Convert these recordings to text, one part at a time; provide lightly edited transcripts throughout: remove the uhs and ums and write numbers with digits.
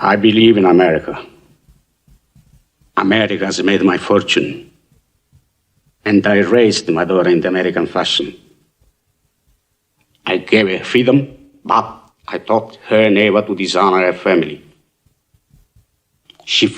I believe in America. America has made my fortune. And I raised my daughter in the American fashion. I gave her freedom, but I taught her never to dishonor her family. She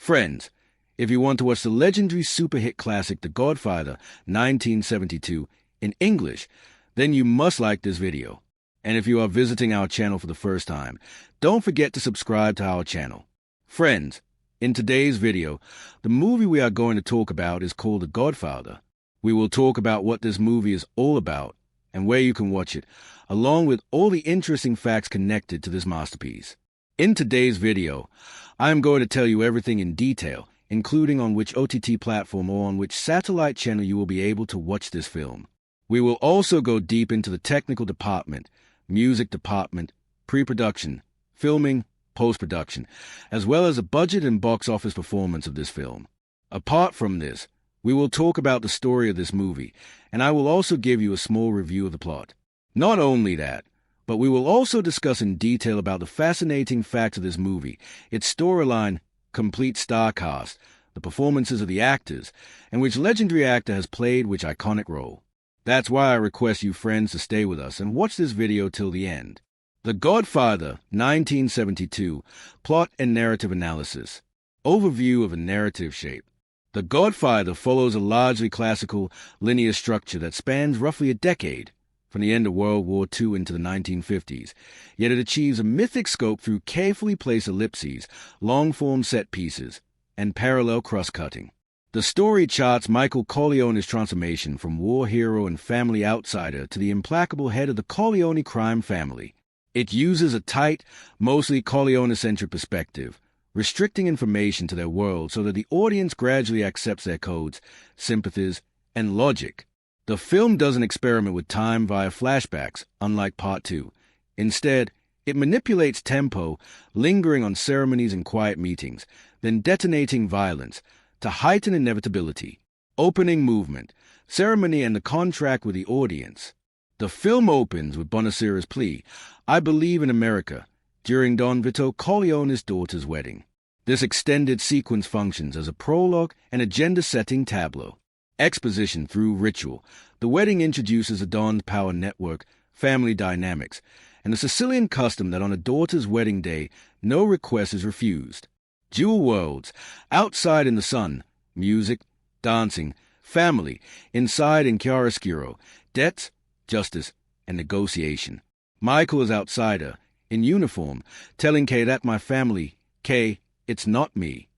Friends, if you want to watch the legendary super hit classic The Godfather 1972 in English, then you must like this video. And if you are visiting our channel for the first time, don't forget to subscribe to our channel. Friends, in today's video, the movie we are going to talk about is called The Godfather. We will talk about what this movie is all about and where you can watch it, along with all the interesting facts connected to this masterpiece. In today's video, I am going to tell you everything in detail, including on which OTT platform or on which satellite channel you will be able to watch this film. We will also go deep into the technical department, music department, pre-production, filming, post-production, as well as the budget and box office performance of this film. Apart from this, we will talk about the story of this movie, and I will also give you a small review of the plot. Not only that, but we will also discuss in detail about the fascinating facts of this movie, its storyline, complete star cast, the performances of the actors, and which legendary actor has played which iconic role. That's why I request you friends to stay with us and watch this video till the end. The Godfather 1972, Plot and Narrative Analysis. Overview of a narrative shape. The Godfather follows a largely classical, linear structure that spans roughly a decade, from the end of World War II into the 1950s, yet it achieves a mythic scope through carefully placed ellipses, long-form set pieces, and parallel cross-cutting. The story charts Michael Corleone's transformation from war hero and family outsider to the implacable head of the Corleone crime family. It uses a tight, mostly Corleone-centric perspective, restricting information to their world so that the audience gradually accepts their codes, sympathies, and logic. The film doesn't experiment with time via flashbacks, unlike Part 2. Instead, it manipulates tempo, lingering on ceremonies and quiet meetings, then detonating violence, to heighten inevitability. Opening movement, ceremony and the contract with the audience. The film opens with Bonacera's plea, "I believe in America," during Don Vito Corleone's daughter's wedding. This extended sequence functions as a prologue and agenda-setting tableau. Exposition through ritual. The wedding introduces a Don's power network, family dynamics, and the Sicilian custom that on a daughter's wedding day, no request is refused. Dual worlds. Outside in the sun. Music, dancing, family. Inside in chiaroscuro. Debts, justice, and negotiation. Michael is outsider, in uniform, telling Kay that my family, Kay, it's not me.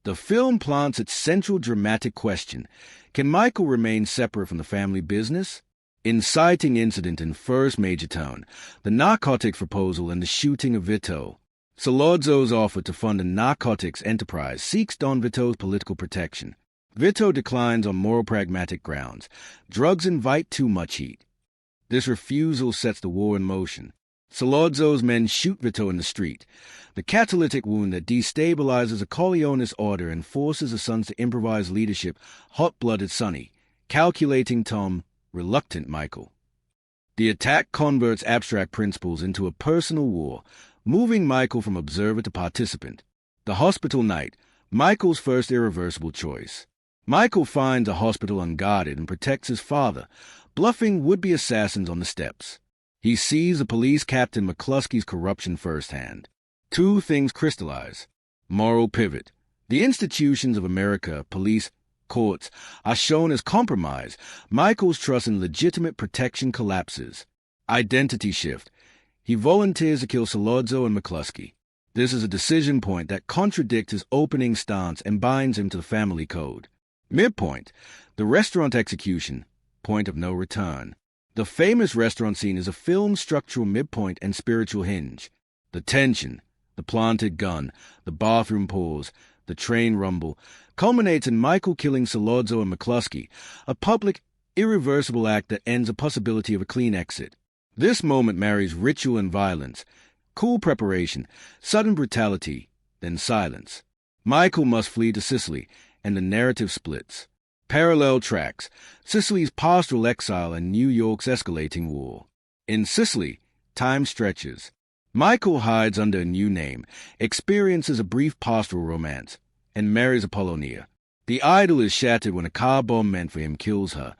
The film plants its central dramatic question. Can Michael remain separate from the family business? Inciting incident in first major tone, the narcotics proposal and the shooting of Vito. Salozzo's offer to fund a narcotics enterprise seeks Don Vito's political protection. Vito declines on moral pragmatic grounds. Drugs invite too much heat. This refusal sets the war in motion. Salozzo's men shoot Vito in the street, the catalytic wound that destabilizes a Corleone's order and forces the sons to improvise leadership, hot-blooded Sonny, calculating Tom, reluctant Michael. The attack converts abstract principles into a personal war, moving Michael from observer to participant. The hospital night, Michael's first irreversible choice. Michael finds a hospital unguarded and protects his father, bluffing would-be assassins on the steps. He sees the police captain McCluskey's corruption firsthand. Two things crystallize. Moral pivot. The institutions of America, police, courts, are shown as compromised. Michael's trust in legitimate protection collapses. Identity shift. He volunteers to kill Salozzo and McCluskey. This is a decision point that contradicts his opening stance and binds him to the family code. Midpoint. The restaurant execution. Point of no return. The famous restaurant scene is a film's structural midpoint and spiritual hinge. The tension, the planted gun, the bathroom pause, the train rumble, culminates in Michael killing Salozzo and McCluskey, a public, irreversible act that ends a possibility of a clean exit. This moment marries ritual and violence, cool preparation, sudden brutality, then silence. Michael must flee to Sicily, and the narrative splits. Parallel tracks, Sicily's pastoral exile and New York's escalating war. In Sicily, time stretches. Michael hides under a new name, experiences a brief pastoral romance, and marries Apollonia. The idyll is shattered when a car bomb meant for him kills her,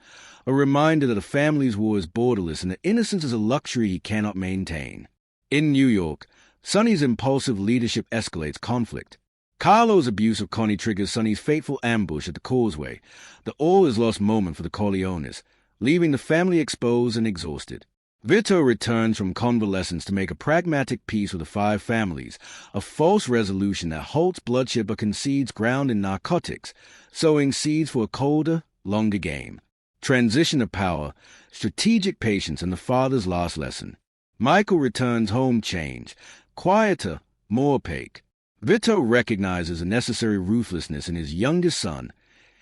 a reminder that a family's war is borderless and that innocence is a luxury he cannot maintain. In New York, Sonny's impulsive leadership escalates conflict. Carlo's abuse of Connie triggers Sonny's fateful ambush at the causeway, the all-is-lost moment for the Corleones, leaving the family exposed and exhausted. Vito returns from convalescence to make a pragmatic peace with the five families, a false resolution that halts bloodshed but concedes ground in narcotics, sowing seeds for a colder, longer game. Transition of power, strategic patience, and the father's last lesson. Michael returns home changed, quieter, more opaque. Vito recognizes a necessary ruthlessness in his youngest son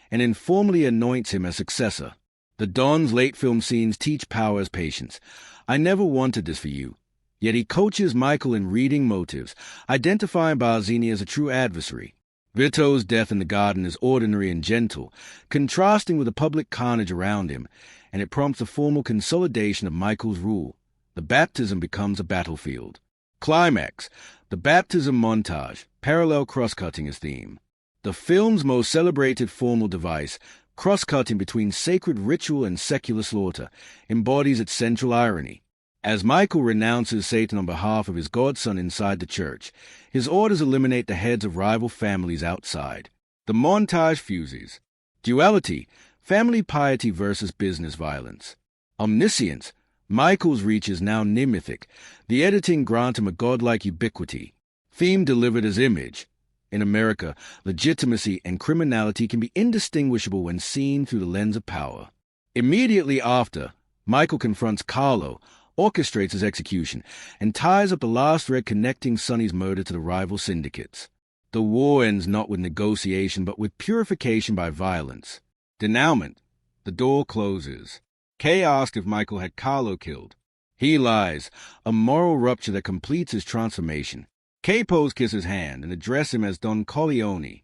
and informally anoints him as successor. The Don's late film scenes teach power as patience. I never wanted this for you. Yet he coaches Michael in reading motives, identifying Barzini as a true adversary. Vito's death in the garden is ordinary and gentle, contrasting with the public carnage around him, and it prompts a formal consolidation of Michael's rule. The baptism becomes a battlefield. Climax. The baptism montage, parallel cross-cutting is theme. The film's most celebrated formal device, cross-cutting between sacred ritual and secular slaughter, embodies its central irony. As Michael renounces Satan on behalf of his godson inside the church, his orders eliminate the heads of rival families outside. The montage fuses. Duality, family piety versus business violence. Omniscience, Michael's reach is now nemithic. The editing grants him a godlike ubiquity. Theme delivered as image. In America, legitimacy and criminality can be indistinguishable when seen through the lens of power. Immediately after, Michael confronts Carlo, orchestrates his execution, and ties up the last thread connecting Sonny's murder to the rival syndicates. The war ends not with negotiation, but with purification by violence. Denouement. The door closes. Kay asks if Michael had Carlo killed. He lies, a moral rupture that completes his transformation. Capo's kiss his hand and address him as Don Corleone.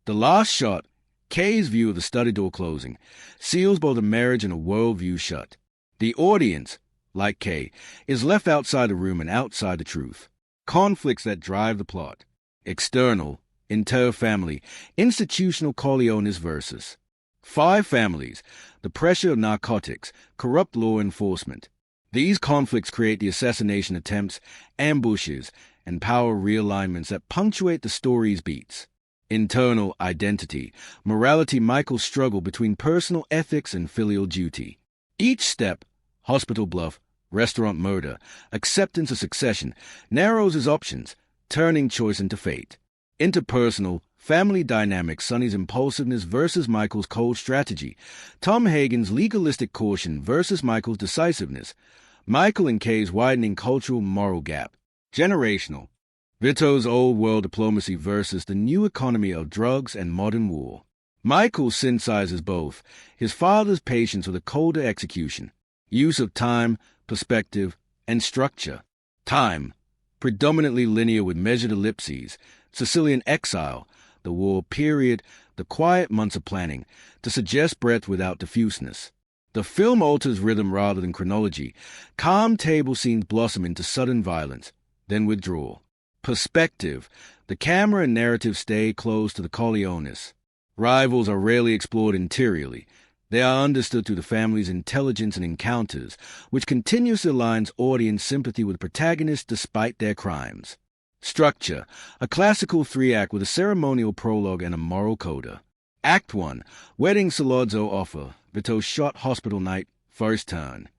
The last shot, Kay's view of the study door closing, seals both a marriage and a worldview shut. The audience, like Kay, is left outside the room and outside the truth. Conflicts that drive the plot. External, inter-family, institutional Corleones versus. Five families, the pressure of narcotics, corrupt law enforcement. These conflicts create the assassination attempts, ambushes, and power realignments that punctuate the story's beats. Internal identity, morality, Michael's struggle between personal ethics and filial duty. Each step, hospital bluff, restaurant murder, acceptance of succession, narrows his options, turning choice into fate. Interpersonal, family dynamics, Sonny's impulsiveness versus Michael's cold strategy, Tom Hagen's legalistic caution versus Michael's decisiveness, Michael and Kay's widening cultural moral gap. Generational, Vito's old-world diplomacy versus the new economy of drugs and modern war. Michael synthesizes both, his father's patience with a colder execution, use of time, perspective, and structure. Time, predominantly linear with measured ellipses, Sicilian exile, the war period, the quiet months of planning, to suggest breadth without diffuseness. The film alters rhythm rather than chronology. Calm table scenes blossom into sudden violence, then withdrawal. Perspective, the camera and narrative stay close to the Corleones. Rivals are rarely explored interiorly. They are understood through the family's intelligence and encounters, which continuously aligns audience sympathy with protagonists despite their crimes. Structure, a classical three-act with a ceremonial prologue and a moral coda. Act 1, Wedding Salazzo offer, Vito's shot hospital night, first turn.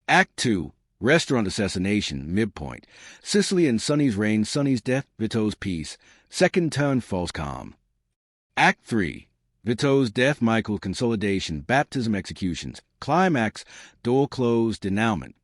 Act 2, Restaurant assassination, midpoint. Sicily and Sonny's reign, Sonny's death, Vito's peace, second turn, false calm. Act 3, Vito's death, Michael's consolidation, baptism executions, climax, door closed, denouement.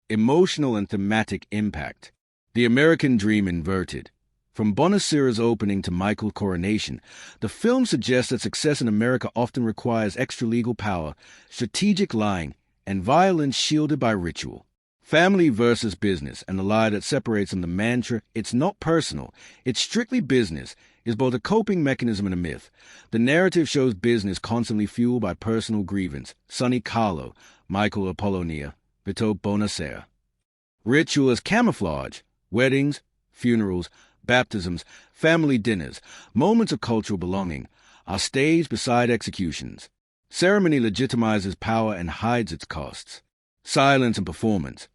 Emotional and thematic impact. The American dream inverted. From Bonacera's opening to Michael's coronation, the film suggests that success in America often requires extra-legal power, strategic lying, and violence shielded by ritual. Family versus business, and the lie that separates them, the mantra, "It's not personal, it's strictly business," is both a coping mechanism and a myth. The narrative shows business constantly fueled by personal grievance. Sonny Carlo, Michael Apollonia, Vito Bonacera. Ritual as camouflage. Weddings, funerals, baptisms, family dinners, moments of cultural belonging, are staged beside executions. Ceremony legitimizes power and hides its costs. Silence and performance.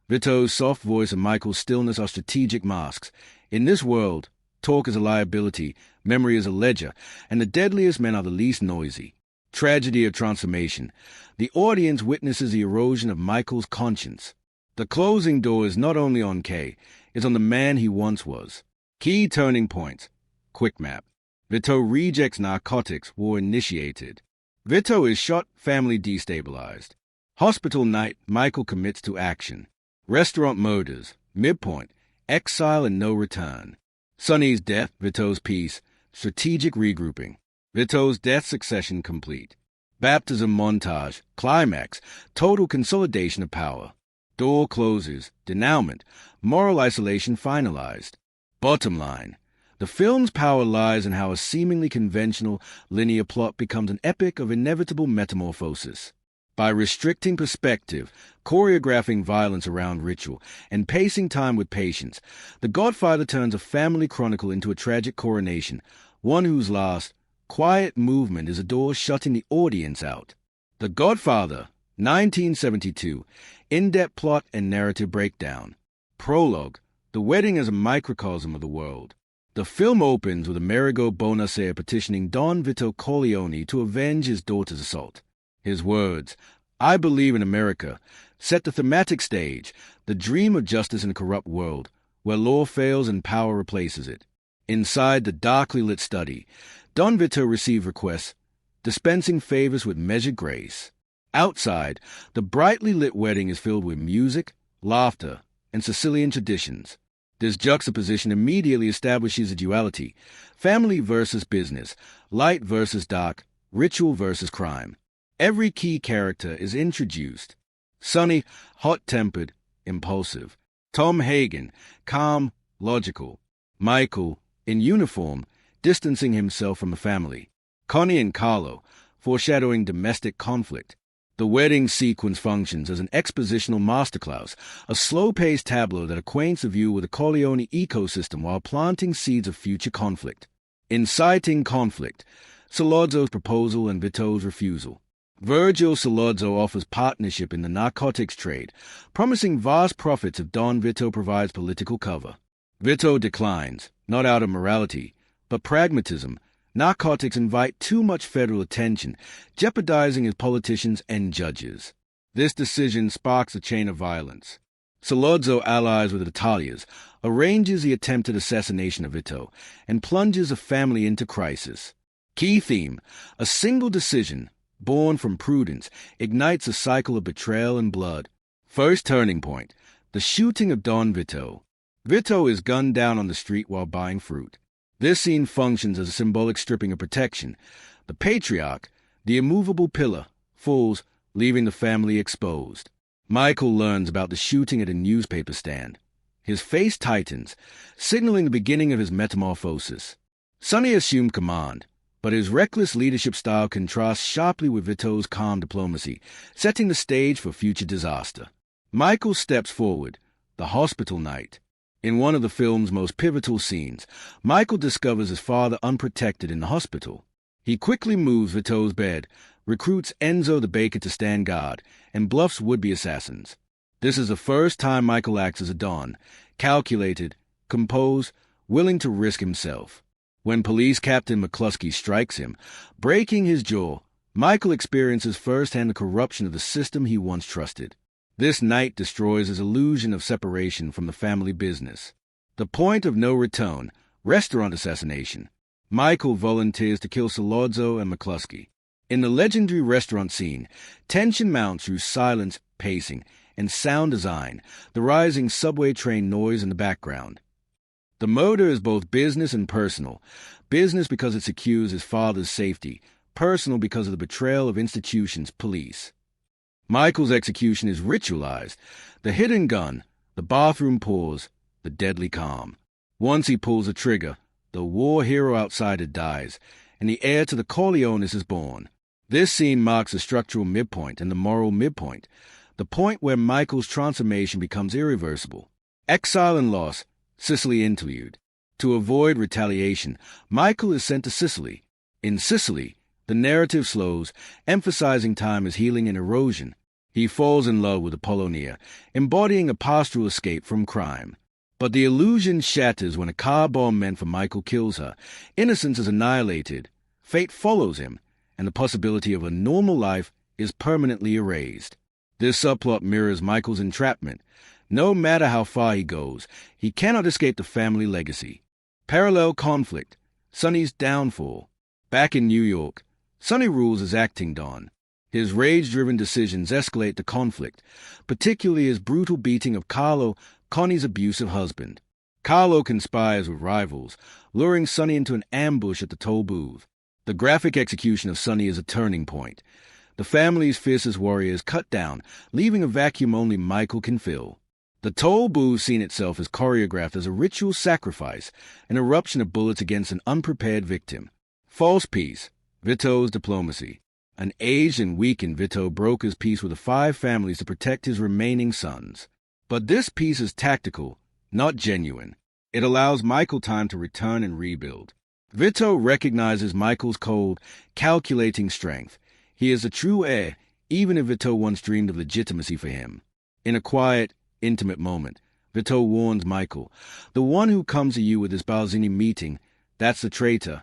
Vito's soft voice and Michael's stillness are strategic masks. In this world, Talk is a liability, memory is a ledger, and the deadliest men are the least noisy. Tragedy of transformation. The audience witnesses the erosion of Michael's conscience. The closing door is not only on Kay, it's on the man he once was. Key turning points. Quick map. Vito rejects narcotics, war initiated. Vito is shot, family destabilized. Hospital night, Michael commits to action. Restaurant murders, midpoint, exile and no return. Sonny's death, Vito's peace, strategic regrouping. Vito's death succession complete. Baptism montage, climax, total consolidation of power. Door closes, denouement, moral isolation finalized. Bottom line. The film's power lies in how a seemingly conventional, linear plot becomes an epic of inevitable metamorphosis. By restricting perspective, choreographing violence around ritual, and pacing time with patience, The Godfather turns a family chronicle into a tragic coronation, one whose last, quiet movement is a door shutting the audience out. The Godfather, 1972, in-depth plot and narrative breakdown. Prologue, the wedding as a microcosm of the world. The film opens with Amerigo Bonacieux petitioning Don Vito Corleone to avenge his daughter's assault. His words, "I believe in America," set the thematic stage, the dream of justice in a corrupt world, where law fails and power replaces it. Inside the darkly lit study, Don Vito receives requests, dispensing favors with measured grace. Outside, the brightly lit wedding is filled with music, laughter, and Sicilian traditions. This juxtaposition immediately establishes a duality: family versus business, light versus dark, ritual versus crime. Every key character is introduced. Sonny, hot-tempered, impulsive. Tom Hagen, calm, logical. Michael, in uniform, distancing himself from the family. Connie and Carlo, foreshadowing domestic conflict. The wedding sequence functions as an expositional masterclass, a slow-paced tableau that acquaints the viewer with the Corleone ecosystem while planting seeds of future conflict. Inciting conflict, Sollozzo's proposal and Vito's refusal. Virgil Sollozzo offers partnership in the narcotics trade, promising vast profits if Don Vito provides political cover. Vito declines, not out of morality, but pragmatism. Narcotics invite too much federal attention, jeopardizing his politicians and judges. This decision sparks a chain of violence. Sollozzo allies with the Italians, arranges the attempted assassination of Vito, and plunges the family into crisis. Key theme: a single decision, born from prudence, ignites a cycle of betrayal and blood. First turning point: the shooting of Don Vito. Vito is gunned down on the street while buying fruit. This scene functions as a symbolic stripping of protection. The patriarch, the immovable pillar, falls, leaving the family exposed. Michael learns about the shooting at a newspaper stand. His face tightens, signaling the beginning of his metamorphosis. Sonny assumed command, but his reckless leadership style contrasts sharply with Vito's calm diplomacy, setting the stage for future disaster. Michael steps forward, the hospital night. In one of the film's most pivotal scenes, Michael discovers his father unprotected in the hospital. He quickly moves Vito's bed, recruits Enzo the baker to stand guard, and bluffs would-be assassins. This is the first time Michael acts as a Don, calculated, composed, willing to risk himself. When police captain McCluskey strikes him, breaking his jaw, Michael experiences firsthand the corruption of the system he once trusted. This night destroys his illusion of separation from the family business. The point of no return, restaurant assassination. Michael volunteers to kill Sollozzo and McCluskey. In the legendary restaurant scene, tension mounts through silence, pacing, and sound design, the rising subway train noise in the background. The murder is both business and personal. Business because it secures his father's safety, personal because of the betrayal of institutions, police. Michael's execution is ritualized. The hidden gun, the bathroom pause, the deadly calm. Once he pulls the trigger, the war hero outsider dies, and the heir to the Corleones is born. This scene marks the structural midpoint and the moral midpoint, the point where Michael's transformation becomes irreversible. Exile and loss, Sicily interlude. To avoid retaliation, Michael is sent to Sicily. In Sicily, the narrative slows, emphasizing time as healing and erosion. He falls in love with Apollonia, embodying a pastoral escape from crime. But the illusion shatters when a car bomb meant for Michael kills her. Innocence is annihilated, fate follows him, and the possibility of a normal life is permanently erased. This subplot mirrors Michael's entrapment. No matter how far he goes, he cannot escape the family legacy. Parallel conflict, Sonny's downfall. Back in New York, Sonny rules as acting Don. His rage-driven decisions escalate the conflict, particularly his brutal beating of Carlo, Connie's abusive husband. Carlo conspires with rivals, luring Sonny into an ambush at the toll booth. The graphic execution of Sonny is a turning point. The family's fiercest warrior is cut down, leaving a vacuum only Michael can fill. The toll booth scene itself is choreographed as a ritual sacrifice, an eruption of bullets against an unprepared victim. False peace, Vito's diplomacy. An aged and weakened Vito brokers peace with the 5 families to protect his remaining sons. But this peace is tactical, not genuine. It allows Michael time to return and rebuild. Vito recognizes Michael's cold, calculating strength. He is a true heir, even if Vito once dreamed of legitimacy for him. In a quiet, intimate moment, Vito warns Michael, "The one who comes to you with this Balzini meeting, that's the traitor."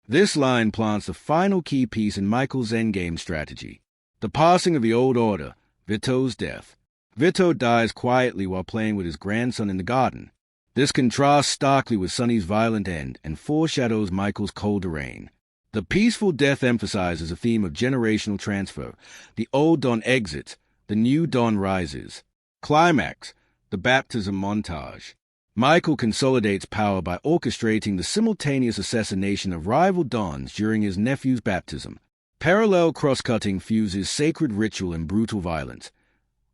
This line plants the final key piece in Michael's endgame strategy. The passing of the old order, Vito's death. Vito dies quietly while playing with his grandson in the garden. This contrasts starkly with Sonny's violent end and foreshadows Michael's colder reign. The peaceful death emphasizes a theme of generational transfer. The old Don exits, the new Don rises. Climax, the baptism montage. Michael consolidates power by orchestrating the simultaneous assassination of rival Dons during his nephew's baptism. Parallel cross-cutting fuses sacred ritual and brutal violence.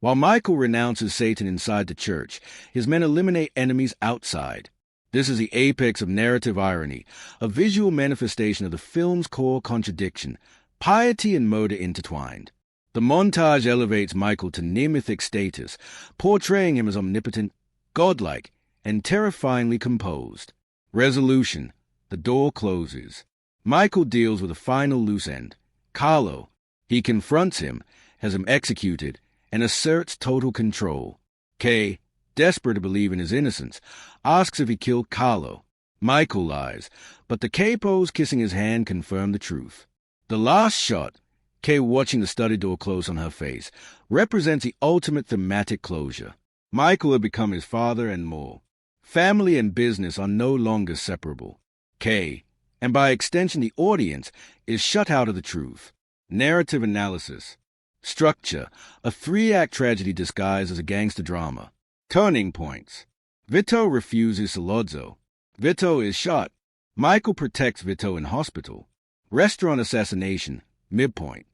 While Michael renounces Satan inside the church, his men eliminate enemies outside. This is the apex of narrative irony, a visual manifestation of the film's core contradiction, piety and murder intertwined. The montage elevates Michael to near-mythic status, portraying him as omnipotent, godlike, and terrifyingly composed. Resolution. The door closes. Michael deals with a final loose end. Carlo. He confronts him, has him executed, and asserts total control. Kay, desperate to believe in his innocence, asks if he killed Carlo. Michael lies, but the capos kissing his hand confirm the truth. The last shot, Kay watching the study door close on her face, represents the ultimate thematic closure. Michael had become his father and more. Family and business are no longer separable. Kay, and by extension the audience, is shut out of the truth. Narrative analysis. Structure, a 3-act tragedy disguised as a gangster drama. Turning points. Vito refuses Salozzo. Vito is shot. Michael protects Vito in hospital. Restaurant assassination, midpoint.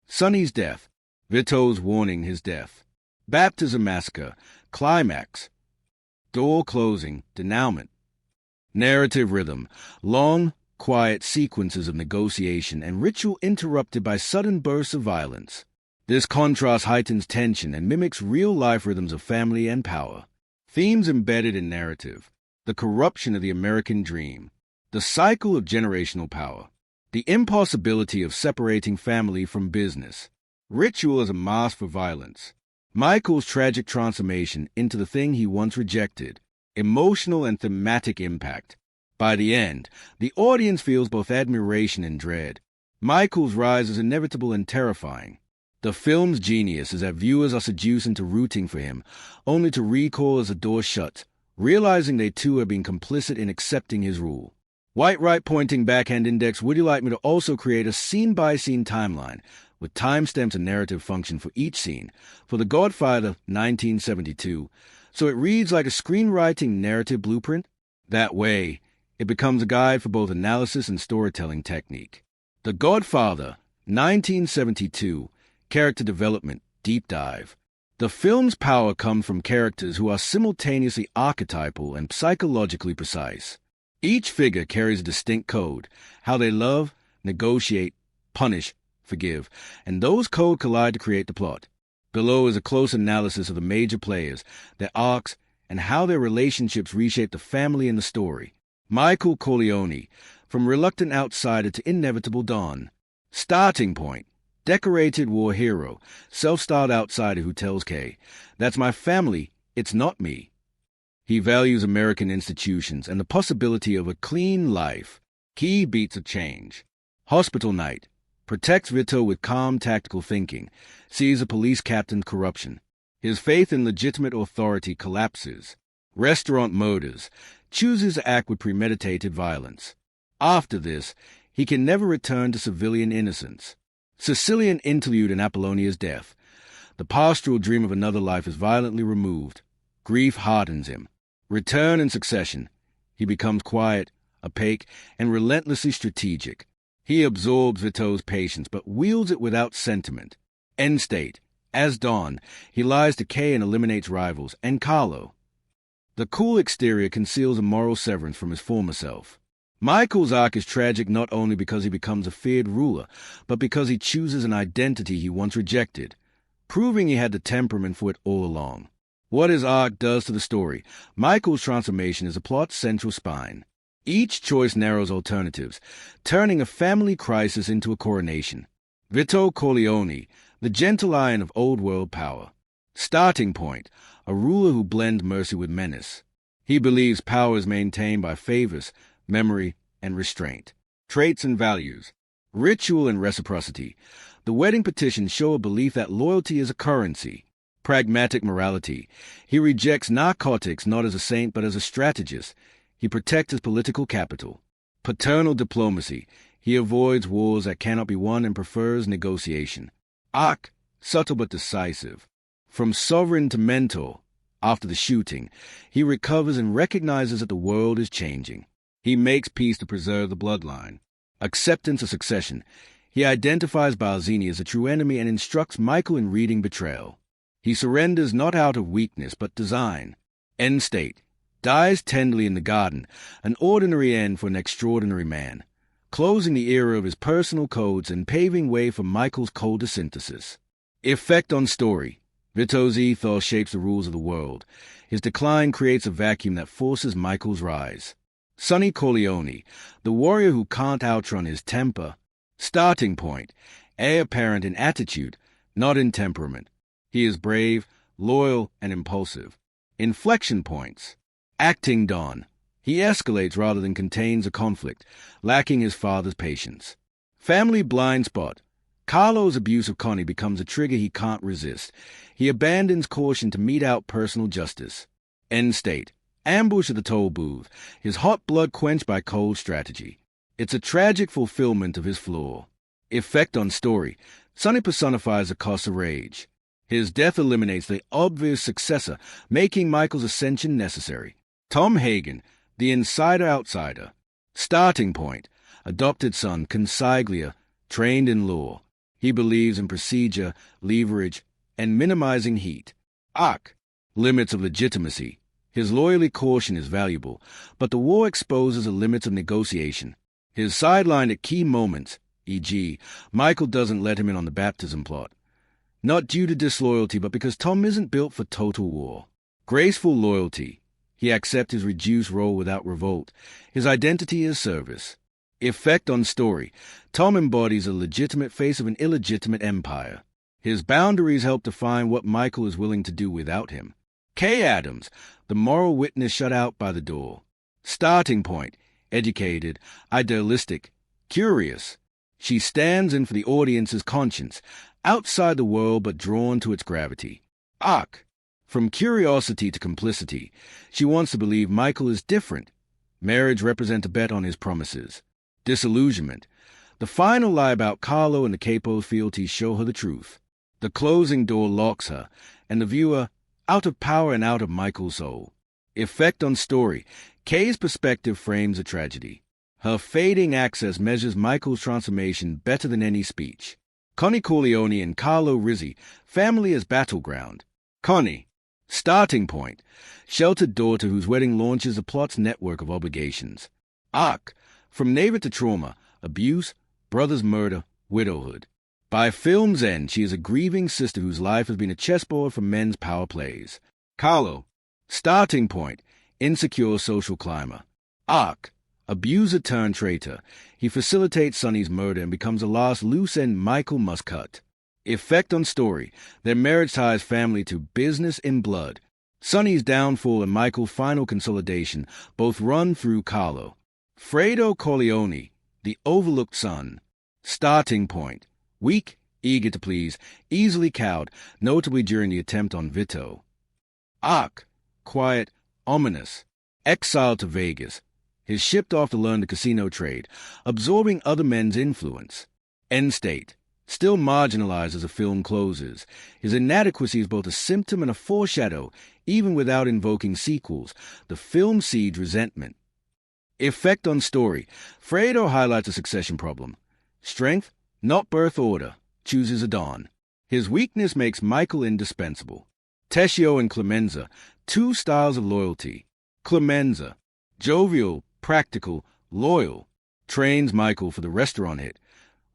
Sonny's death. Vito's warning his death. Baptism massacre, climax. Door closing, denouement. Narrative rhythm, long, quiet sequences of negotiation and ritual interrupted by sudden bursts of violence. This contrast heightens tension and mimics real-life rhythms of family and power. Themes embedded in narrative. The corruption of the American dream. The cycle of generational power. The impossibility of separating family from business. Ritual as a mask for violence. Michael's tragic transformation into the thing he once rejected. Emotional and thematic impact. By the end, the audience feels both admiration and dread. Michael's rise is inevitable and terrifying. The film's genius is that viewers are seduced into rooting for him, only to recoil as the door shuts, realizing they too have been complicit in accepting his rule. White right pointing backhand index, would you like me to also create a scene-by-scene timeline with timestamps and narrative function for each scene for The Godfather 1972, so it reads like a screenwriting narrative blueprint? That way, it becomes a guide for both analysis and storytelling technique. The Godfather 1972, character development, deep dive. The film's power comes from characters who are simultaneously archetypal and psychologically precise. Each figure carries a distinct code, how they love, negotiate, punish, forgive, and those codes collide to create the plot. Below is a close analysis of the major players, their arcs, and how their relationships reshape the family and the story. Michael Corleone, from reluctant outsider to inevitable Don. Starting point, decorated war hero, self-styled outsider who tells Kay, "That's my family, it's not me." He values American institutions and the possibility of a clean life. Key beats a change. Hospital night. Protects Vito with calm tactical thinking. Sees a police captain's corruption. His faith in legitimate authority collapses. Restaurant murders. Chooses to act with premeditated violence. After this, he can never return to civilian innocence. Sicilian interlude in Apollonia's death. The pastoral dream of another life is violently removed. Grief hardens him. Return and succession. He becomes quiet, opaque, and relentlessly strategic. He absorbs Vito's patience, but wields it without sentiment. End state. As Don, he lies to Kay and eliminates rivals, and Carlo. The cool exterior conceals a moral severance from his former self. Michael's arc is tragic not only because he becomes a feared ruler, but because he chooses an identity he once rejected, proving he had the temperament for it all along. What his arc does to the story, Michael's transformation is a plot's central spine. Each choice narrows alternatives, turning a family crisis into a coronation. Vito Corleone, the gentle iron of old-world power. Starting point, a ruler who blends mercy with menace. He believes power is maintained by favors, memory, and restraint. Traits and values. Ritual and reciprocity. The wedding petitions show a belief that loyalty is a currency. Pragmatic morality. He rejects narcotics not as a saint but as a strategist. He protects his political capital. Paternal diplomacy. He avoids wars that cannot be won and prefers negotiation. Arc, subtle but decisive. From sovereign to mentor, after the shooting, he recovers and recognizes that the world is changing. He makes peace to preserve the bloodline. Acceptance of succession. He identifies Balzini as a true enemy and instructs Michael in reading betrayal. He surrenders not out of weakness but design. End state. Dies tenderly in the garden, an ordinary end for an extraordinary man, closing the era of his personal codes and paving way for Michael's colder synthesis. Effect on story. Vito's ethos shapes the rules of the world. His decline creates a vacuum that forces Michael's rise. Sonny Corleone, the warrior who can't outrun his temper. Starting point. Heir apparent in attitude, not in temperament. He is brave, loyal, and impulsive. Inflection points. Acting Don. He escalates rather than contains a conflict, lacking his father's patience. Family blind spot. Carlo's abuse of Connie becomes a trigger he can't resist. He abandons caution to mete out personal justice. End state. Ambush at the toll booth. His hot blood quenched by cold strategy. It's a tragic fulfillment of his flaw. Effect on story. Sonny personifies the cost of rage. His death eliminates the obvious successor, making Michael's ascension necessary. Tom Hagen, the insider-outsider. Starting point. Adopted son, consiglia, trained in law. He believes in procedure, leverage, and minimizing heat. Arc. Limits of legitimacy. His loyalty caution is valuable, but the war exposes the limits of negotiation. His sidelined at key moments, e.g., Michael doesn't let him in on the baptism plot. Not due to disloyalty, but because Tom isn't built for total war. Graceful loyalty. He accepts his reduced role without revolt. His identity is service. Effect on story. Tom embodies a legitimate face of an illegitimate empire. His boundaries help define what Michael is willing to do without him. Kay Adams, the moral witness shut out by the door. Starting point. Educated, idealistic, curious. She stands in for the audience's conscience, outside the world but drawn to its gravity. Arc. From curiosity to complicity, she wants to believe Michael is different. Marriage represents a bet on his promises. Disillusionment. The final lie about Carlo and the capo's fealty show her the truth. The closing door locks her, and the viewer, out of power and out of Michael's soul. Effect on story. Kay's perspective frames a tragedy. Her fading access measures Michael's transformation better than any speech. Connie Corleone and Carlo Rizzi, family as battleground. Connie. Starting point. Sheltered daughter whose wedding launches the plot's network of obligations. Arc. From neighbor to trauma, abuse, brother's murder, widowhood. By film's end, she is a grieving sister whose life has been a chessboard for men's power plays. Carlo. Starting point. Insecure social climber. Arc. Abuser turned traitor. He facilitates Sonny's murder and becomes the last loose end Michael must cut. Effect on story. Their marriage ties family to business in blood. Sonny's downfall and Michael's final consolidation both run through Carlo. Fredo Corleone, the overlooked son. Starting point: weak, eager to please, easily cowed, notably during the attempt on Vito. Arc: quiet, ominous. Exiled to Vegas. He's shipped off to learn the casino trade, absorbing other men's influence. End state: still marginalized as the film closes. His inadequacy is both a symptom and a foreshadow. Even without invoking sequels, the film seeds resentment. Effect on story: Fredo highlights a succession problem. Strength, not birth order, chooses a Don. His weakness makes Michael indispensable. Tessio and Clemenza, two styles of loyalty. Clemenza, jovial, practical, loyal, trains Michael for the restaurant hit,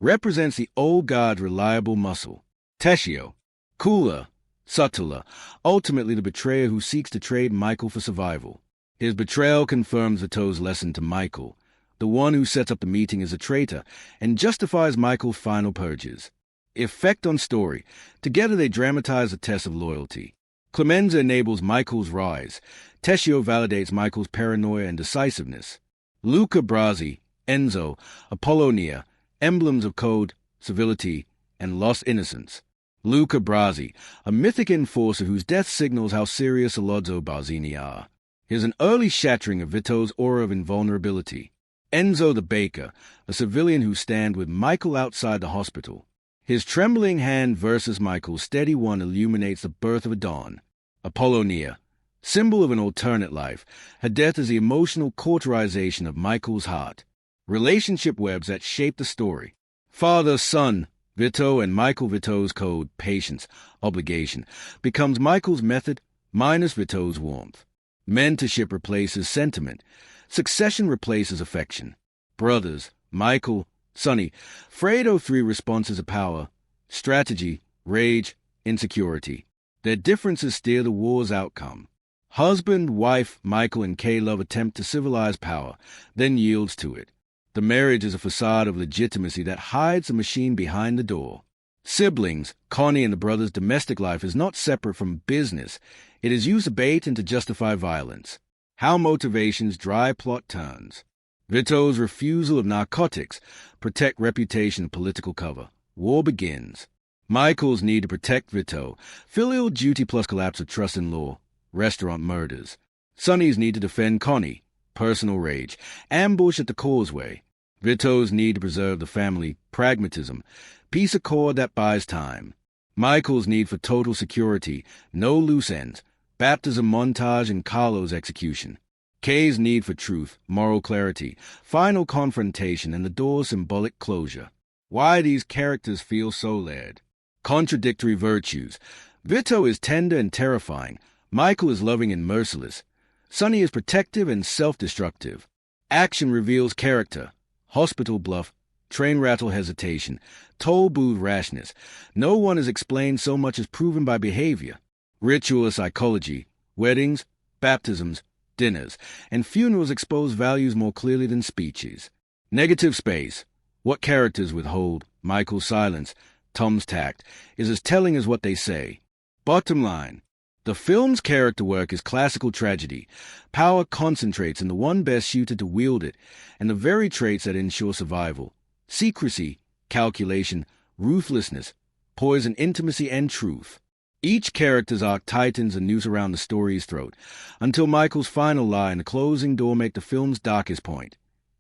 represents the old guard's reliable muscle. Tessio, cooler, subtler, ultimately the betrayer who seeks to trade Michael for survival. His betrayal confirms Vito's lesson to Michael. The one who sets up the meeting is a traitor and justifies Michael's final purges. Effect on story: together they dramatize the test of loyalty. Clemenza enables Michael's rise. Tessio validates Michael's paranoia and decisiveness. Luca Brasi, Enzo, Apollonia, emblems of code, civility, and lost innocence. Luca Brasi, a mythic enforcer whose death signals how serious Alonzo Barzini are. Here's an early shattering of Vito's aura of invulnerability. Enzo the baker, a civilian who stands with Michael outside the hospital. His trembling hand versus Michael's steady one illuminates the birth of a dawn. Apollonia, symbol of an alternate life, her death is the emotional cauterization of Michael's heart. Relationship webs that shape the story. Father, son, Vito and Michael. Vito's code, patience, obligation, becomes Michael's method minus Vito's warmth. Mentorship replaces sentiment. Succession replaces affection. Brothers, Michael, Sonny, Fredo, three responses of power: strategy, rage, insecurity. Their differences steer the war's outcome. Husband, wife, Michael and K-Love attempt to civilize power, then yields to it. The marriage is a facade of legitimacy that hides the machine behind the door. Siblings, Connie and the brothers' domestic life is not separate from business. It is used to bait and to justify violence. How motivations drive plot turns. Vito's refusal of narcotics, protect reputation, political cover. War begins. Michael's need to protect Vito, filial duty plus collapse of trust in law, restaurant murders. Sonny's need to defend Connie, personal rage, ambush at the causeway. Vito's need to preserve the family, pragmatism, peace accord that buys time. Michael's need for total security, no loose ends, baptism montage and Carlo's execution. Kay's need for truth, moral clarity, final confrontation, and the door's symbolic closure. Why these characters feel so layered. Contradictory virtues. Vito is tender and terrifying. Michael is loving and merciless. Sonny is protective and self-destructive. Action reveals character. Hospital bluff, train rattle hesitation, toll booth rashness. No one is explained so much as proven by behavior. Ritual psychology. Weddings, baptisms, dinners, and funerals expose values more clearly than speeches. Negative space. What characters withhold, Michael's silence, Tom's tact, is as telling as what they say. Bottom line. The film's character work is classical tragedy. Power concentrates in the one best suited to wield it, and the very traits that ensure survival. Secrecy, calculation, ruthlessness, poison, intimacy, and truth. Each character's arc tightens a noose around the story's throat, until Michael's final lie and the closing door make the film's darkest point.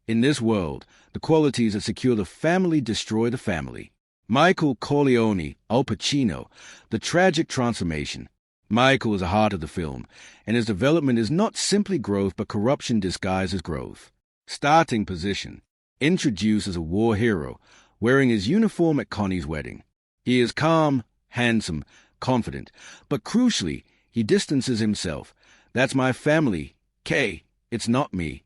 In this world, the qualities that secure the family destroy the family. Michael Corleone, Al Pacino, the tragic transformation. Michael is the heart of the film, and his development is not simply growth but corruption disguised as growth. Starting position. Introduced as a war hero, wearing his uniform at Connie's wedding. He is calm, handsome, confident, but crucially, he distances himself. That's my family. Kay, it's not me.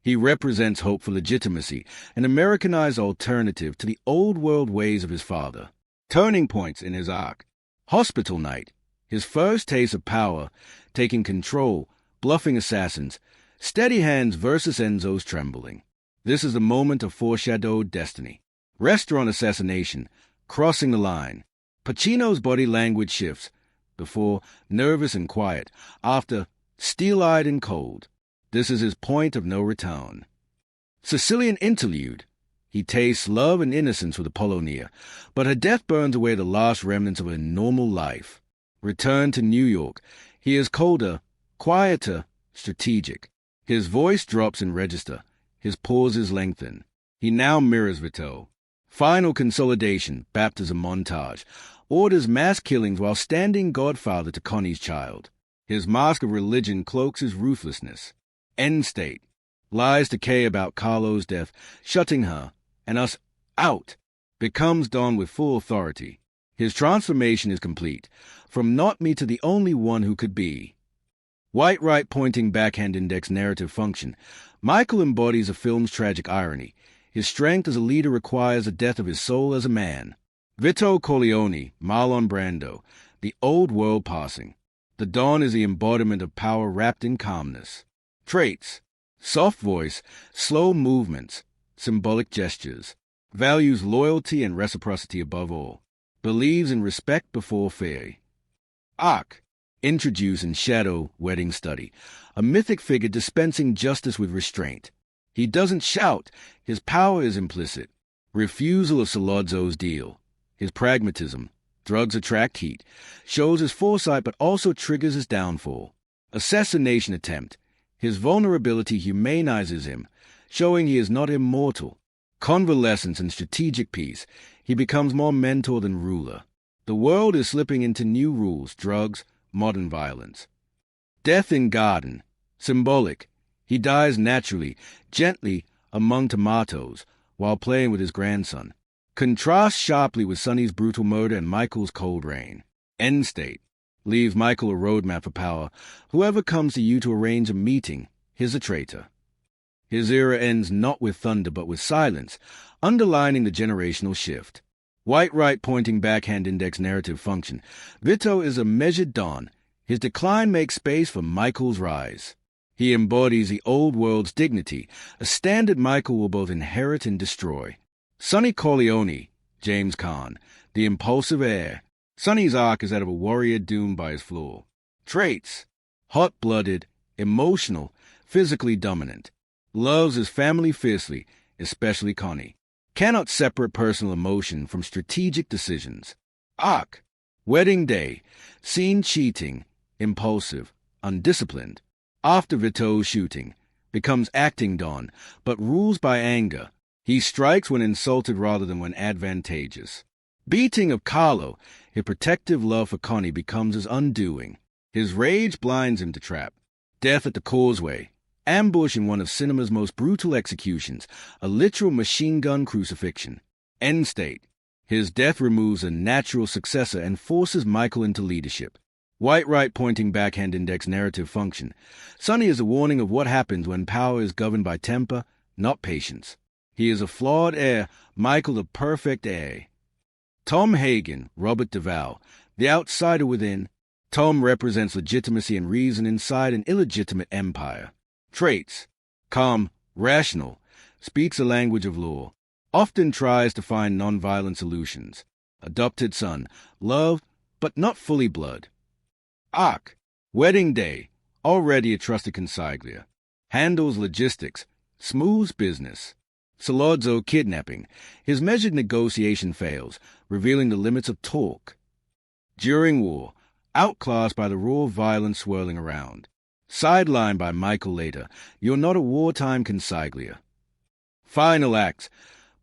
He represents hope for legitimacy, an Americanized alternative to the old-world ways of his father. Turning points in his arc. Hospital night. His first taste of power, taking control, bluffing assassins, steady hands versus Enzo's trembling. This is the moment of foreshadowed destiny. Restaurant assassination, crossing the line. Pacino's body language shifts, before nervous and quiet, after steel-eyed and cold. This is his point of no return. Sicilian interlude. He tastes love and innocence with Apollonia, but her death burns away the last remnants of a normal life. Return to New York. He is colder, quieter, strategic. His voice drops in register. His pauses lengthen. He now mirrors Vito. Final consolidation, baptism montage. Orders mass killings while standing godfather to Connie's child. His mask of religion cloaks his ruthlessness. End state. Lies to Kay about Carlo's death, shutting her, and us, out. Becomes Don with full authority. His transformation is complete. From not me to the only one who could be. White right pointing backhand index narrative function. Michael embodies a film's tragic irony. His strength as a leader requires the death of his soul as a man. Vito Corleone, Marlon Brando, the old world passing. The Don is the embodiment of power wrapped in calmness. Traits: soft voice, slow movements, symbolic gestures. Values loyalty and reciprocity above all. Believes in respect before fear. Arc: introduce in Shadow Wedding Study, a mythic figure dispensing justice with restraint. He doesn't shout. His power is implicit. Refusal of Sollozzo's deal. His pragmatism, drugs attract heat, shows his foresight but also triggers his downfall. Assassination attempt. His vulnerability humanizes him, showing he is not immortal. Convalescence and strategic peace. He becomes more mentor than ruler. The world is slipping into new rules, drugs, modern violence. Death in garden. Symbolic. He dies naturally, gently, among tomatoes, while playing with his grandson. Contrasts sharply with Sonny's brutal murder and Michael's cold rain. End state. Leaves Michael a roadmap for power. Whoever comes to you to arrange a meeting, he's a traitor. His era ends not with thunder but with silence, underlining the generational shift. White right pointing backhand index narrative function. Vito is a measured Don. His decline makes space for Michael's rise. He embodies the old world's dignity, a standard Michael will both inherit and destroy. Sonny Corleone, James Caan, the impulsive heir. Sonny's arc is that of a warrior doomed by his flaw. Traits: hot-blooded, emotional, physically dominant. Loves his family fiercely, especially Connie. Cannot separate personal emotion from strategic decisions. Arc: wedding day, seen cheating, impulsive, undisciplined. After Vito's shooting, becomes acting Don, but rules by anger. He strikes when insulted rather than when advantageous. Beating of Carlo, his protective love for Connie becomes his undoing. His rage blinds him to trap. Death at the Causeway, ambush in one of cinema's most brutal executions, a literal machine gun crucifixion. End state. His death removes a natural successor and forces Michael into leadership. White right pointing backhand index narrative function. Sonny is a warning of what happens when power is governed by temper, not patience. He is a flawed heir, Michael the perfect heir. Tom Hagen, Robert Duvall, the outsider within. Tom represents legitimacy and reason inside an illegitimate empire. Traits: calm, rational, speaks a language of law, often tries to find nonviolent solutions. Adopted son, loved, but not fully blood. Arc: wedding day, already a trusted consigliere. Handles logistics, smooths business. Sollozzo kidnapping. His measured negotiation fails, revealing the limits of talk. During war, outclassed by the raw violence swirling around. Sidelined by Michael later, you're not a wartime consigliere. Final acts,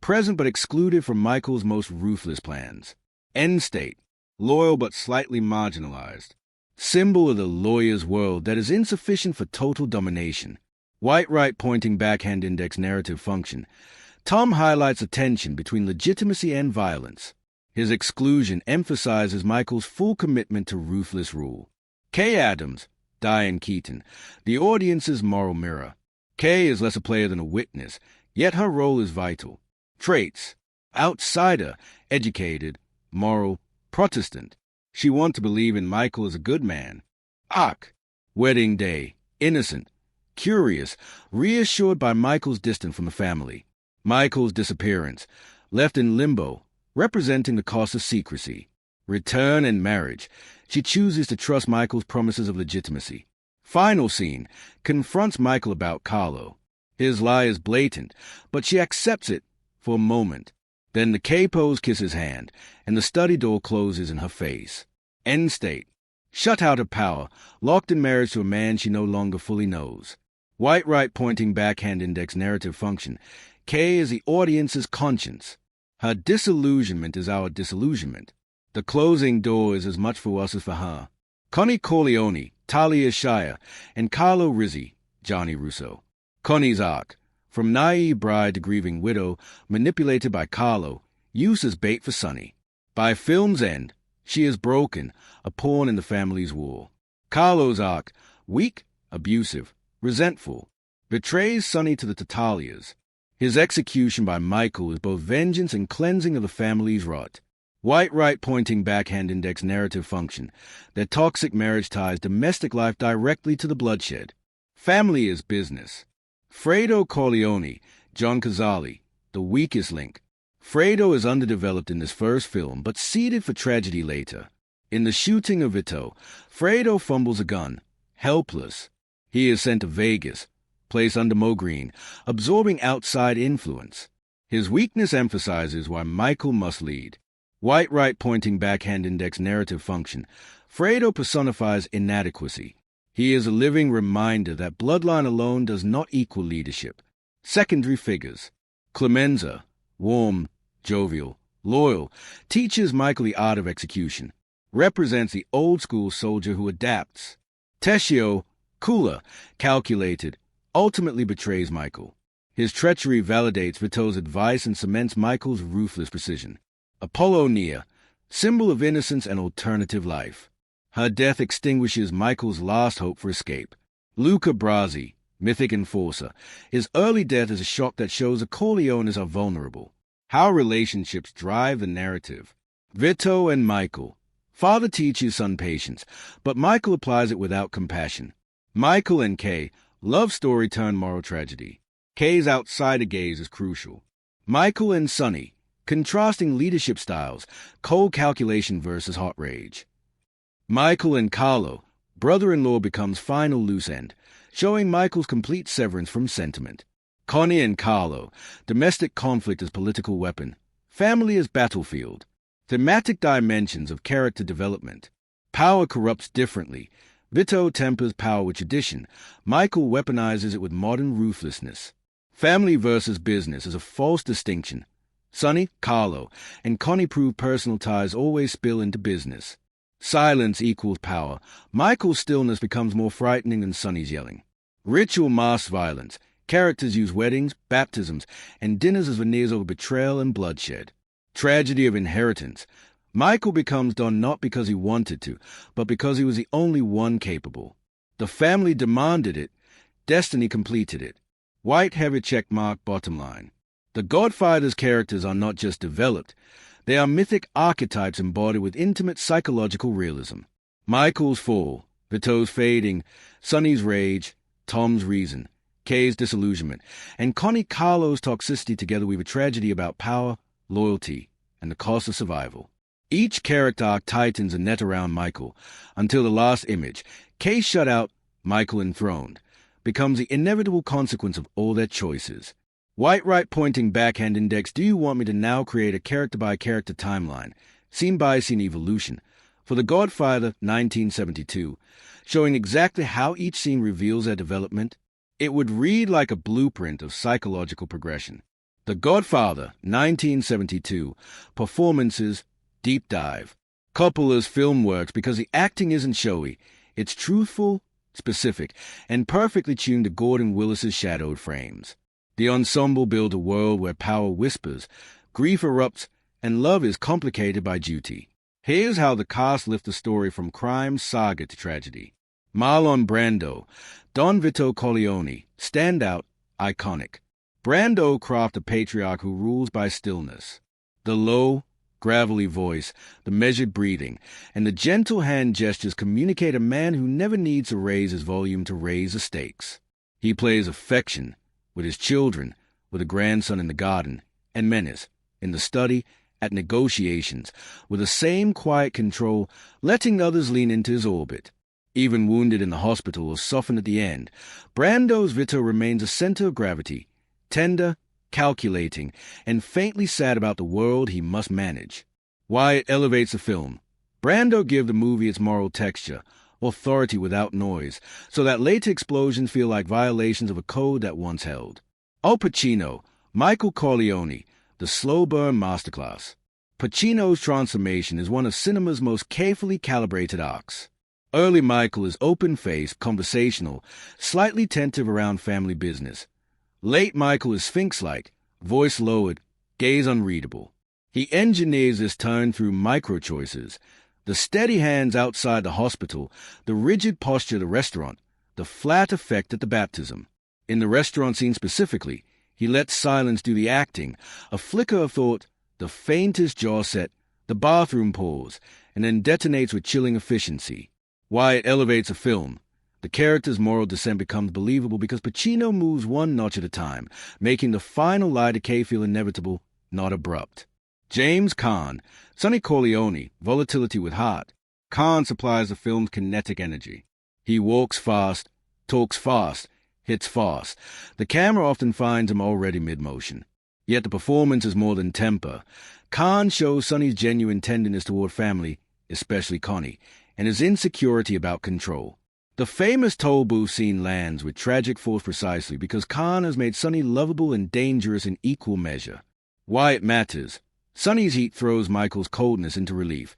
present but excluded from Michael's most ruthless plans. End state, loyal but slightly marginalized. Symbol of the lawyer's world that is insufficient for total domination. White right pointing backhand index narrative function. Tom highlights the tension between legitimacy and violence. His exclusion emphasizes Michael's full commitment to ruthless rule. Kay Adams, Diane Keaton, the audience's moral mirror. Kay is less a player than a witness, yet her role is vital. Traits: outsider, educated, moral, Protestant. She wants to believe in Michael as a good man. Arc: wedding day, innocent, curious, reassured by Michael's distance from the family. Michael's disappearance, left in limbo, representing the cost of secrecy. Return and marriage. She chooses to trust Michael's promises of legitimacy. Final scene. Confronts Michael about Carlo. His lie is blatant, but she accepts it for a moment. Then the K-pose kisses his hand, and the study door closes in her face. End state. Shut out of power, locked in marriage to a man she no longer fully knows. White right pointing backhand index narrative function. K is the audience's conscience. Her disillusionment is our disillusionment. The closing door is as much for us as for her. Sonny Corleone, Talia Shire, and Carlo Rizzi, Johnny Russo. Connie's arc. From naive bride to grieving widow, manipulated by Carlo, used as bait for Sonny. By film's end, she is broken, a pawn in the family's war. Carlo's arc. Weak, abusive, resentful. Betrays Sonny to the Tatalias. His execution by Michael is both vengeance and cleansing of the family's rot. White right pointing backhand index narrative function. Their toxic marriage ties domestic life directly to the bloodshed. Family is business. Fredo Corleone, John Cazale, the weakest link. Fredo is underdeveloped in this first film, but seeded for tragedy later. In the shooting of Vito, Fredo fumbles a gun, helpless. He is sent to Vegas, placed under Mo Green, absorbing outside influence. His weakness emphasizes why Michael must lead. White right pointing backhand index narrative function. Fredo personifies inadequacy. He is a living reminder that bloodline alone does not equal leadership. Secondary figures. Clemenza, warm, jovial, loyal, teaches Michael the art of execution. Represents the old-school soldier who adapts. Tessio, cooler, calculated, ultimately betrays Michael. His treachery validates Vito's advice and cements Michael's ruthless precision. Apollonia, symbol of innocence and alternative life. Her death extinguishes Michael's last hope for escape. Luca Brasi, mythic enforcer. His early death is a shock that shows the Corleones are vulnerable. How relationships drive the narrative. Vito and Michael. Father teaches son patience, but Michael applies it without compassion. Michael and Kay, love story turned moral tragedy. Kay's outsider gaze is crucial. Michael and Sonny, contrasting leadership styles, cold calculation versus hot rage. Michael and Carlo, brother-in-law becomes final loose end, showing Michael's complete severance from sentiment. Connie and Carlo, domestic conflict as political weapon, family as battlefield. Thematic dimensions of character development. Power corrupts differently. Vito tempers power with tradition. Michael weaponizes it with modern ruthlessness. Family versus business is a false distinction. Sonny, Carlo, and Connie prove personal ties always spill into business. Silence equals power. Michael's stillness becomes more frightening than Sonny's yelling. Ritual mass violence. Characters use weddings, baptisms, and dinners as veneers over betrayal and bloodshed. Tragedy of inheritance. Michael becomes Don not because he wanted to, but because he was the only one capable. The family demanded it. Destiny completed it. White heavy check mark bottom line. The Godfather's characters are not just developed. They are mythic archetypes embodied with intimate psychological realism. Michael's fall, Vito's fading, Sonny's rage, Tom's reason, Kay's disillusionment, and Connie Carlo's toxicity together weave a tragedy about power, loyalty, and the cost of survival. Each character arc tightens a net around Michael, until the last image, Kay shut out, Michael enthroned, becomes the inevitable consequence of all their choices. White right pointing backhand index, do you want me to now create a character-by-character timeline, scene-by-scene evolution, for The Godfather 1972, showing exactly how each scene reveals their development? It would read like a blueprint of psychological progression. The Godfather 1972, performances, deep dive. Coppola's film works because the acting isn't showy. It's truthful, specific, and perfectly tuned to Gordon Willis's shadowed frames. The ensemble build a world where power whispers, grief erupts, and love is complicated by duty. Here's how the cast lift the story from crime saga to tragedy. Marlon Brando, Don Vito Corleone, standout, iconic. Brando craft a patriarch who rules by stillness. The low, gravelly voice, the measured breathing, and the gentle hand gestures communicate a man who never needs to raise his volume to raise the stakes. He plays affection, with his children, with a grandson in the garden, and menace, in the study at negotiations, with the same quiet control, letting others lean into his orbit. Even wounded in the hospital or softened at the end, Brando's Vito remains a center of gravity, tender, calculating, and faintly sad about the world he must manage. Why it elevates the film. Brando gives the movie its moral texture, authority without noise, so that later explosions feel like violations of a code that once held. Al Pacino, Michael Corleone, the slow burn masterclass. Pacino's transformation is one of cinema's most carefully calibrated arcs. Early Michael is open-faced, conversational, slightly tentative around family business. Late Michael is sphinx-like, voice lowered, gaze unreadable. He engineers this turn through micro-choices. The steady hands outside the hospital, the rigid posture at the restaurant, the flat effect at the baptism. In the restaurant scene specifically, he lets silence do the acting, a flicker of thought, the faintest jaw set, the bathroom pause, and then detonates with chilling efficiency. Why it elevates a film. The character's moral descent becomes believable because Pacino moves one notch at a time, making the final lie decay feel inevitable, not abrupt. James Caan, Sonny Corleone, volatility with heart. Caan supplies the film's kinetic energy. He walks fast, talks fast, hits fast. The camera often finds him already mid-motion. Yet the performance is more than temper. Caan shows Sonny's genuine tenderness toward family, especially Connie, and his insecurity about control. The famous toll booth scene lands with tragic force precisely because Caan has made Sonny lovable and dangerous in equal measure. Why it matters. Sonny's heat throws Michael's coldness into relief.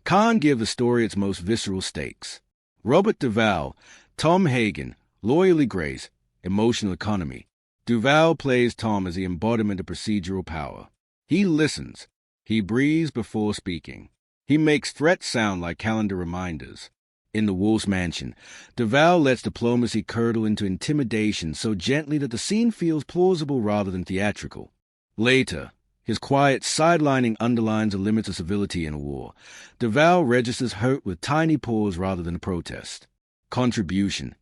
Caan gives the story its most visceral stakes. Robert Duvall, Tom Hagen, loyally grace, emotional economy. Duvall plays Tom as the embodiment of procedural power. He listens. He breathes before speaking. He makes threats sound like calendar reminders. In The Wolf's Mansion, Duvall lets diplomacy curdle into intimidation so gently that the scene feels plausible rather than theatrical. Later, his quiet sidelining underlines the limits of civility in a war. Duvall registers hurt with tiny pause rather than a protest. Contribution.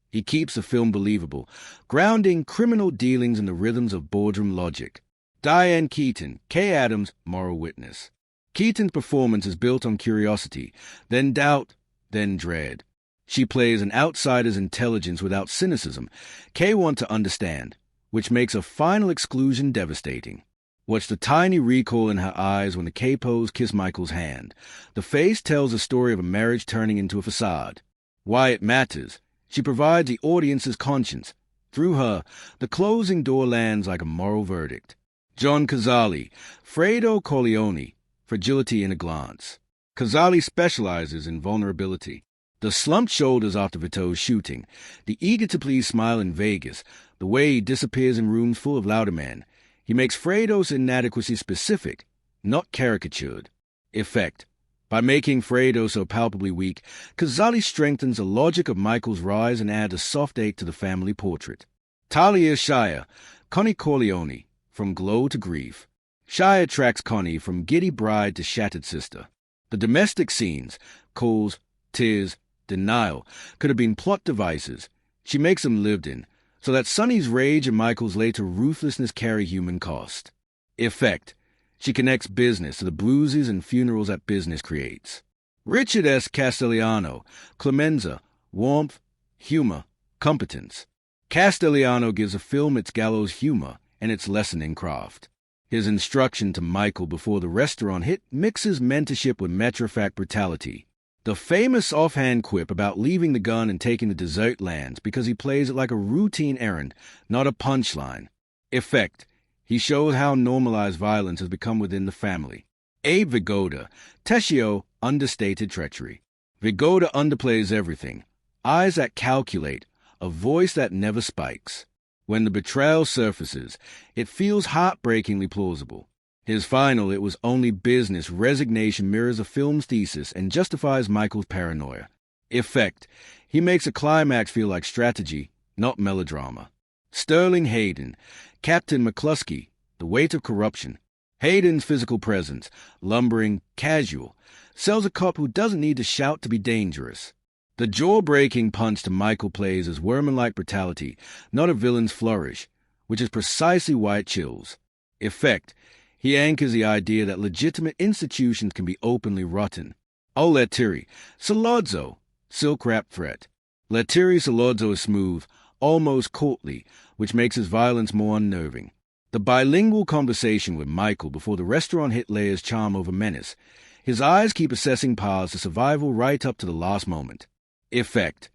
He keeps the film believable, grounding criminal dealings in the rhythms of boardroom logic. Diane Keaton, Kay Adams' moral witness. Keaton's performance is built on curiosity, then doubt, then dread. She plays an outsider's intelligence without cynicism. Kay wants to understand, which makes a final exclusion devastating. Watch the tiny recoil in her eyes when the capos kiss Michael's hand. The face tells the story of a marriage turning into a facade. Why it matters. She provides the audience's conscience. Through her, the closing door lands like a moral verdict. John Cazale, Fredo Corleone, fragility in a glance. Cazale specializes in vulnerability. The slumped shoulders after Vito's shooting, the eager-to-please smile in Vegas, the way he disappears in rooms full of louder men. He makes Fredo's inadequacy specific, not caricatured. Effect. By making Fredo so palpably weak, Cazale strengthens the logic of Michael's rise and adds a soft ache to the family portrait. Talia Shire, Connie Corleone, from glow to grief. Shire tracks Connie from giddy bride to shattered sister. The domestic scenes, calls, tears, denial, could have been plot devices. She makes them lived in, so that Sonny's rage and Michael's later ruthlessness carry human cost. Effect. She connects business to the bruises and funerals that business creates. Richard S. Castellano, Clemenza, warmth, humor, competence. Castellano gives a film its gallows humor and its lesson in craft. His instruction to Michael before the restaurant hit mixes mentorship with matter-of-fact brutality. The famous offhand quip about leaving the gun and taking the dessert lands because he plays it like a routine errand, not a punchline. Effect. He shows how normalized violence has become within the family. Abe Vigoda, Teshio, understated treachery. Vigoda underplays everything. Eyes that calculate, a voice that never spikes. When the betrayal surfaces, it feels heartbreakingly plausible. His final "it was only business" resignation mirrors the film's thesis and justifies Michael's paranoia. Effect. He makes a climax feel like strategy, not melodrama. Sterling Hayden, Captain McCluskey, the weight of corruption. Hayden's physical presence, lumbering, casual, sells a cop who doesn't need to shout to be dangerous. The jaw-breaking punch to Michael plays as worm-like brutality, not a villain's flourish, which is precisely why it chills. Effect. He anchors the idea that legitimate institutions can be openly rotten. O Lettieri, Salazzo, silk-wrapped threat. Lettieri Salazzo is smooth, almost courtly, which makes his violence more unnerving. The bilingual conversation with Michael before the restaurant hit layers charm over menace. His eyes keep assessing paths to survival right up to the last moment. Effect.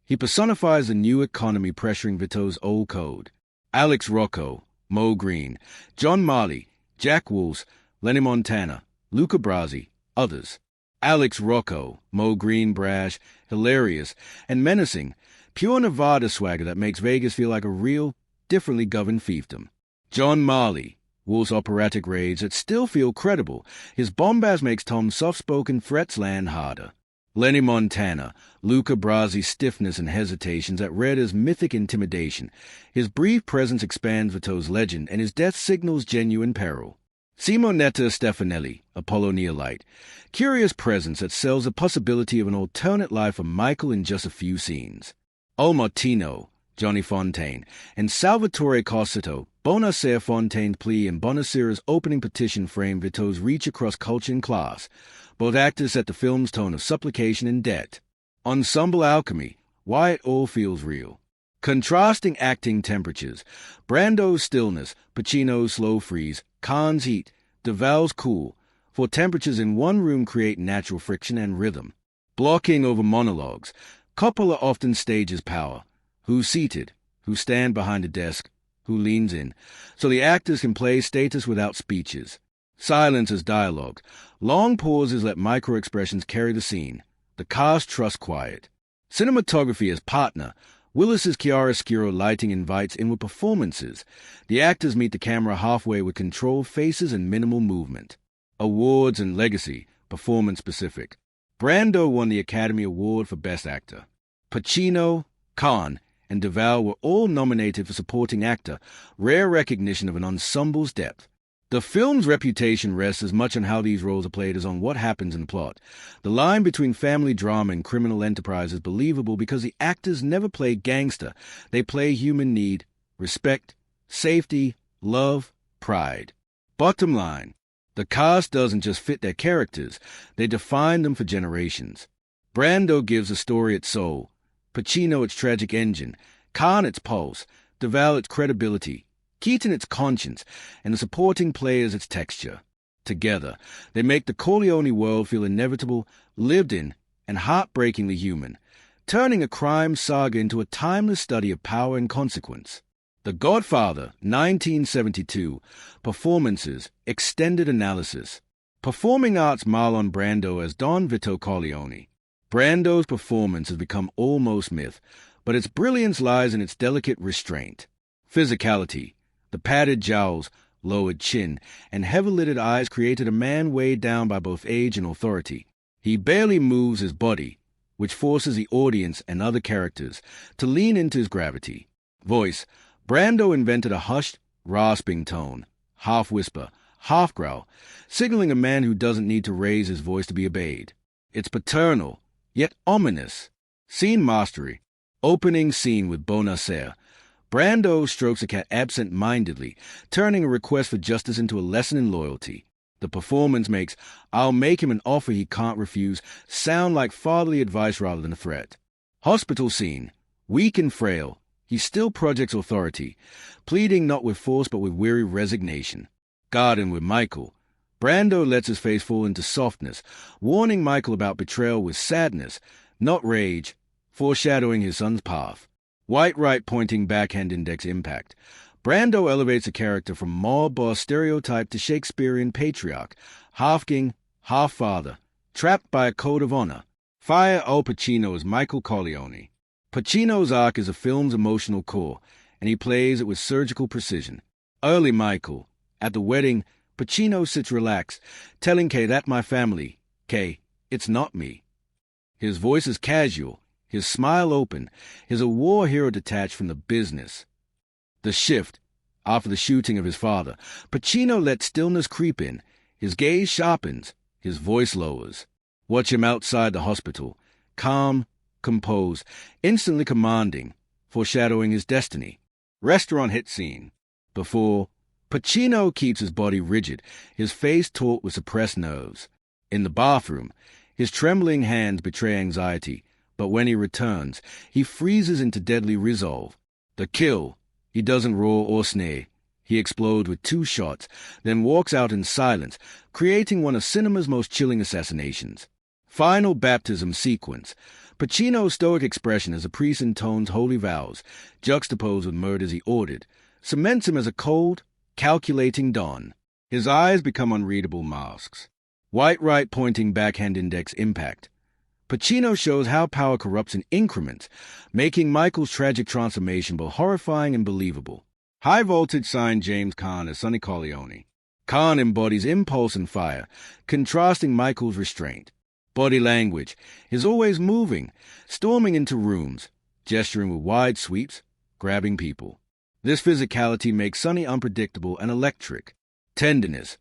He personifies the new economy pressuring Vito's old code. Alex Rocco, Mo Green, John Marley, Jack Wolves, Lenny Montana, Luca Brasi, others. Alex Rocco, Mo Green, brash, hilarious, and menacing, pure Nevada swagger that makes Vegas feel like a real, differently governed fiefdom. John Marley, Wolf's operatic rage that still feel credible. His bombast makes Tom's soft-spoken threats land harder. Lenny Montana, Luca Brasi's stiffness and hesitations that read as mythic intimidation. His brief presence expands Vito's legend, and his death signals genuine peril. Simonetta Stefanelli, Apollo Neolite, curious presence that sells the possibility of an alternate life for Michael in just a few scenes. O Martino, Johnny Fontaine, and Salvatore Cossito, Bonacieux Fontaine's plea and Bonacieux's opening petition frame Vito's reach across culture and class. Both actors set the film's tone of supplication and debt. Ensemble alchemy, why it all feels real. Contrasting acting temperatures. Brando's stillness, Pacino's slow freeze, Caan's heat, Duvall's cool, for temperatures in one room create natural friction and rhythm. Blocking over monologues. Coppola often stages power. Who's seated, who stand behind a desk, who leans in, so the actors can play status without speeches. Silence as dialogue. Long pauses let micro-expressions carry the scene. The cast trusts quiet. Cinematography as partner. Willis's chiaroscuro lighting invites inward performances. The actors meet the camera halfway with controlled faces and minimal movement. Awards and legacy, performance-specific. Brando won the Academy Award for Best Actor. Pacino, Caan, and Duvall were all nominated for Supporting Actor, rare recognition of an ensemble's depth. The film's reputation rests as much on how these roles are played as on what happens in the plot. The line between family drama and criminal enterprise is believable because the actors never play gangster. They play human need, respect, safety, love, pride. Bottom line, the cast doesn't just fit their characters, they define them for generations. Brando gives the story its soul, Pacino its tragic engine, Caan its pulse, Duvall its credibility, Keaton its conscience, and the supporting players its texture. Together, they make the Corleone world feel inevitable, lived in, and heartbreakingly human, turning a crime saga into a timeless study of power and consequence. The Godfather, 1972, performances, extended analysis. Performing arts Marlon Brando as Don Vito Corleone. Brando's performance has become almost myth, but its brilliance lies in its delicate restraint. Physicality. The padded jowls, lowered chin, and heavy-lidded eyes created a man weighed down by both age and authority. He barely moves his body, which forces the audience and other characters to lean into his gravity. Voice. Brando invented a hushed, rasping tone, half-whisper, half-growl, signaling a man who doesn't need to raise his voice to be obeyed. It's paternal, yet ominous. Scene mastery. Opening scene with Bonacieux. Brando strokes a cat absent-mindedly, turning a request for justice into a lesson in loyalty. The performance makes "I'll make him an offer he can't refuse" sound like fatherly advice rather than a threat. Hospital scene. Weak and frail, he still projects authority, pleading not with force but with weary resignation. Garden with Michael. Brando lets his face fall into softness, warning Michael about betrayal with sadness, not rage, foreshadowing his son's path. White right pointing backhand index impact. Brando elevates a character from mob boss stereotype to Shakespearean patriarch, half king, half father, trapped by a code of honor. Fire Al Pacino as Michael Corleone. Pacino's arc is a film's emotional core, and he plays it with surgical precision. Early Michael. At the wedding, Pacino sits relaxed, telling Kay, "That my family. Kay, it's not me." His voice is casual, his smile open, his a war hero detached from the business. The shift. After the shooting of his father, Pacino lets stillness creep in. His gaze sharpens, his voice lowers. Watch him outside the hospital. Calm, composed, instantly commanding, foreshadowing his destiny. Restaurant hit scene. Before, Pacino keeps his body rigid, his face taut with suppressed nerves. In the bathroom, his trembling hands betray anxiety, but when he returns, he freezes into deadly resolve. The kill, he doesn't roar or sneer. He explodes with 2 shots, then walks out in silence, creating one of cinema's most chilling assassinations. Final baptism sequence. Pacino's stoic expression as a priest intones holy vows, juxtaposed with murders he ordered, cements him as a cold, calculating don. His eyes become unreadable masks. White right pointing backhand index impact. Pacino shows how power corrupts in increments, making Michael's tragic transformation both horrifying and believable. High voltage sign James Caan as Sonny Corleone. Caan embodies impulse and fire, contrasting Michael's restraint. Body language is always moving, storming into rooms, gesturing with wide sweeps, grabbing people. This physicality makes Sonny unpredictable and electric. Tenderness.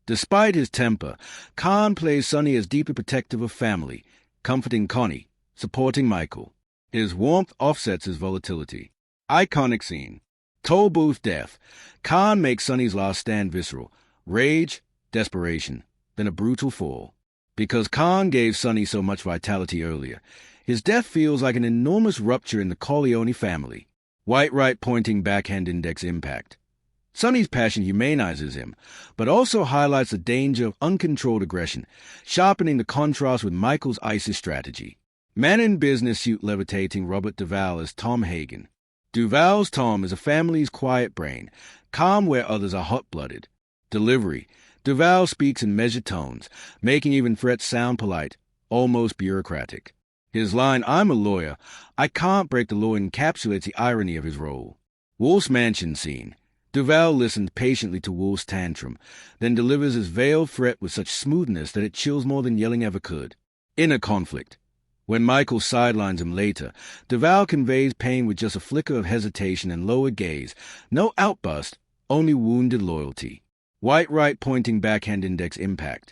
Despite his temper, Caan plays Sonny as deeply protective of family, comforting Connie, supporting Michael. His warmth offsets his volatility. Iconic scene. Toll booth death. Caan makes Sonny's last stand visceral. Rage, desperation, then a brutal fall. Because Caan gave Sonny so much vitality earlier, his death feels like an enormous rupture in the Corleone family. White right pointing backhand index impact. Sonny's passion humanizes him, but also highlights the danger of uncontrolled aggression, sharpening the contrast with Michael's ISIS strategy. Man in business suit levitating Robert Duvall as Tom Hagen. Duvall's Tom is a family's quiet brain, calm where others are hot-blooded. Delivery. Duvall speaks in measured tones, making even threats sound polite, almost bureaucratic. His line, "I'm a lawyer, I can't break the law," encapsulates the irony of his role. Wolf's mansion scene. Duvall listens patiently to Wolf's tantrum, then delivers his veiled threat with such smoothness that it chills more than yelling ever could. Inner conflict. When Michael sidelines him later, Duvall conveys pain with just a flicker of hesitation and lowered gaze. No outburst, only wounded loyalty. White right pointing backhand index impact.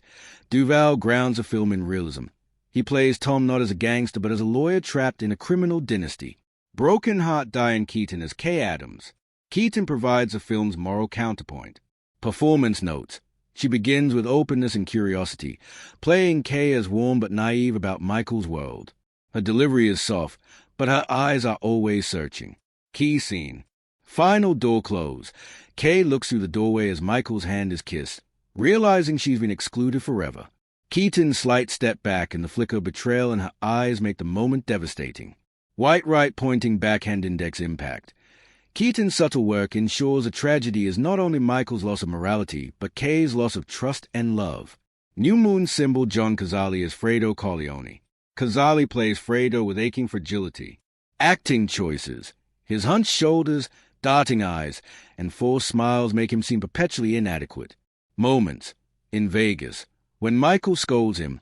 Duvall grounds the film in realism. He plays Tom not as a gangster but as a lawyer trapped in a criminal dynasty. Broken heart Diane Keaton as Kay Adams. Keaton provides the film's moral counterpoint. Performance notes. She begins with openness and curiosity, playing Kay as warm but naive about Michael's world. Her delivery is soft, but her eyes are always searching. Key scene. Final door close. Kay looks through the doorway as Michael's hand is kissed, realizing she's been excluded forever. Keaton's slight step back and the flicker of betrayal in her eyes make the moment devastating. White right pointing backhand index impact. Keaton's subtle work ensures the tragedy is not only Michael's loss of morality, but Kay's loss of trust and love. New Moon symbol John Cazale as Fredo Corleone. Cazale plays Fredo with aching fragility. Acting choices. His hunched shoulders, darting eyes, and forced smiles make him seem perpetually inadequate. Moments. In Vegas. When Michael scolds him,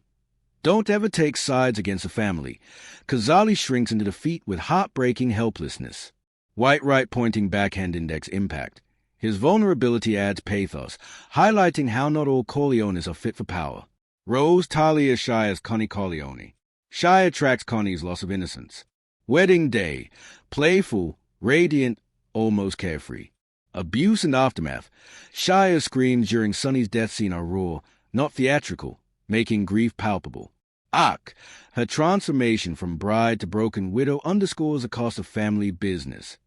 "Don't ever take sides against the family," Cazale shrinks into defeat with heartbreaking helplessness. White right pointing backhand index impact. His vulnerability adds pathos, highlighting how not all Corleones are fit for power. Rose Talia Shy as Connie Corleone. Shy attracts Connie's loss of innocence. Wedding day. Playful, radiant, almost carefree. Abuse and aftermath. Shia's screams during Sonny's death scene are raw, not theatrical, making grief palpable. Arc. Her transformation from bride to broken widow underscores the cost of family business.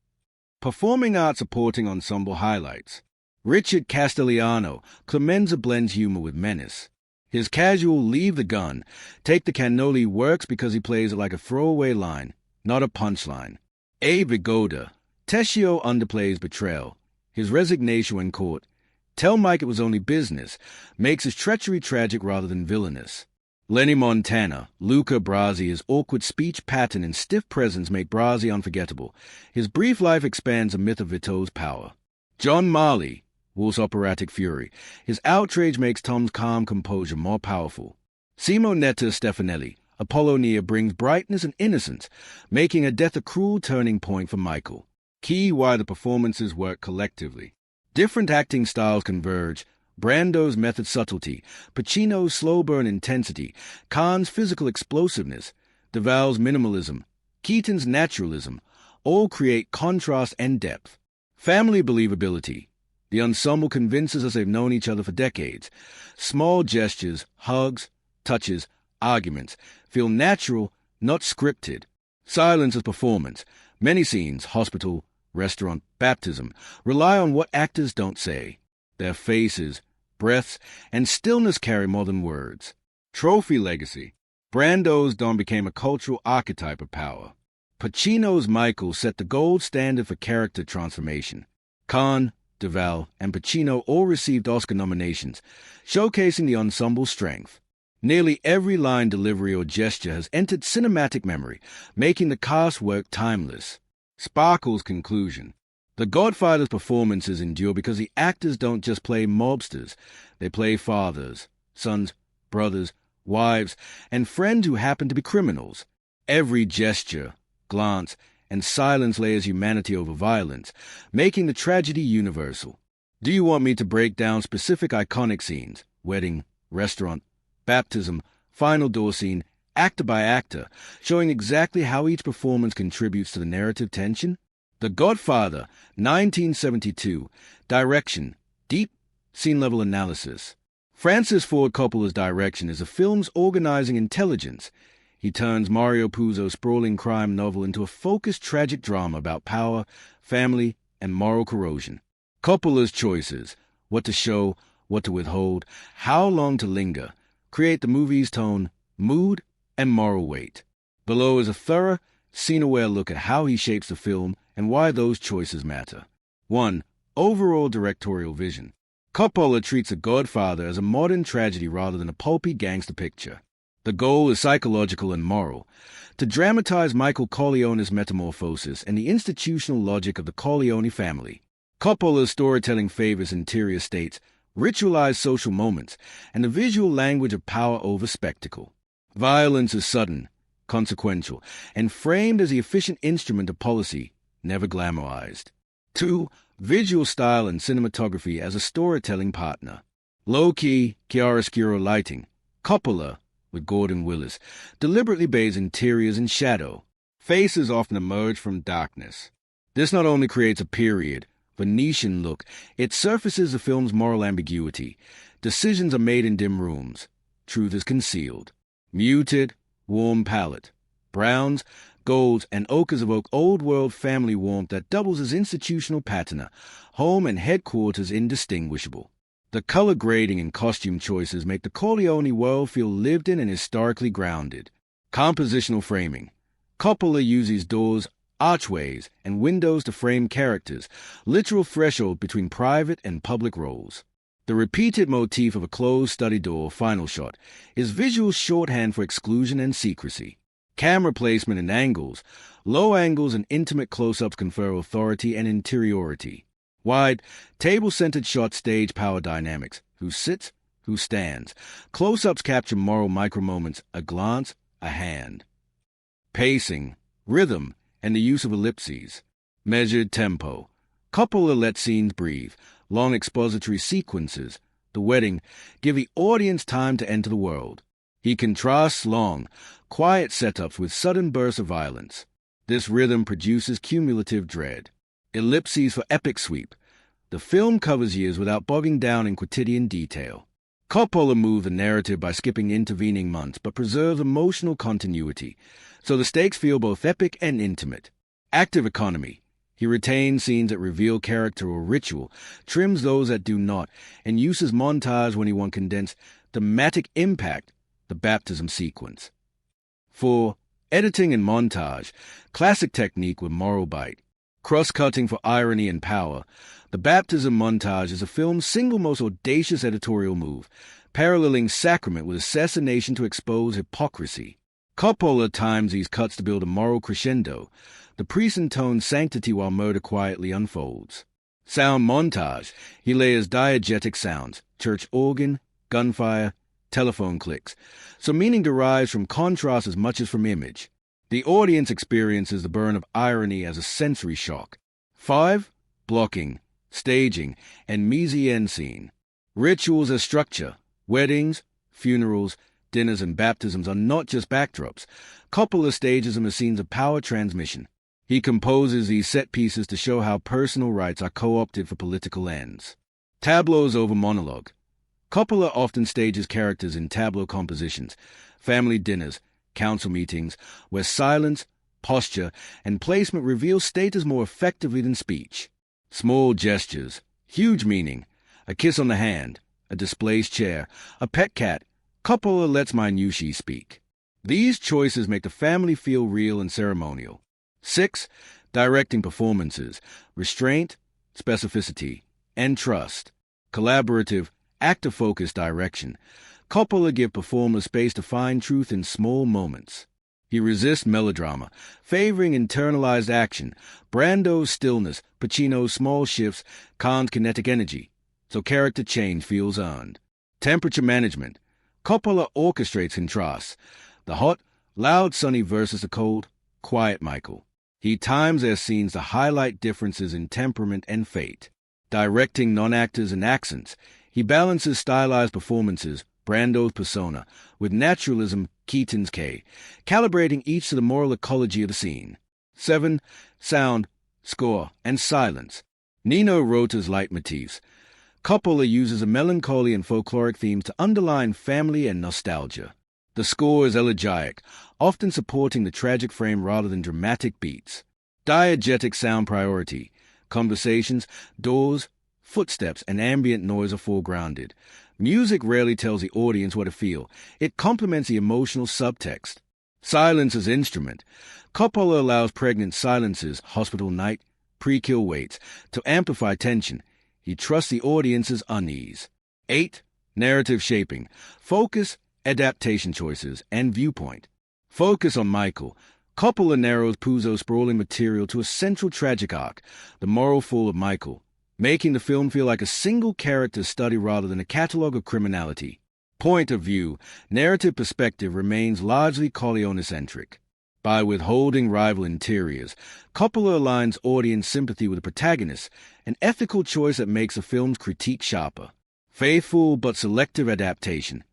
Performing arts supporting ensemble highlights. Richard Castellano, Clemenza blends humor with menace. His casual "leave the gun, take the cannoli" works because he plays it like a throwaway line, not a punchline. A. Vigoda, Tessio underplays betrayal. His resignation when caught, "Tell Mike it was only business," makes his treachery tragic rather than villainous. Lenny Montana, Luca Brasi, his awkward speech pattern and stiff presence make Brasi unforgettable. His brief life expands the myth of Vito's power. John Marley, Wolf's operatic fury. His outrage makes Tom's calm composure more powerful. Simonetta Stefanelli, Apollonia, brings brightness and innocence, making her death a cruel turning point for Michael. Key why the performances work collectively. Different acting styles converge. Brando's method subtlety, Pacino's slow burn intensity, Caan's physical explosiveness, Duvall's minimalism, Keaton's naturalism, all create contrast and depth. Family believability. The ensemble convinces us they've known each other for decades. Small gestures, hugs, touches, arguments feel natural, not scripted. Silence as performance. Many scenes, hospital, restaurant, baptism, rely on what actors don't say. Their faces, breaths, and stillness carry more than words. Trophy legacy. Brando's Don became a cultural archetype of power. Pacino's Michael set the gold standard for character transformation. Caan, Duvall, and Pacino all received Oscar nominations, showcasing the ensemble's strength. Nearly every line, delivery, or gesture has entered cinematic memory, making the cast work timeless. Sparkle's conclusion. The Godfather's performances endure because the actors don't just play mobsters. They play fathers, sons, brothers, wives, and friends who happen to be criminals. Every gesture, glance, and silence layers humanity over violence, making the tragedy universal. Do you want me to break down specific iconic scenes, wedding, restaurant, baptism, final door scene, actor by actor, showing exactly how each performance contributes to the narrative tension? The Godfather, 1972. Direction, deep, scene-level analysis. Francis Ford Coppola's direction is a film's organizing intelligence. He turns Mario Puzo's sprawling crime novel into a focused tragic drama about power, family, and moral corrosion. Coppola's choices, what to show, what to withhold, how long to linger, create the movie's tone, mood, and moral weight. Below is a thorough, scene-aware look at how he shapes the film and why those choices matter. 1. Overall directorial vision. Coppola treats The Godfather as a modern tragedy rather than a pulpy gangster picture. The goal is psychological and moral, to dramatize Michael Corleone's metamorphosis and the institutional logic of the Corleone family. Coppola's storytelling favors interior states, ritualized social moments, and the visual language of power over spectacle. Violence is sudden, consequential, and framed as the efficient instrument of policy, never glamorized. 2. Visual style and cinematography as a storytelling partner. Low-key, chiaroscuro lighting. Coppola, with Gordon Willis, deliberately bathes interiors in shadow. Faces often emerge from darkness. This not only creates a period, Venetian look, it surfaces the film's moral ambiguity. Decisions are made in dim rooms. Truth is concealed. Muted, warm palette. Browns, golds, and ochres evoke old-world family warmth that doubles as institutional patina, home and headquarters indistinguishable. The color grading and costume choices make the Corleone world feel lived in and historically grounded. Compositional framing. Coppola uses doors, archways, and windows to frame characters, literal threshold between private and public roles. The repeated motif of a closed study door final shot is visual shorthand for exclusion and secrecy. Camera placement and angles. Low angles and intimate close-ups confer authority and interiority. Wide, table-centered shot stage power dynamics. Who sits, who stands. Close-ups capture moral micro-moments, a glance, a hand. Pacing, rhythm, and the use of ellipses. Measured tempo. Coppola lets scenes breathe. Long expository sequences, the wedding, give the audience time to enter the world. He contrasts long, quiet setups with sudden bursts of violence. This rhythm produces cumulative dread. Ellipses for epic sweep. The film covers years without bogging down in quotidian detail. Coppola moved the narrative by skipping intervening months, but preserves emotional continuity, so the stakes feel both epic and intimate. Active economy. He retains scenes that reveal character or ritual, trims those that do not, and uses montage when he wants condensed thematic impact, the baptism sequence. 4. Editing and montage. Classic technique with moral bite. Cross-cutting for irony and power. The baptism montage is the film's single most audacious editorial move, paralleling sacrament with assassination to expose hypocrisy. Coppola times these cuts to build a moral crescendo. The priest intones sanctity while murder quietly unfolds. Sound montage. He layers diegetic sounds, church organ, gunfire, telephone clicks, so meaning derives from contrast as much as from image. The audience experiences the burn of irony as a sensory shock. 5. Blocking, staging, and mise-en-scene. Rituals as structure. Weddings, funerals, dinners, and baptisms are not just backdrops. Coppola stages them as scenes of power transmission. He composes these set pieces to show how personal rights are co-opted for political ends. Tableaus over monologue. Coppola often stages characters in tableau compositions, family dinners, council meetings, where silence, posture, and placement reveal status more effectively than speech. Small gestures, huge meaning, a kiss on the hand, a displaced chair, a pet cat. Coppola lets minutiae speak. These choices make the family feel real and ceremonial. 6. Directing performances, restraint, specificity, and trust. Collaborative, actor-focused direction. Coppola gives performers space to find truth in small moments. He resists melodrama, favoring internalized action, Brando's stillness, Pacino's small shifts, Caan's kinetic energy, so character change feels earned. Temperature management. Coppola orchestrates contrasts. The hot, loud Sonny versus the cold, quiet Michael. He times their scenes to highlight differences in temperament and fate. Directing non-actors and accents. He balances stylized performances, Brando's persona, with naturalism, Keaton's K, calibrating each to the moral ecology of the scene. 7. Sound, score, and silence. Nino Rota's leitmotifs. Coppola uses a melancholy and folkloric themes to underline family and nostalgia. The score is elegiac, often supporting the tragic frame rather than dramatic beats. Diegetic sound priority. Conversations, doors, footsteps, and ambient noise are foregrounded. Music rarely tells the audience what to feel. It complements the emotional subtext. Silence as instrument. Coppola allows pregnant silences, hospital night, pre-kill waits, to amplify tension. He trusts the audience's unease. 8. Narrative shaping. Focus, adaptation choices, and viewpoint. Focus on Michael. Coppola narrows Puzo's sprawling material to a central tragic arc, the moral fall of Michael, making the film feel like a single character study rather than a catalogue of criminality. Point of view. Narrative perspective remains largely Corleone-centric. By withholding rival interiors, Coppola aligns audience sympathy with the protagonist, an ethical choice that makes the film's critique sharper. Faithful but selective adaptation.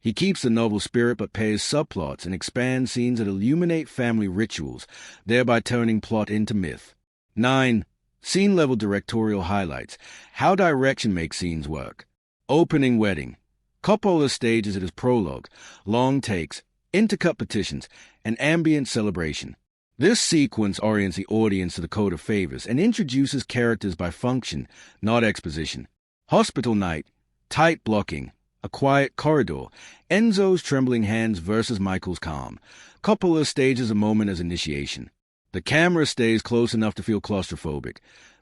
He keeps the novel spirit but pairs subplots and expands scenes that illuminate family rituals, thereby turning plot into myth. 9. Scene-level directorial highlights. How direction makes scenes work. Opening wedding. Coppola stages it as prologue, long takes, intercut petitions, and ambient celebration. This sequence orients the audience to the code of favors and introduces characters by function, not exposition. Hospital night. Tight blocking. A quiet corridor. Enzo's trembling hands versus Michael's calm. Coppola stages a moment as initiation. The camera stays close enough to feel claustrophobic.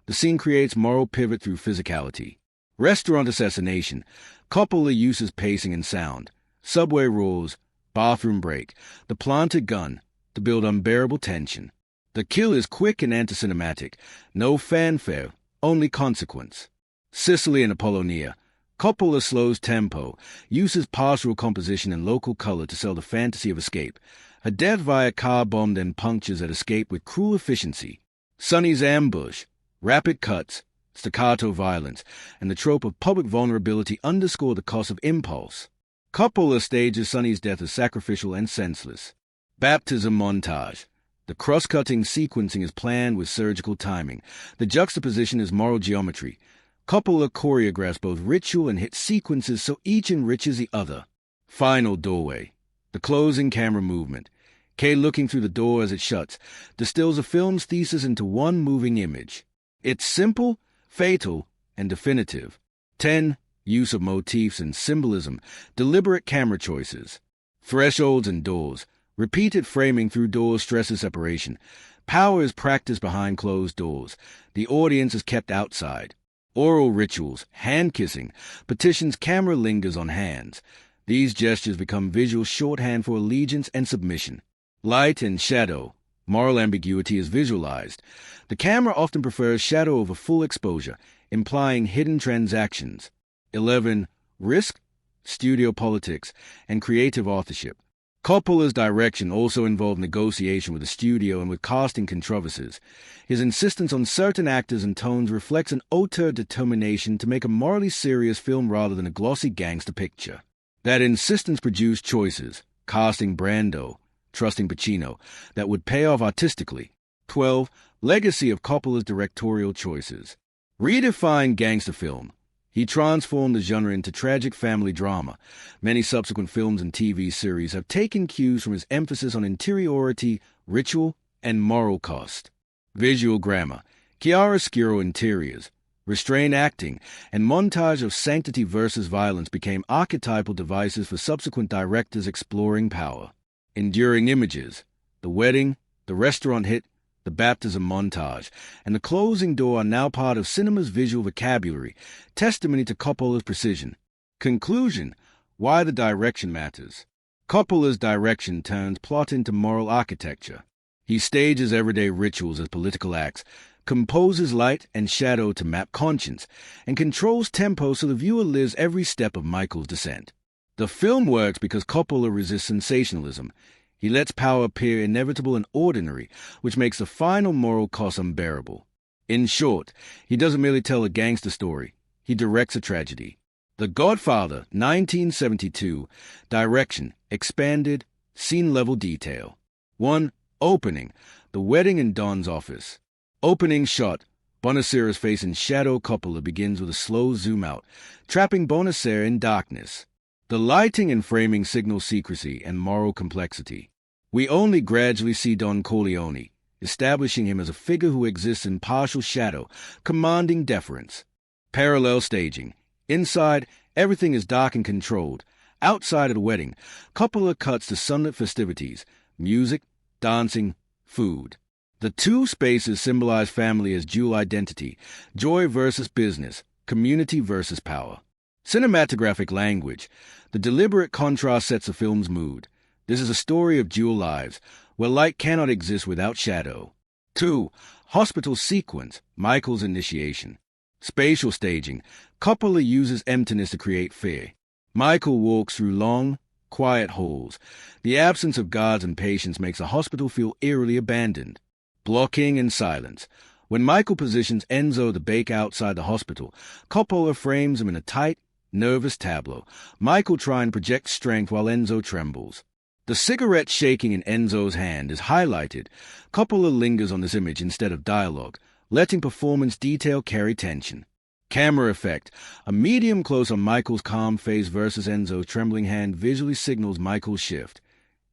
The scene creates moral pivot through physicality. Restaurant assassination. Coppola uses pacing and sound. Subway roars. Bathroom break. The planted gun. To build unbearable tension. The kill is quick and anti-cinematic. No fanfare, only consequence. Sicily and Apollonia. Coppola slows tempo, uses pastoral composition and local color to sell the fantasy of escape. A death via car bomb then punctures that escape with cruel efficiency. Sonny's ambush, rapid cuts, staccato violence, and the trope of public vulnerability underscore the cost of impulse. Coppola stages Sonny's death as sacrificial and senseless. Baptism montage. The cross-cutting sequencing is planned with surgical timing. The juxtaposition is moral geometry. Coppola choreographs both ritual and hit sequences so each enriches the other. Final doorway. The closing camera movement. Kay looking through the door as it shuts, distills the film's thesis into one moving image. It's simple, fatal, and definitive. 10. Use of motifs and symbolism, deliberate camera choices. Thresholds and doors. Repeated framing through doors stresses separation. Power is practiced behind closed doors. The audience is kept outside. Oral rituals, hand-kissing, petitions, camera lingers on hands. These gestures become visual shorthand for allegiance and submission. Light and shadow. Moral ambiguity is visualized. The camera often prefers shadow over full exposure, implying hidden transactions. 11. Risk, studio politics, and creative authorship. Coppola's direction also involved negotiation with the studio and with casting controversies. His insistence on certain actors and tones reflects an auteur determination to make a morally serious film rather than a glossy gangster picture. That insistence produced choices, casting Brando, trusting Pacino, that would pay off artistically. 12. Legacy of Coppola's directorial choices. Redefined gangster film. He transformed the genre into tragic family drama. Many subsequent films and TV series have taken cues from his emphasis on interiority, ritual, and moral cost. Visual grammar. Chiaroscuro interiors, restrained acting, and montage of sanctity versus violence became archetypal devices for subsequent directors exploring power. Enduring images. The wedding, the restaurant hit, the baptism montage, and the closing door are now part of cinema's visual vocabulary, testimony to Coppola's precision. Conclusion: why the direction matters. Coppola's direction turns plot into moral architecture. He stages everyday rituals as political acts, composes light and shadow to map conscience, and controls tempo so the viewer lives every step of Michael's descent. The film works because Coppola resists sensationalism. He lets power appear inevitable and ordinary, which makes the final moral cost unbearable. In short, he doesn't merely tell a gangster story, he directs a tragedy. The Godfather, 1972, direction, expanded, scene-level detail. 1. Opening, the wedding in Don's office. Opening shot, Bonacera's face in shadow. Coppola begins with a slow zoom-out, trapping Bonacera in darkness. The lighting and framing signal secrecy and moral complexity. We only gradually see Don Corleone, establishing him as a figure who exists in partial shadow, commanding deference. Parallel staging. Inside, everything is dark and controlled. Outside of the wedding, Coppola cuts to sunlit festivities, music, dancing, food. The two spaces symbolize family as dual identity, joy versus business, community versus power. Cinematographic language. The deliberate contrast sets the film's mood. This is a story of dual lives, where light cannot exist without shadow. 2. Hospital sequence, Michael's initiation. Spatial staging. Coppola uses emptiness to create fear. Michael walks through long, quiet halls. The absence of guards and patients makes the hospital feel eerily abandoned. Blocking and silence. When Michael positions Enzo to bake outside the hospital, Coppola frames him in a tight, nervous tableau. Michael tries to project strength while Enzo trembles. The cigarette shaking in Enzo's hand is highlighted. Coppola lingers on this image instead of dialogue, letting performance detail carry tension. Camera effect. A medium close on Michael's calm face versus Enzo's trembling hand visually signals Michael's shift.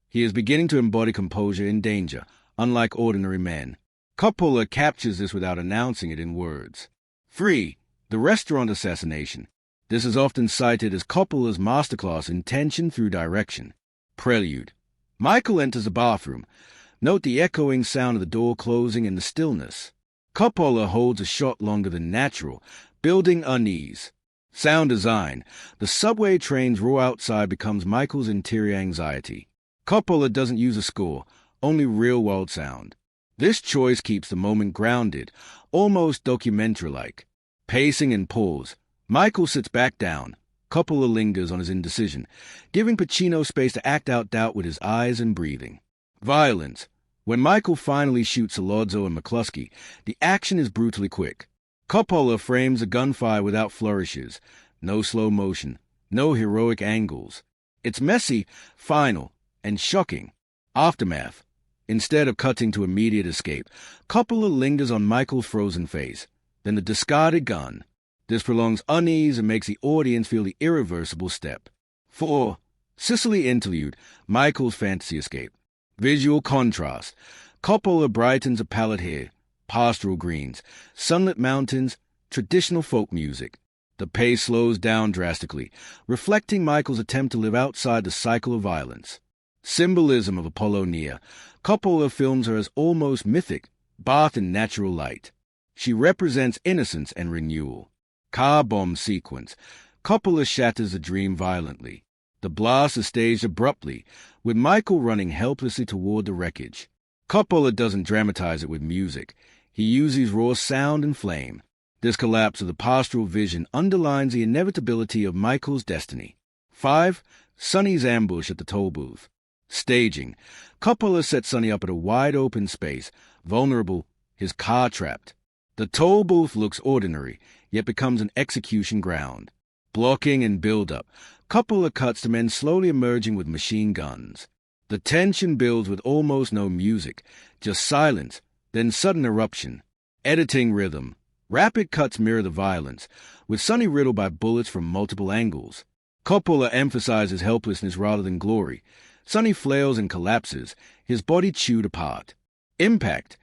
He is beginning to embody composure in danger, unlike ordinary men. Coppola captures this without announcing it in words. 3. The restaurant assassination. This is often cited as Coppola's masterclass in tension through direction. Prelude. Michael enters the bathroom. Note the echoing sound of the door closing and the stillness. Coppola holds a shot longer than natural, building unease. Sound design. The subway train's roar outside becomes Michael's interior anxiety. Coppola doesn't use a score, only real-world sound. This choice keeps the moment grounded, almost documentary-like. Pacing and pause. Michael sits back down. Coppola lingers on his indecision, giving Pacino space to act out doubt with his eyes and breathing. Violence. When Michael finally shoots Alonzo and McCluskey, the action is brutally quick. Coppola frames a gunfire without flourishes, no slow motion, no heroic angles. It's messy, final, and shocking. Aftermath. Instead of cutting to immediate escape, Coppola lingers on Michael's frozen face, then the discarded gun. This prolongs unease and makes the audience feel the irreversible step. 4. Sicily interlude, Michael's fantasy escape. Visual contrast. Coppola brightens a palette here. Pastoral greens, sunlit mountains, traditional folk music. The pace slows down drastically, reflecting Michael's attempt to live outside the cycle of violence. Symbolism of Apollonia. Coppola films her as almost mythic, bathed in natural light. She represents innocence and renewal. Car bomb sequence. Coppola shatters the dream violently. The blast is staged abruptly, with Michael running helplessly toward the wreckage. Coppola doesn't dramatize it with music. He uses raw sound and flame. This collapse of the pastoral vision underlines the inevitability of Michael's destiny. 5. Sonny's ambush at the toll booth. Staging. Coppola sets Sonny up at a wide-open space, vulnerable, his car trapped. The toll booth looks ordinary, yet becomes an execution ground. Blocking and build-up. Coppola cuts to men slowly emerging with machine guns. The tension builds with almost no music, just silence, then sudden eruption. Editing rhythm. Rapid cuts mirror the violence, with Sonny riddled by bullets from multiple angles. Coppola emphasizes helplessness rather than glory. Sonny flails and collapses, his body chewed apart. Impact.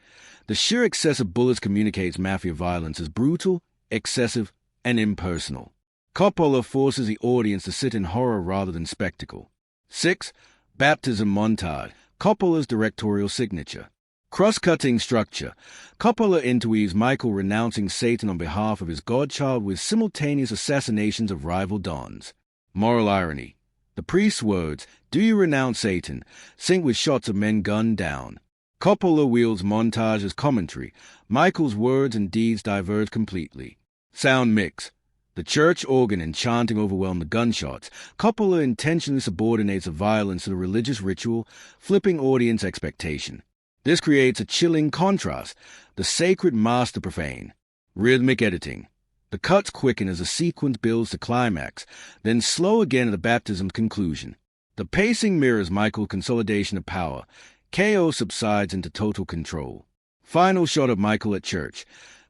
The sheer excess of bullets communicates Mafia violence as brutal, excessive, and impersonal. Coppola forces the audience to sit in horror rather than spectacle. 6. Baptism montage. Coppola's directorial signature. Cross-cutting structure. Coppola interweaves Michael renouncing Satan on behalf of his godchild with simultaneous assassinations of rival dons. Moral irony. The priest's words, "Do you renounce Satan?" sync with shots of men gunned down. Coppola wields montage as commentary. Michael's words and deeds diverge completely. Sound mix. The church organ and chanting overwhelm the gunshots. Coppola intentionally subordinates the violence to the religious ritual, flipping audience expectation. This creates a chilling contrast. The sacred mass to profane. Rhythmic editing. The cuts quicken as the sequence builds to climax, then slow again at the baptism's conclusion. The pacing mirrors Michael's consolidation of power. Chaos subsides into total control. Final shot of Michael at church.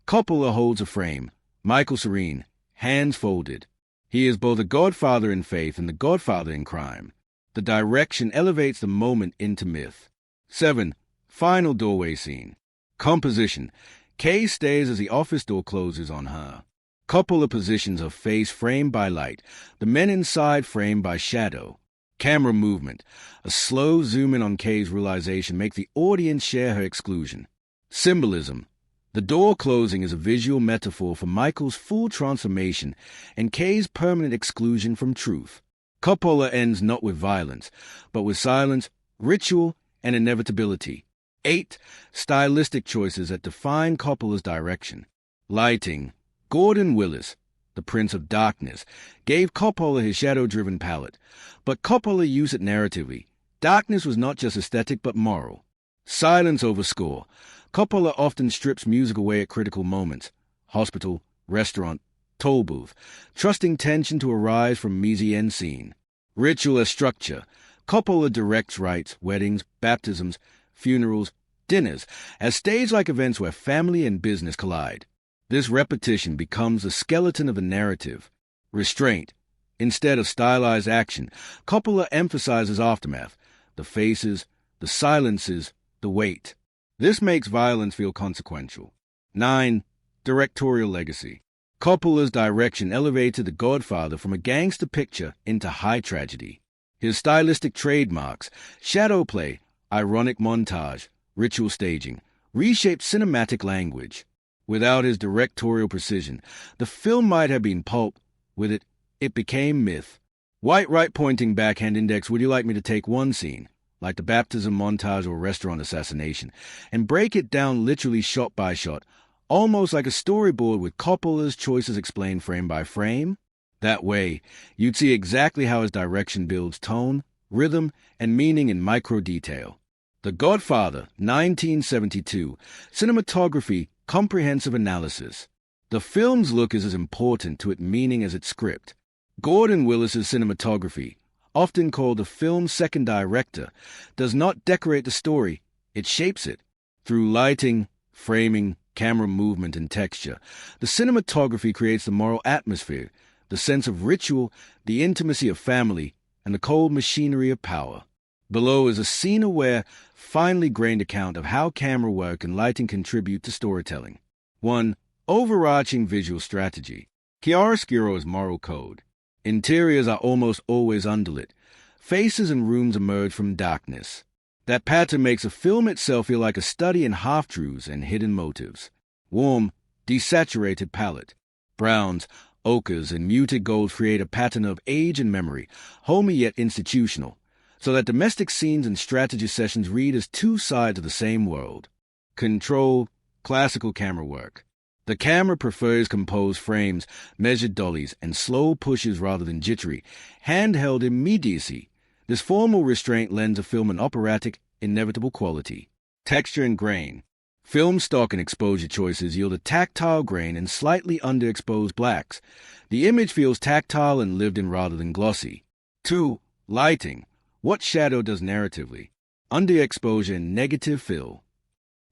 Coppola holds a frame. Michael serene, hands folded. He is both a godfather in faith and the godfather in crime. The direction elevates the moment into myth. 7. Final doorway scene. Composition. Kay stays as the office door closes on her. Coppola positions her face framed by light, the men inside framed by shadow. Camera movement. A slow zoom in on Kay's realization makes the audience share her exclusion. Symbolism. The door closing is a visual metaphor for Michael's full transformation and Kay's permanent exclusion from truth. Coppola ends not with violence, but with silence, ritual, and inevitability. 8. Stylistic choices that define Coppola's direction. Lighting. Gordon Willis, the Prince of Darkness, gave Coppola his shadow-driven palette, but Coppola used it narratively. Darkness was not just aesthetic but moral. Silence over score. Coppola often strips music away at critical moments. Hospital, restaurant, toll booth, trusting tension to arise from mise-en scene. Ritual as structure. Coppola directs rites, weddings, baptisms, funerals, dinners, as stage-like events where family and business collide. This repetition becomes the skeleton of the narrative. Restraint. Instead of stylized action, Coppola emphasizes aftermath, the faces, the silences, the weight. This makes violence feel consequential. 9. Directorial legacy. Coppola's direction elevated The Godfather from a gangster picture into high tragedy. His stylistic trademarks, shadow play, ironic montage, ritual staging, reshaped cinematic language. Without his directorial precision, the film might have been pulp. With it, it became myth. White right pointing backhand index, would you like me to take one scene, like the baptism montage or restaurant assassination, and break it down literally shot by shot, almost like a storyboard with Coppola's choices explained frame by frame? That way, you'd see exactly how his direction builds tone, rhythm, and meaning in micro detail. The Godfather, 1972, cinematography, comprehensive analysis. The film's look is as important to its meaning as its script. Gordon Willis's cinematography, often called the film's second director, does not decorate the story, it shapes it. Through lighting, framing, camera movement, and texture, the cinematography creates the moral atmosphere, the sense of ritual, the intimacy of family, and the cold machinery of power. Below is a scene-aware, finely grained account of how camera work and lighting contribute to storytelling. 1. Overarching visual strategy. Chiaroscuro is moral code. Interiors are almost always unlit. Faces and rooms emerge from darkness. That pattern makes a film itself feel like a study in half-truths and hidden motives. Warm, desaturated palette. Browns, ochres, and muted golds create a pattern of age and memory, homey yet institutional, so that domestic scenes and strategy sessions read as two sides of the same world. Control, classical camera work. The camera prefers composed frames, measured dollies, and slow pushes rather than jittery, handheld immediacy. This formal restraint lends a film an operatic, inevitable quality. Texture and grain. Film stock and exposure choices yield a tactile grain and slightly underexposed blacks. The image feels tactile and lived in rather than glossy. 2. Lighting. What shadow does narratively? Underexposure and negative fill.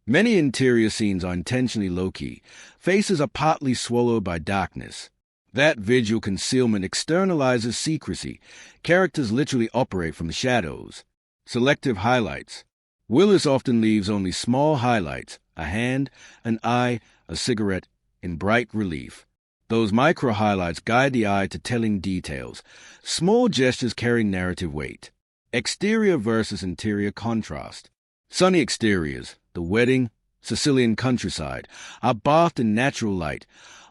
Many interior scenes are intentionally low-key. Faces are partly swallowed by darkness. That visual concealment externalizes secrecy. Characters literally operate from the shadows. Selective highlights. Willis often leaves only small highlights, a hand, an eye, a cigarette, in bright relief. Those micro-highlights guide the eye to telling details. Small gestures carry narrative weight. Exterior versus interior contrast. Sunny exteriors, the wedding, Sicilian countryside, are bathed in natural light,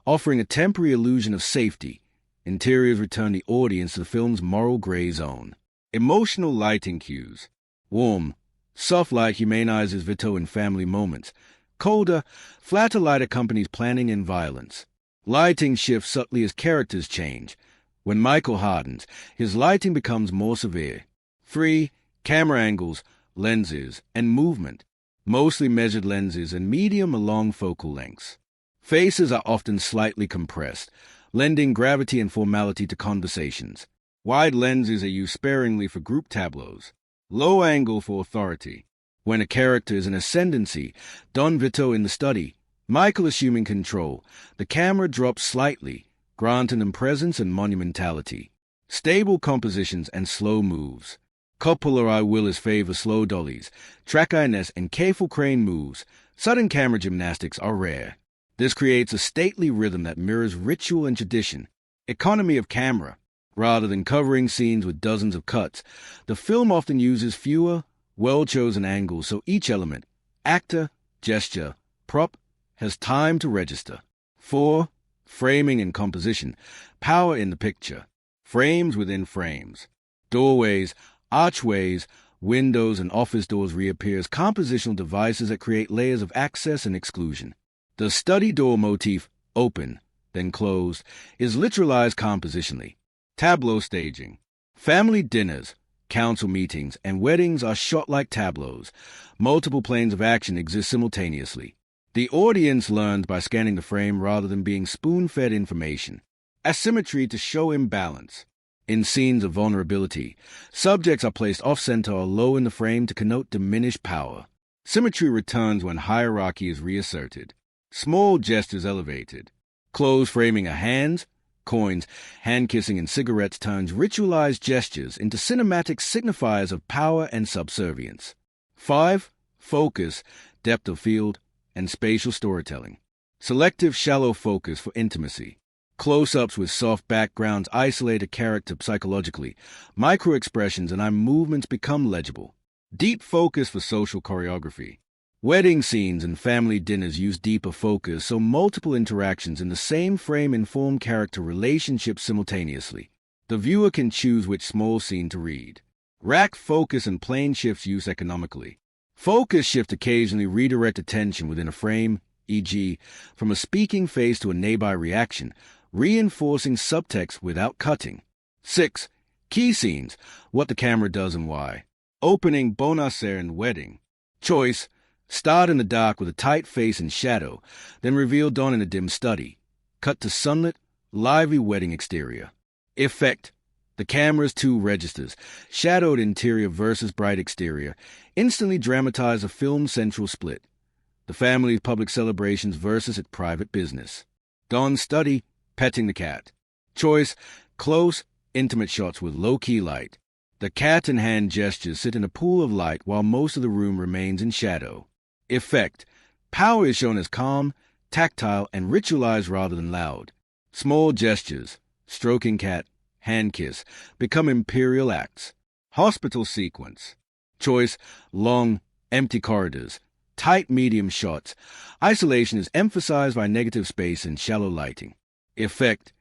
offering a temporary illusion of safety. Interiors return the audience to the film's moral gray zone. Emotional lighting cues. Warm, soft light humanizes Vito in family moments. Colder, flatter light accompanies planning and violence. Lighting shifts subtly as characters change. When Michael hardens, his lighting becomes more severe. Free, camera angles, lenses, and movement. Mostly measured lenses and medium or long focal lengths. Faces are often slightly compressed, lending gravity and formality to conversations. Wide lenses are used sparingly for group tableaus. Low angle for authority. When a character is in ascendancy, Don Vito in the study, Michael assuming control, the camera drops slightly, granting them presence and monumentality. Stable compositions and slow moves. Coppola I. Willis favor slow dollies, track-ines, and careful crane moves. Sudden camera gymnastics are rare. This creates a stately rhythm that mirrors ritual and tradition. Economy of camera. Rather than covering scenes with dozens of cuts, the film often uses fewer, well-chosen angles so each element, actor, gesture, prop, has time to register. 4. Framing and composition. Power in the picture. Frames within frames. Doorways, archways, windows, and office doors reappear as compositional devices that create layers of access and exclusion. The study door motif, open, then closed, is literalized compositionally. Tableau staging. Family dinners, council meetings, and weddings are shot like tableaus. Multiple planes of action exist simultaneously. The audience learns by scanning the frame rather than being spoon-fed information. Asymmetry to show imbalance. In scenes of vulnerability, subjects are placed off-center or low in the frame to connote diminished power. Symmetry returns when hierarchy is reasserted. Small gestures elevated. Close framing of hands, coins, hand-kissing, and cigarettes turns ritualized gestures into cinematic signifiers of power and subservience. 5. Focus, depth of field, and spatial storytelling. Selective shallow focus for intimacy. Close-ups with soft backgrounds isolate a character psychologically. Micro-expressions and eye movements become legible. Deep focus for social choreography. Wedding scenes and family dinners use deeper focus so multiple interactions in the same frame inform character relationships simultaneously. The viewer can choose which small scene to read. Rack focus and plane shifts used economically. Focus shift occasionally redirect attention within a frame, e.g., from a speaking face to a nearby reaction, reinforcing subtext without cutting. 6. Key scenes, what the camera does and why. Opening, bonasser, and wedding. Choice, start in the dark with a tight face and shadow, then reveal dawn in a dim study. Cut to sunlit, lively wedding exterior. Effect, the camera's two registers, shadowed interior versus bright exterior, instantly dramatize a film's central split. The family's public celebrations versus its private business. Dawn's study, petting the cat. Choice, close, intimate shots with low-key light. The cat and hand gestures sit in a pool of light while most of the room remains in shadow. Effect, power is shown as calm, tactile, and ritualized rather than loud. Small gestures, stroking cat, hand kiss, become imperial acts. Hospital sequence. Choice, long, empty corridors, tight medium shots. Isolation is emphasized by negative space and shallow lighting. Effect,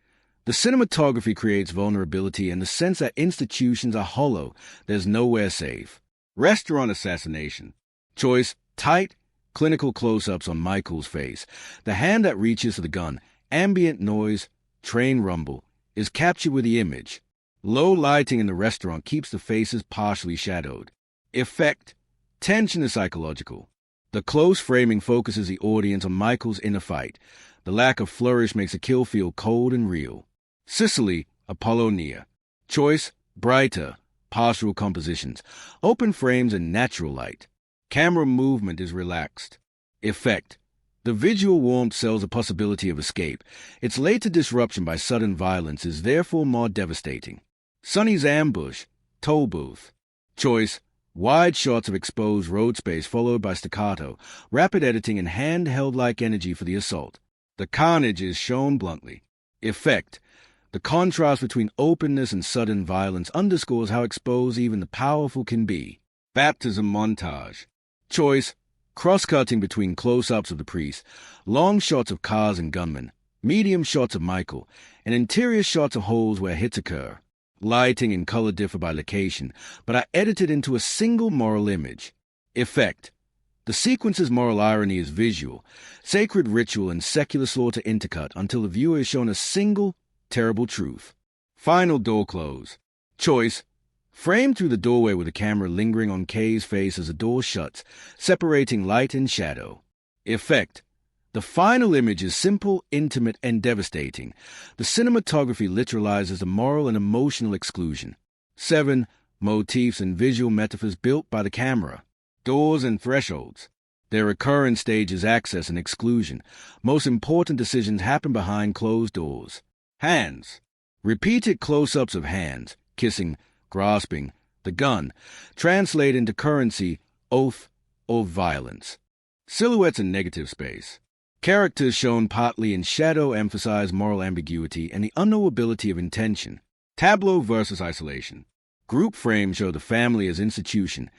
the cinematography creates vulnerability and the sense that institutions are hollow, there's nowhere safe. Restaurant assassination. Choice, tight, clinical close-ups on Michael's face. The hand that reaches for the gun, ambient noise, train rumble, is captured with the image. Low lighting in the restaurant keeps the faces partially shadowed. Effect, tension is psychological. The close framing focuses the audience on Michael's inner fight. The lack of flourish makes a kill feel cold and real. Sicily, Apollonia. Choice, brighter, pastoral compositions, open frames and natural light. Camera movement is relaxed. Effect. The visual warmth sells a possibility of escape. Its later disruption by sudden violence is therefore more devastating. Sonny's ambush, toll booth. Choice. Wide shots of exposed road space followed by staccato, rapid editing and handheld-like energy for the assault. The carnage is shown bluntly. Effect. The contrast between openness and sudden violence underscores how exposed even the powerful can be. Baptism montage. Choice. Cross-cutting between close-ups of the priest, long shots of cars and gunmen, medium shots of Michael, and interior shots of holes where hits occur. Lighting and color differ by location, but are edited into a single moral image. Effect. The sequence's moral irony is visual, sacred ritual and secular slaughter intercut until the viewer is shown a single, terrible truth. Final door close. Choice. Framed through the doorway with the camera lingering on Kay's face as the door shuts, separating light and shadow. Effect. The final image is simple, intimate, and devastating. The cinematography literalizes the moral and emotional exclusion. 7. Motifs and visual metaphors built by the camera. Doors and thresholds. Their recurrent stage is access and exclusion. Most important decisions happen behind closed doors. Hands. Repeated close-ups of hands, kissing, grasping, the gun, translate into currency, oath, or violence. Silhouettes and negative space. Characters shown partly in shadow emphasize moral ambiguity and the unknowability of intention. Tableau versus isolation. Group frames show the family as institution.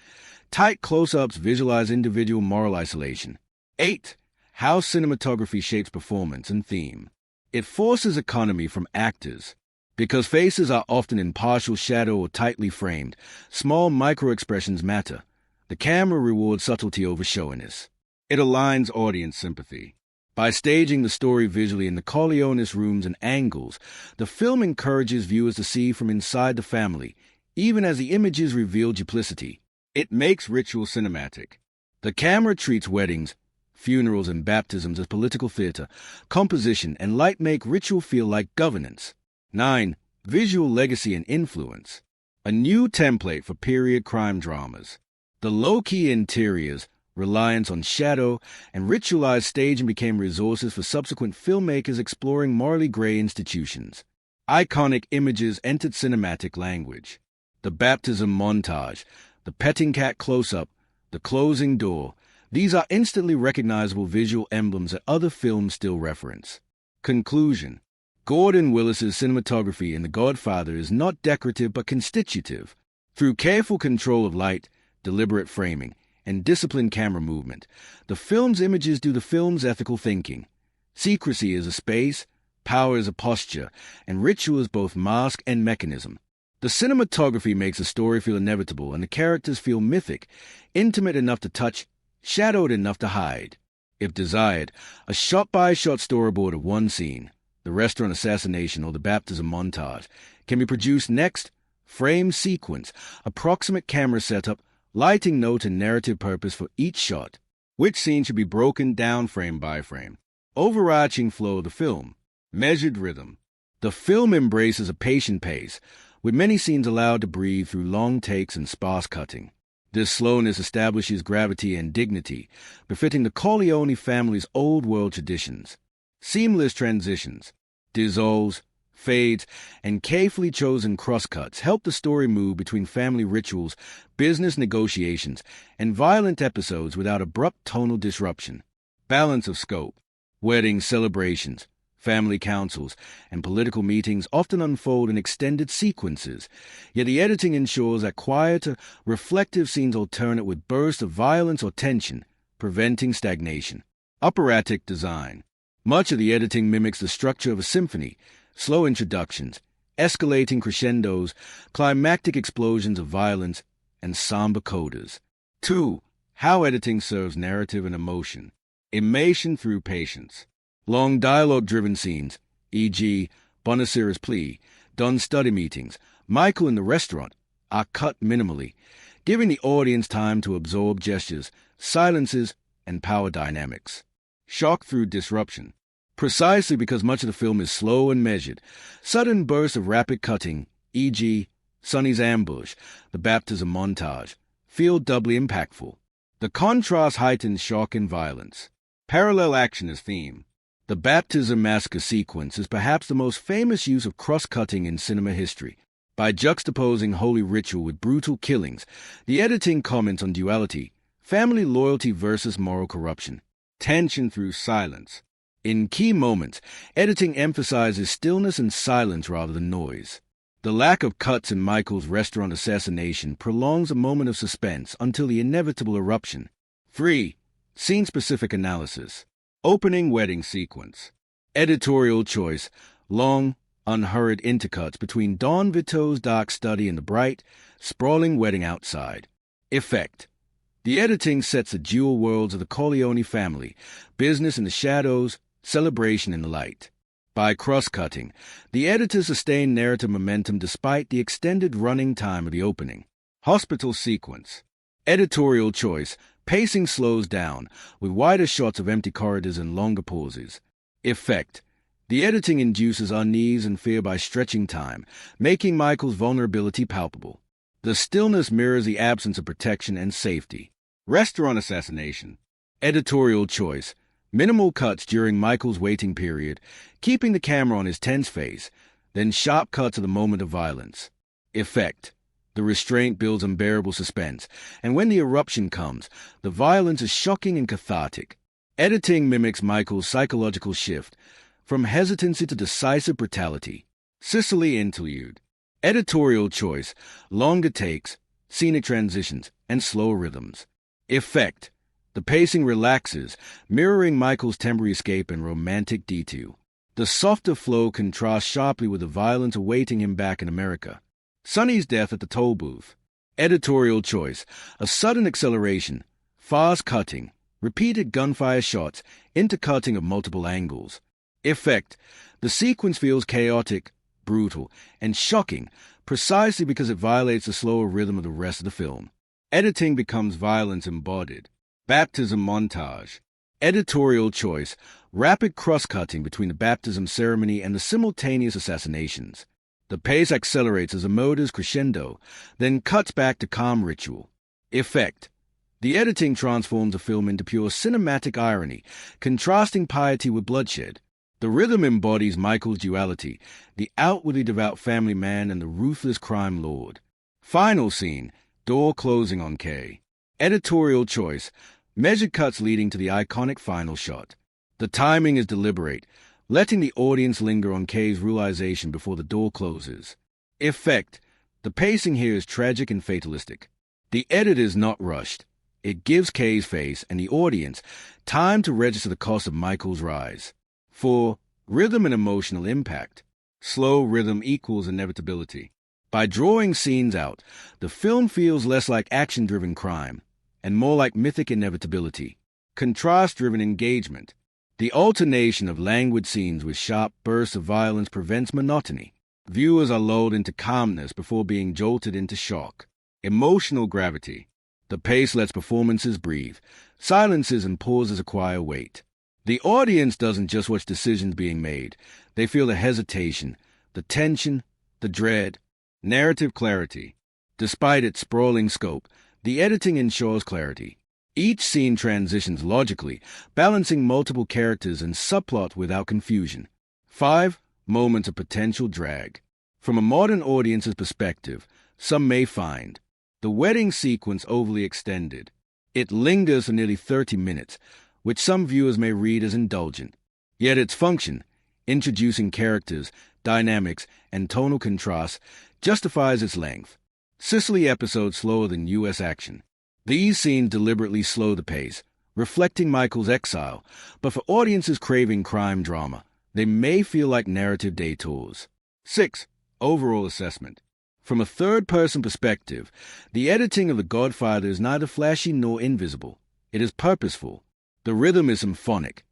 Tight close-ups visualize individual moral isolation. 8. How cinematography shapes performance and theme. It forces economy from actors. Because faces are often in partial shadow or tightly framed, small micro-expressions matter. The camera rewards subtlety over showiness. It aligns audience sympathy. By staging the story visually in the Corleone's rooms and angles, the film encourages viewers to see from inside the family, even as the images reveal duplicity. It makes ritual cinematic. The camera treats weddings, funerals, and baptisms as political theater. Composition and light make ritual feel like governance. 9. Visual legacy and influence. A new template for period crime dramas. The low-key interiors, reliance on shadow, and ritualized staging became resources for subsequent filmmakers exploring morally gray institutions. Iconic images entered cinematic language. The baptism montage, the petting cat close-up, the closing door, these are instantly recognizable visual emblems that other films still reference. Conclusion. Gordon Willis's cinematography in The Godfather is not decorative but constitutive. Through careful control of light, deliberate framing, and disciplined camera movement, the film's images do the film's ethical thinking. Secrecy is a space, power is a posture, and ritual is both mask and mechanism. The cinematography makes the story feel inevitable and the characters feel mythic, intimate enough to touch, shadowed enough to hide. If desired, a shot-by-shot storyboard of one scene, the restaurant assassination or the baptism montage, can be produced next. Frame sequence, approximate camera setup, lighting note and narrative purpose for each shot. Which scene should be broken down frame by frame. Overarching flow of the film. Measured rhythm. The film embraces a patient pace, with many scenes allowed to breathe through long takes and sparse cutting. This slowness establishes gravity and dignity, befitting the Corleone family's old-world traditions. Seamless transitions, dissolves, fades, and carefully chosen crosscuts help the story move between family rituals, business negotiations, and violent episodes without abrupt tonal disruption. Balance of scope. Weddings, celebrations, family councils, and political meetings often unfold in extended sequences, yet the editing ensures that quieter, reflective scenes alternate with bursts of violence or tension, preventing stagnation. Operatic design. Much of the editing mimics the structure of a symphony, slow introductions, escalating crescendos, climactic explosions of violence, and somber codas. 2. How editing serves narrative and emotion. Immersion through patience. Long dialogue-driven scenes, e.g., Bonacera's plea, Don's study meetings, Michael in the restaurant, are cut minimally, giving the audience time to absorb gestures, silences, and power dynamics. Shock through disruption. Precisely because much of the film is slow and measured, sudden bursts of rapid cutting, e.g., Sonny's ambush, the baptism montage, feel doubly impactful. The contrast heightens shock and violence. Parallel action as theme. The baptism massacre sequence is perhaps the most famous use of cross-cutting in cinema history. By juxtaposing holy ritual with brutal killings, the editing comments on duality, family loyalty versus moral corruption, tension through silence. In key moments, editing emphasizes stillness and silence rather than noise. The lack of cuts in Michael's restaurant assassination prolongs a moment of suspense until the inevitable eruption. 3. Scene-specific analysis. Opening wedding sequence. Editorial choice. Long, unhurried intercuts between Don Vito's dark study and the bright, sprawling wedding outside. Effect. The editing sets the dual worlds of the Corleone family, business in the shadows, celebration in the light. By cross-cutting, the editor sustained narrative momentum despite the extended running time of the opening. Hospital sequence. Editorial choice. Pacing slows down, with wider shots of empty corridors and longer pauses. Effect. The editing induces unease and fear by stretching time, making Michael's vulnerability palpable. The stillness mirrors the absence of protection and safety. Restaurant assassination. Editorial choice. Minimal cuts during Michael's waiting period, keeping the camera on his tense face, then sharp cuts at the moment of violence. Effect. The restraint builds unbearable suspense, and when the eruption comes, the violence is shocking and cathartic. Editing mimics Michael's psychological shift, from hesitancy to decisive brutality. Sicily interlude. Editorial choice, longer takes, scenic transitions, and slower rhythms. Effect. The pacing relaxes, mirroring Michael's temporary escape and romantic detour. The softer flow contrasts sharply with the violence awaiting him back in America. Sonny's death at the toll booth. Editorial choice, a sudden acceleration, fast cutting, repeated gunfire shots, intercutting of multiple angles. Effect. The sequence feels chaotic, brutal, and shocking, precisely because it violates the slower rhythm of the rest of the film. Editing becomes violence embodied. Baptism montage. Editorial choice, rapid cross-cutting between the baptism ceremony and the simultaneous assassinations. The pace accelerates as the motors crescendo, then cuts back to calm ritual. Effect. The editing transforms the film into pure cinematic irony, contrasting piety with bloodshed. The rhythm embodies Michael's duality, the outwardly devout family man and the ruthless crime lord. Final scene, door closing on Kay. Editorial choice, measured cuts leading to the iconic final shot. The timing is deliberate, letting the audience linger on Kay's realization before the door closes. Effect. The pacing here is tragic and fatalistic. The edit is not rushed. It gives Kay's face and the audience time to register the cost of Michael's rise. 4. Rhythm and emotional impact. Slow rhythm equals inevitability. By drawing scenes out, the film feels less like action-driven crime and more like mythic inevitability, contrast-driven engagement. The alternation of languid scenes with sharp bursts of violence prevents monotony. Viewers are lulled into calmness before being jolted into shock. Emotional gravity. The pace lets performances breathe. Silences and pauses acquire weight. The audience doesn't just watch decisions being made. They feel the hesitation, the tension, the dread. Narrative clarity. Despite its sprawling scope, the editing ensures clarity. Each scene transitions logically, balancing multiple characters and subplot without confusion. 5. Moments of potential drag. From a modern audience's perspective, some may find the wedding sequence overly extended. It lingers for nearly 30 minutes, which some viewers may read as indulgent. Yet its function, introducing characters, dynamics, and tonal contrasts, justifies its length. Sicily episodes slower than U.S. action. These scenes deliberately slow the pace, reflecting Michael's exile, but for audiences craving crime drama, they may feel like narrative detours. 6. Overall assessment. From a third-person perspective, the editing of The Godfather is neither flashy nor invisible. It is purposeful. The rhythm is symphonic.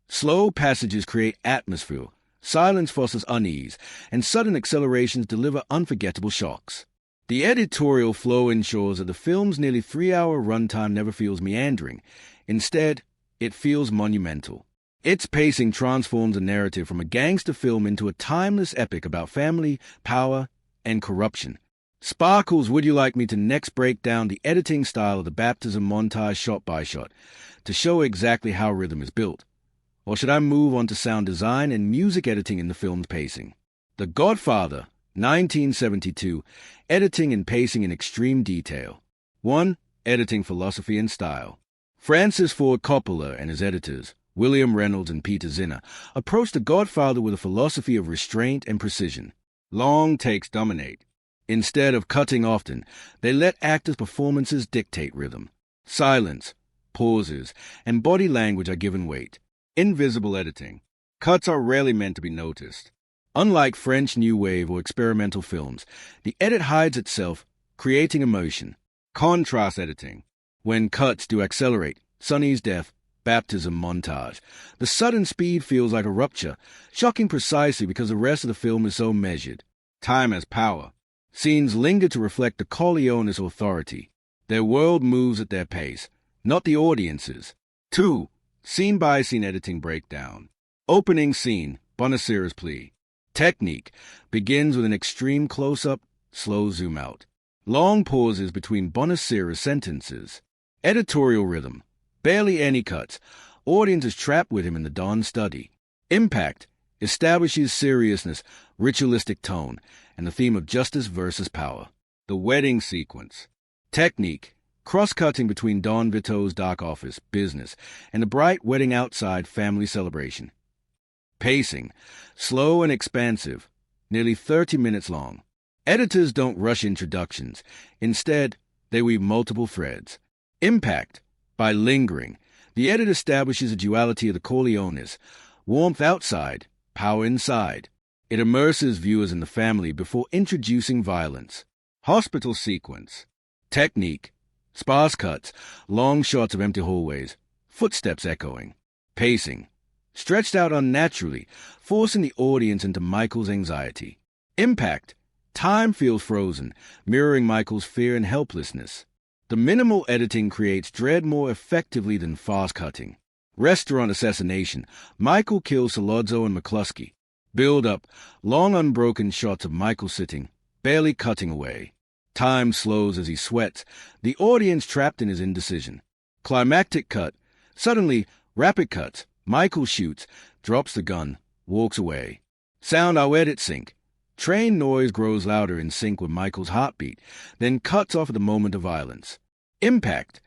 Slow passages create atmosphere, silence fosters unease, and sudden accelerations deliver unforgettable shocks. The editorial flow ensures that the film's nearly 3-hour runtime never feels meandering. Instead, it feels monumental. Its pacing transforms a narrative from a gangster film into a timeless epic about family, power, and corruption. Sparkles, would you like me to next break down the editing style of the baptism montage shot by shot to show exactly how rhythm is built? Or should I move on to sound design and music editing in the film's pacing? The Godfather, 1972, editing and pacing in extreme detail. 1. Editing philosophy and style. Francis Ford Coppola and his editors, William Reynolds and Peter Zinner, approached The Godfather with a philosophy of restraint and precision. Long takes dominate. Instead of cutting often, they let actors' performances dictate rhythm. Silence, pauses, and body language are given weight. Invisible editing. Cuts are rarely meant to be noticed. Unlike French New Wave or experimental films, the edit hides itself, creating emotion. Contrast editing. When cuts do accelerate, Sonny's death, baptism montage, the sudden speed feels like a rupture, shocking precisely because the rest of the film is so measured. Time as power. Scenes linger to reflect the Corleone's authority. Their world moves at their pace, not the audience's. 2. Scene-by-scene editing breakdown. Opening scene, Bonacera's plea. Technique begins with an extreme close-up, slow zoom-out. Long pauses between Bonacera's sentences. Editorial rhythm. Barely any cuts. Audience is trapped with him in the Don study. Impact establishes seriousness, ritualistic tone, and the theme of justice versus power. The wedding sequence. Technique. Cross-cutting between Don Vito's dark office, business, and the bright wedding outside family celebration. Pacing. Slow and expansive. Nearly 30 minutes long. Editors don't rush introductions. Instead, they weave multiple threads. Impact. By lingering, the edit establishes a duality of the Corleones. Warmth outside, power inside. It immerses viewers in the family before introducing violence. Hospital sequence. Technique. Sparse cuts, long shots of empty hallways, footsteps echoing. Pacing. Stretched out unnaturally, forcing the audience into Michael's anxiety. Impact. Time feels frozen, mirroring Michael's fear and helplessness. The minimal editing creates dread more effectively than fast cutting. Restaurant assassination. Michael kills Salozzo and McCluskey. Build up, long unbroken shots of Michael sitting, barely cutting away. Time slows as he sweats, the audience trapped in his indecision. Climactic cut. Suddenly, rapid cuts. Michael shoots, drops the gun, walks away. Sound our edit sync. Train noise grows louder in sync with Michael's heartbeat, then cuts off at the moment of violence. Impact.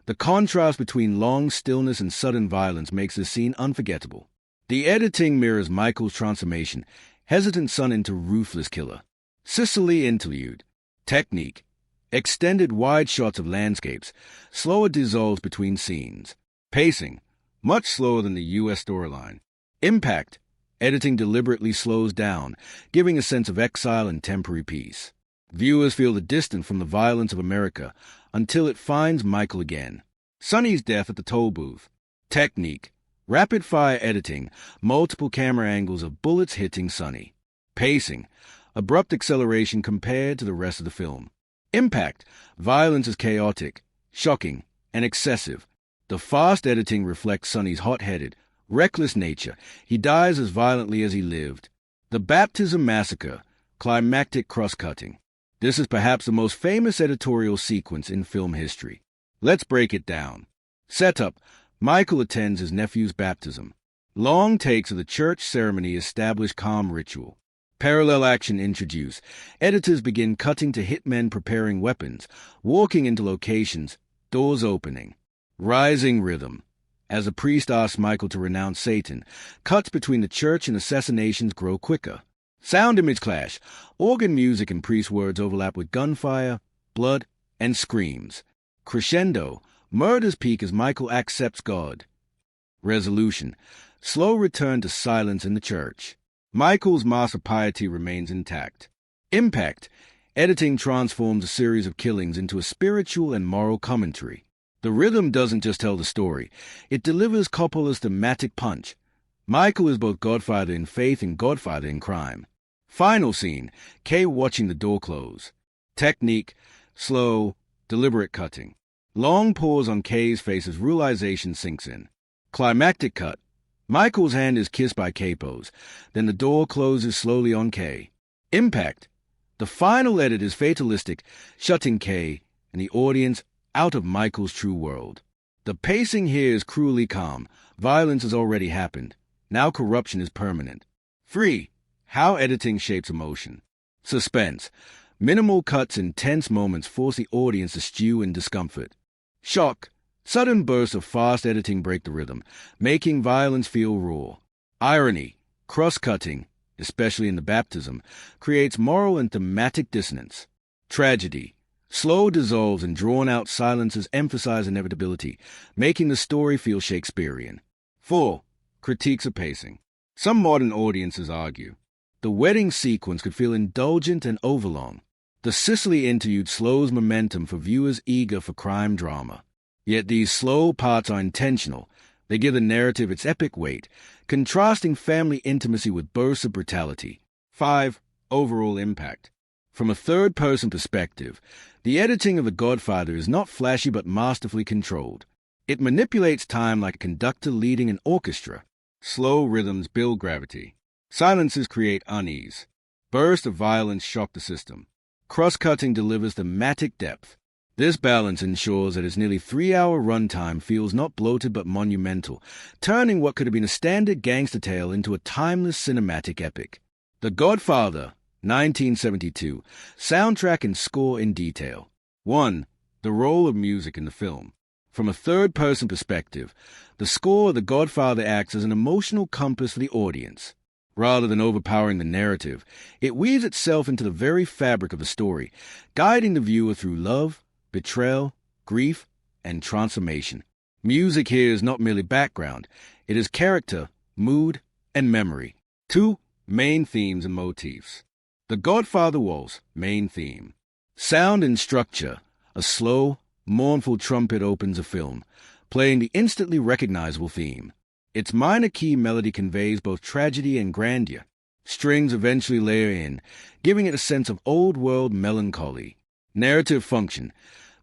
The contrast between long stillness and sudden violence makes the scene unforgettable. The editing mirrors Michael's transformation, hesitant son into ruthless killer. Sicily interlude. Technique. Extended wide shots of landscapes, slower dissolves between scenes. Pacing. Much slower than the U.S. storyline. Impact. Editing deliberately slows down, giving a sense of exile and temporary peace. Viewers feel the distance from the violence of America until it finds Michael again. Sonny's death at the toll booth. Technique. Rapid-fire editing, multiple camera angles of bullets hitting Sonny. Pacing. Abrupt acceleration compared to the rest of the film. Impact. Violence is chaotic, shocking, and excessive. The fast editing reflects Sonny's hot-headed, reckless nature. He dies as violently as he lived. The Baptism Massacre. Climactic cross-cutting. This is perhaps the most famous editorial sequence in film history. Let's break it down. Setup. Michael attends his nephew's baptism. Long takes of the church ceremony establish calm ritual. Parallel action introduced. Editors begin cutting to hitmen preparing weapons, walking into locations, doors opening. Rising rhythm. As the priest asks Michael to renounce Satan, cuts between the church and assassinations grow quicker. Sound image clash. Organ music and priest words overlap with gunfire, blood, and screams. Crescendo. Murders peak as Michael accepts God. Resolution. Slow return to silence in the church. Michael's mask of piety remains intact. Impact. Editing transforms a series of killings into a spiritual and moral commentary. The rhythm doesn't just tell the story. It delivers Coppola's thematic punch. Michael is both Godfather in faith and Godfather in crime. Final scene. Kay watching the door close. Technique. Slow, deliberate cutting. Long pause on Kay's face as realization sinks in. Climactic cut. Michael's hand is kissed by Capos. Then the door closes slowly on Kay. Impact. The final edit is fatalistic, shutting Kay and the audience out of Michael's true world. The pacing here is cruelly calm. Violence has already happened. Now corruption is permanent. 3. How editing shapes emotion. Suspense. Minimal cuts and tense moments force the audience to stew in discomfort. Shock. Sudden bursts of fast editing break the rhythm, making violence feel raw. Irony. Cross-cutting, especially in the baptism, creates moral and thematic dissonance. Tragedy. Slow dissolves and drawn-out silences emphasize inevitability, making the story feel Shakespearean. 4. Critiques of pacing. Some modern audiences argue the wedding sequence could feel indulgent and overlong. The Sicily interlude slows momentum for viewers eager for crime drama. Yet these slow parts are intentional. They give the narrative its epic weight, contrasting family intimacy with bursts of brutality. 5. Overall impact. From a third-person perspective, the editing of The Godfather is not flashy but masterfully controlled. It manipulates time like a conductor leading an orchestra. Slow rhythms build gravity. Silences create unease. Bursts of violence shock the system. Cross-cutting delivers thematic depth. This balance ensures that its nearly 3-hour runtime feels not bloated but monumental, turning what could have been a standard gangster tale into a timeless cinematic epic. The Godfather, 1972, soundtrack and score in detail. 1. The role of music in the film. From a third-person perspective, the score of The Godfather acts as an emotional compass for the audience. Rather than overpowering the narrative, it weaves itself into the very fabric of the story, guiding the viewer through love, betrayal, grief, and transformation. Music here is not merely background, it is character, mood, and memory. 2. Main themes and motifs. The Godfather Waltz, main theme. Sound and structure. A slow, mournful trumpet opens the film, playing the instantly recognizable theme. Its minor key melody conveys both tragedy and grandeur. Strings eventually layer in, giving it a sense of old-world melancholy. Narrative function.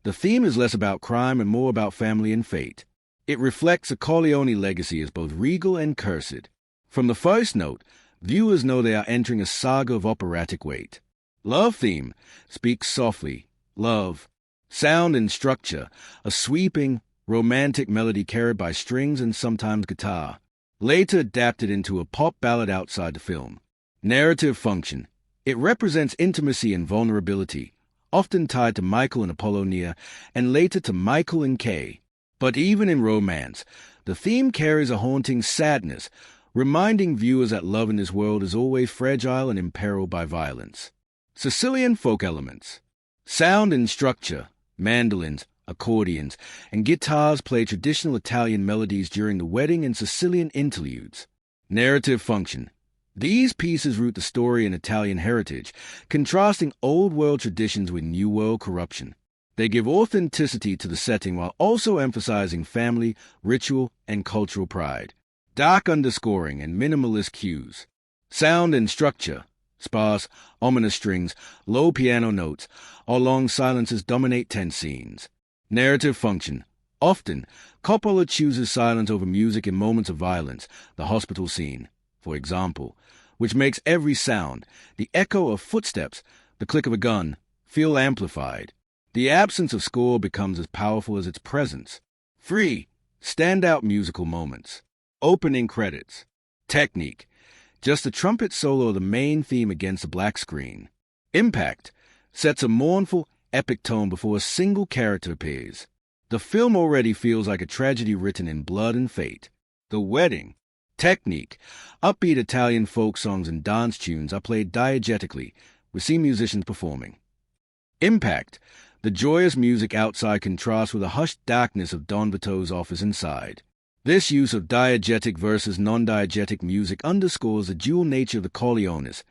The theme is less about crime and more about family and fate. It reflects a Corleone legacy as both regal and cursed. From the first note, viewers know they are entering a saga of operatic weight. Love theme speaks softly. Love. Sound and structure. A sweeping, romantic melody carried by strings and sometimes guitar, later adapted into a pop ballad outside the film. Narrative function. It represents intimacy and vulnerability, often tied to Michael and Apollonia, and later to Michael and Kay. But even in romance, the theme carries a haunting sadness, reminding viewers that love in this world is always fragile and imperiled by violence. Sicilian folk elements. Sound and structure. Mandolins, accordions, and guitars play traditional Italian melodies during the wedding and Sicilian interludes. Narrative function. These pieces root the story in Italian heritage, contrasting old-world traditions with new-world corruption. They give authenticity to the setting while also emphasizing family, ritual, and cultural pride. Dark underscoring and minimalist cues. Sound and structure. Sparse, ominous strings, low piano notes, or long silences dominate tense scenes. Narrative function. Often, Coppola chooses silence over music in moments of violence, the hospital scene, for example, which makes every sound, the echo of footsteps, the click of a gun, feel amplified. The absence of score becomes as powerful as its presence. 3. Standout musical moments. Opening credits. Technique. Just the trumpet solo of the main theme against the black screen. Impact. Sets a mournful, epic tone before a single character appears. The film already feels like a tragedy written in blood and fate. The wedding. Technique. Upbeat Italian folk songs and dance tunes are played diegetically. We see musicians performing. Impact. The joyous music outside contrasts with the hushed darkness of Don Vito's office inside. This use of diegetic versus non-diegetic music underscores the dual nature of the Corleones.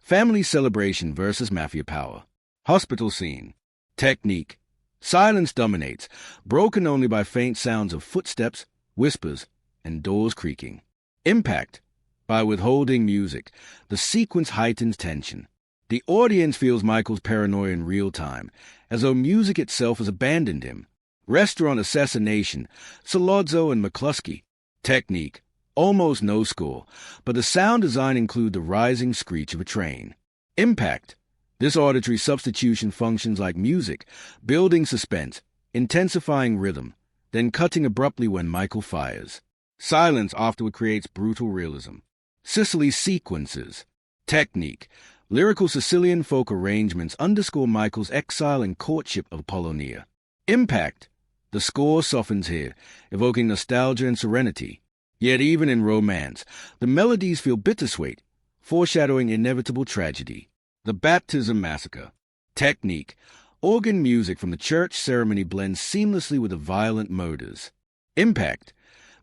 Family celebration versus mafia power. Hospital scene. Technique. Silence dominates, broken only by faint sounds of footsteps, whispers, and doors creaking. Impact. By withholding music, the sequence heightens tension. The audience feels Michael's paranoia in real time, as though music itself has abandoned him. Restaurant assassination, Solozzo and McCluskey. Technique. Almost no score, but the sound design includes the rising screech of a train. Impact. This auditory substitution functions like music, building suspense, intensifying rhythm, then cutting abruptly when Michael fires. Silence afterward creates brutal realism. Sicily sequences. Technique. Lyrical Sicilian folk arrangements underscore Michael's exile and courtship of Apollonia. Impact. The score softens here, evoking nostalgia and serenity. Yet even in romance, the melodies feel bittersweet, foreshadowing inevitable tragedy. The Baptism Massacre. Technique. Organ music from the church ceremony blends seamlessly with the violent murders. Impact.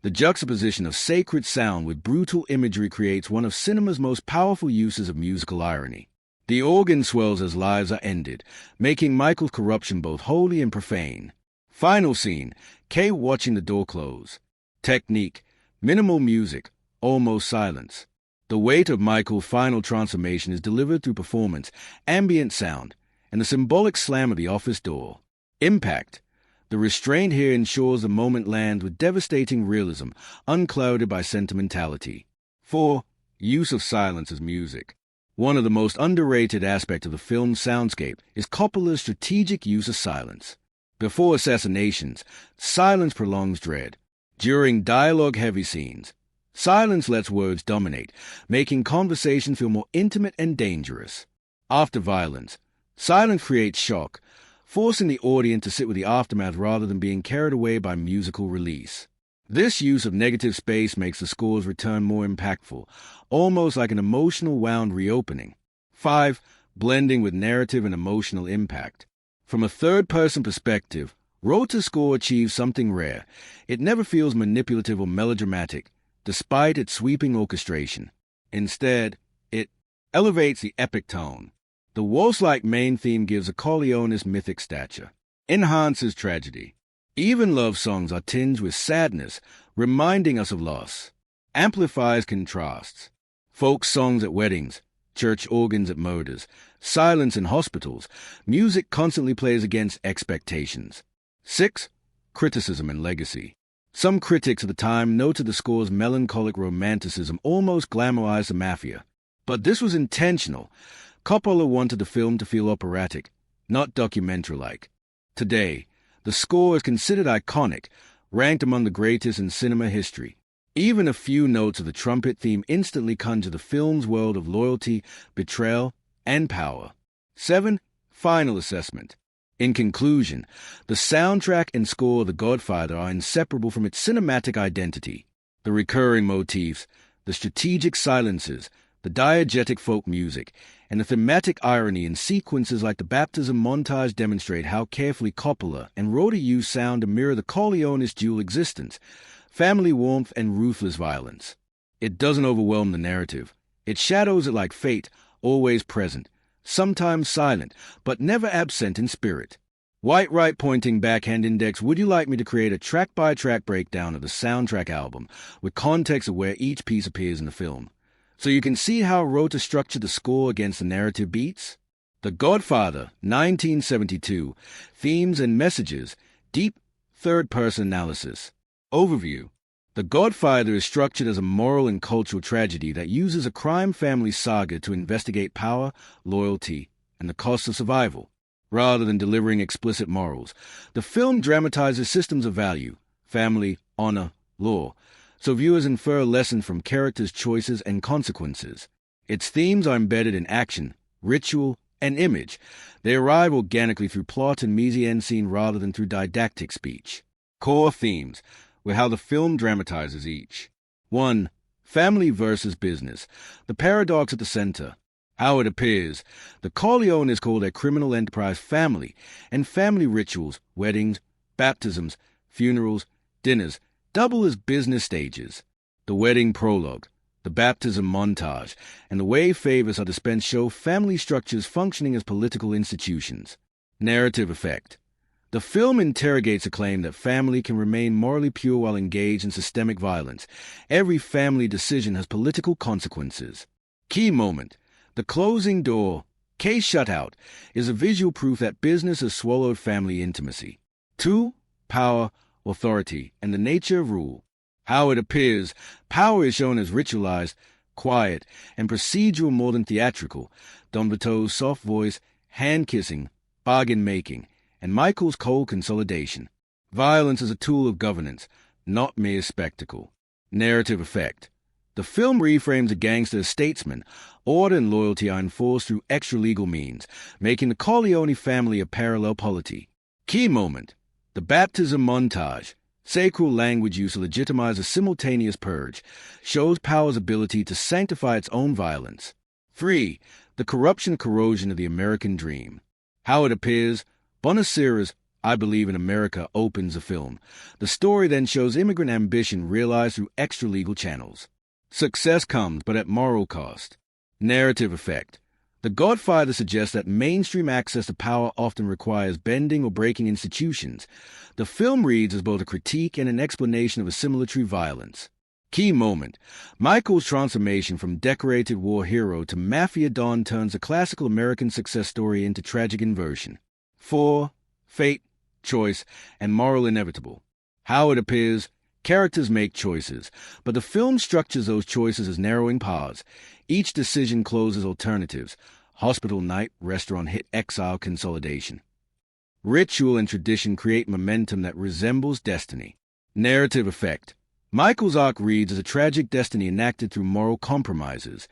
The juxtaposition of sacred sound with brutal imagery creates one of cinema's most powerful uses of musical irony. The organ swells as lives are ended, making Michael's corruption both holy and profane. Final scene. Kay watching the door close. Technique. Minimal music, almost silence. The weight of Michael's final transformation is delivered through performance, ambient sound, and the symbolic slam of the office door. Impact. The restraint here ensures the moment lands with devastating realism, unclouded by sentimentality. 4. Use of silence as music. One of the most underrated aspects of the film's soundscape is Coppola's strategic use of silence. Before assassinations, silence prolongs dread. During dialogue-heavy scenes, silence lets words dominate, making conversation feel more intimate and dangerous. After violence, silence creates shock, forcing the audience to sit with the aftermath rather than being carried away by musical release. This use of negative space makes the score's return more impactful, almost like an emotional wound reopening. 5. Blending with narrative and emotional impact. From a third-person perspective, Rota's score achieves something rare. It never feels manipulative or melodramatic, despite its sweeping orchestration. Instead, it elevates the epic tone. The waltz-like main theme gives a Corleone's mythic stature, enhances tragedy. Even love songs are tinged with sadness, reminding us of loss. Amplifies contrasts. Folk songs at weddings, church organs at murders, silence in hospitals, music constantly plays against expectations. 6. Criticism and legacy. Some critics of the time noted the score's melancholic romanticism almost glamorized the Mafia. But this was intentional. Coppola wanted the film to feel operatic, not documentary-like. Today, the score is considered iconic, ranked among the greatest in cinema history. Even a few notes of the trumpet theme instantly conjure the film's world of loyalty, betrayal, and power. 7. Final assessment. In conclusion, the soundtrack and score of The Godfather are inseparable from its cinematic identity. The recurring motifs, the strategic silences, the diegetic folk music, and the thematic irony in sequences like the baptism montage demonstrate how carefully Coppola and Rota used sound to mirror the Corleone's dual existence, family warmth and ruthless violence. It doesn't overwhelm the narrative. It shadows it like fate, always present, sometimes silent, but never absent in spirit. White right pointing backhand index, would you like me to create a track-by-track breakdown of the soundtrack album with context of where each piece appears in the film, so you can see how Rota structured the score against the narrative beats? The Godfather, 1972, themes and messages, deep third-person analysis. Overview. The Godfather is structured as a moral and cultural tragedy that uses a crime family saga to investigate power, loyalty, and the cost of survival. Rather than delivering explicit morals, the film dramatizes systems of value, family, honor, law, so viewers infer lessons from characters' choices and consequences. Its themes are embedded in action, ritual, and image. They arrive organically through plot and mise-en-scene rather than through didactic speech. Core themes, with how the film dramatizes each. 1. Family versus business. The paradox at the center. How it appears, the Corleone is called a criminal enterprise family, and family rituals, weddings, baptisms, funerals, dinners, double as business stages. The wedding prologue, the baptism montage, and the way favors are dispensed show family structures functioning as political institutions. Narrative effect. The film interrogates a claim that family can remain morally pure while engaged in systemic violence. Every family decision has political consequences. Key moment. The closing door, case shut out, is a visual proof that business has swallowed family intimacy. 2. Power, authority, and the nature of rule. How it appears, power is shown as ritualized, quiet, and procedural more than theatrical. Don Vito's soft voice, hand-kissing, bargain-making, and Michael's cold consolidation. Violence is a tool of governance, not mere spectacle. Narrative effect. The film reframes a gangster as statesman. Order and loyalty are enforced through extra-legal means, making the Corleone family a parallel polity. Key moment. The baptism montage. Sacral language use to legitimize a simultaneous purge, shows power's ability to sanctify its own violence. 3. The corruption and corrosion of the American dream. How it appears. Bonacera's I Believe in America opens the film. The story then shows immigrant ambition realized through extra-legal channels. Success comes, but at moral cost. Narrative effect. The Godfather suggests that mainstream access to power often requires bending or breaking institutions. The film reads as both a critique and an explanation of assimilatory violence. Key moment. Michael's transformation from decorated war hero to Mafia Don turns a classical American success story into tragic inversion. 4. Fate, choice, and moral inevitable. How it appears. Characters make choices, but the film structures those choices as narrowing paths. Each decision closes alternatives. Hospital night, restaurant hit, exile, consolidation. Ritual and tradition create momentum that resembles destiny. Narrative effect. Michael's arc reads as a tragic destiny enacted through moral compromises.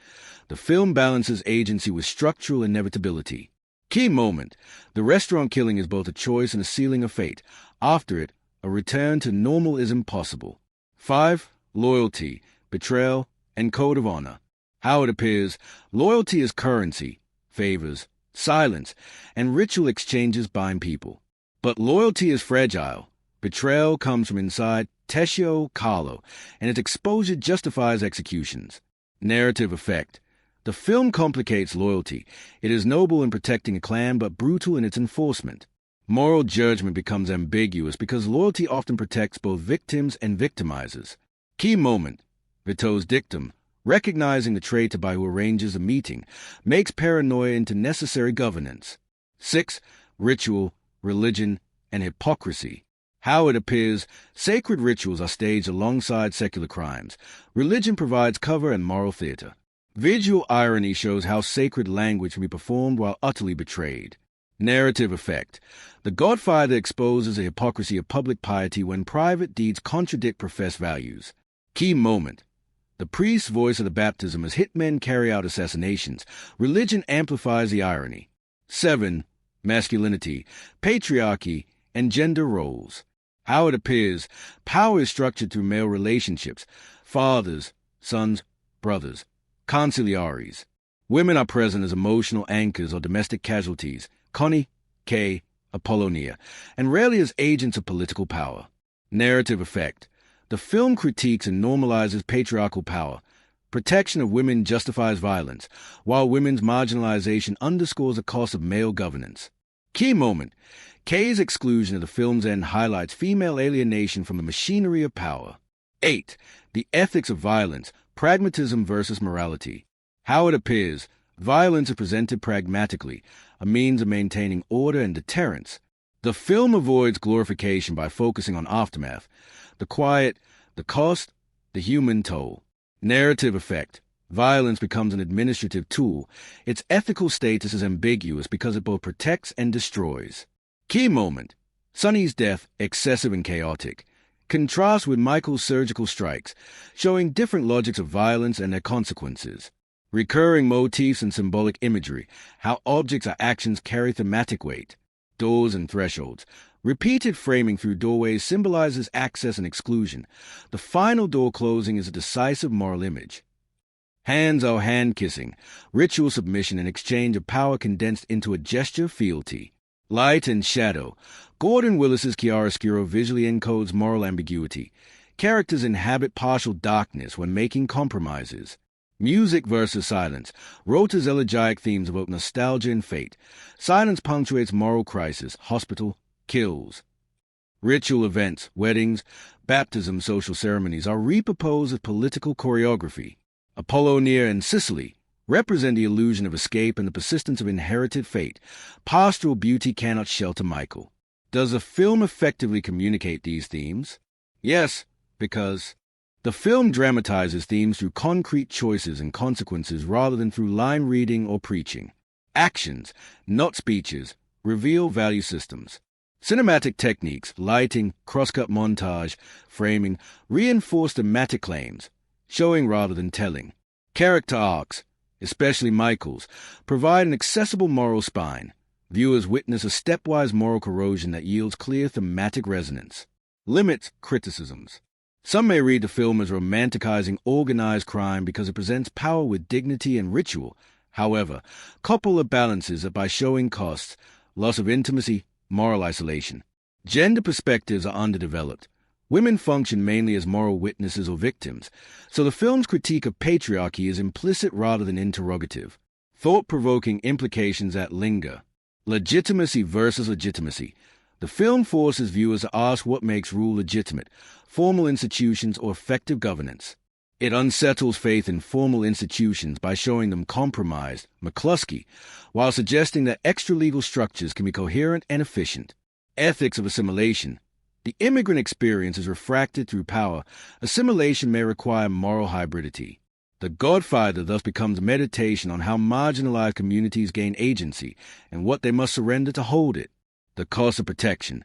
The film balances agency with structural inevitability. Key moment. The restaurant killing is both a choice and a sealing of fate. After it, a return to normal is impossible. 5. Loyalty, betrayal, and code of honor. How it appears. Loyalty is currency, favors, silence, and ritual exchanges bind people. But loyalty is fragile. Betrayal comes from inside Tessio Carlo, and its exposure justifies executions. Narrative effect. The film complicates loyalty. It is noble in protecting a clan, but brutal in its enforcement. Moral judgment becomes ambiguous because loyalty often protects both victims and victimizers. Key moment. Vito's dictum, recognizing the traitor by who arranges a meeting, makes paranoia into necessary governance. 6. Ritual, religion, and hypocrisy. How it appears. Sacred rituals are staged alongside secular crimes. Religion provides cover and moral theater. Visual irony shows how sacred language can be performed while utterly betrayed. Narrative effect. The Godfather exposes the hypocrisy of public piety when private deeds contradict professed values. Key moment. The priest's voice of the baptism as hitmen carry out assassinations. Religion amplifies the irony. 7. Masculinity, patriarchy, and gender roles. How it appears. Power is structured through male relationships. Fathers, sons, brothers, conciliaries. Women are present as emotional anchors or domestic casualties. Connie, Kay, Apollonia, and rarely as agents of political power. Narrative effect. The film critiques and normalizes patriarchal power. Protection of women justifies violence, while women's marginalization underscores the cost of male governance. Key moment. Kay's exclusion of the film's end highlights female alienation from the machinery of power. 8. The ethics of violence, pragmatism versus morality. How it appears. Violence is presented pragmatically, a means of maintaining order and deterrence. The film avoids glorification by focusing on aftermath, the quiet, the cost, the human toll. Narrative effect. Violence becomes an administrative tool. Its ethical status is ambiguous because it both protects and destroys. Key moment. Sonny's death, excessive and chaotic, contrasts with Michael's surgical strikes, showing different logics of violence and their consequences. Recurring motifs and symbolic imagery, how objects or actions carry thematic weight. Doors and thresholds. Repeated framing through doorways symbolizes access and exclusion. The final door closing is a decisive moral image. Hands are hand-kissing, ritual submission and exchange of power condensed into a gesture of fealty. Light and shadow. Gordon Willis's chiaroscuro visually encodes moral ambiguity. Characters inhabit partial darkness when making compromises. Music versus silence. Rota's elegiac themes evoke nostalgia and fate. Silence punctuates moral crisis, hospital, kills. Ritual events, weddings, baptism, social ceremonies are reproposed as political choreography. Apollonia and Sicily represent the illusion of escape and the persistence of inherited fate. Pastoral beauty cannot shelter Michael. Does the film effectively communicate these themes? Yes, because the film dramatizes themes through concrete choices and consequences rather than through line reading or preaching. Actions, not speeches, reveal value systems. Cinematic techniques, lighting, cross-cut montage, framing, reinforce thematic claims, showing rather than telling. Character arcs, especially Michael's, provide an accessible moral spine. Viewers witness a stepwise moral corrosion that yields clear thematic resonance. Limits criticisms. Some may read the film as romanticizing organized crime because it presents power with dignity and ritual. However, Coppola balances it by showing costs, loss of intimacy, moral isolation. Gender perspectives are underdeveloped. Women function mainly as moral witnesses or victims, so the film's critique of patriarchy is implicit rather than interrogative. Thought-provoking implications that linger. Legitimacy versus legitimacy. The film forces viewers to ask what makes rule legitimate, formal institutions or effective governance. It unsettles faith in formal institutions by showing them compromised, McCluskey, while suggesting that extra-legal structures can be coherent and efficient. Ethics of assimilation. The immigrant experience is refracted through power. Assimilation may require moral hybridity. The Godfather thus becomes a meditation on how marginalized communities gain agency and what they must surrender to hold it. The cost of protection.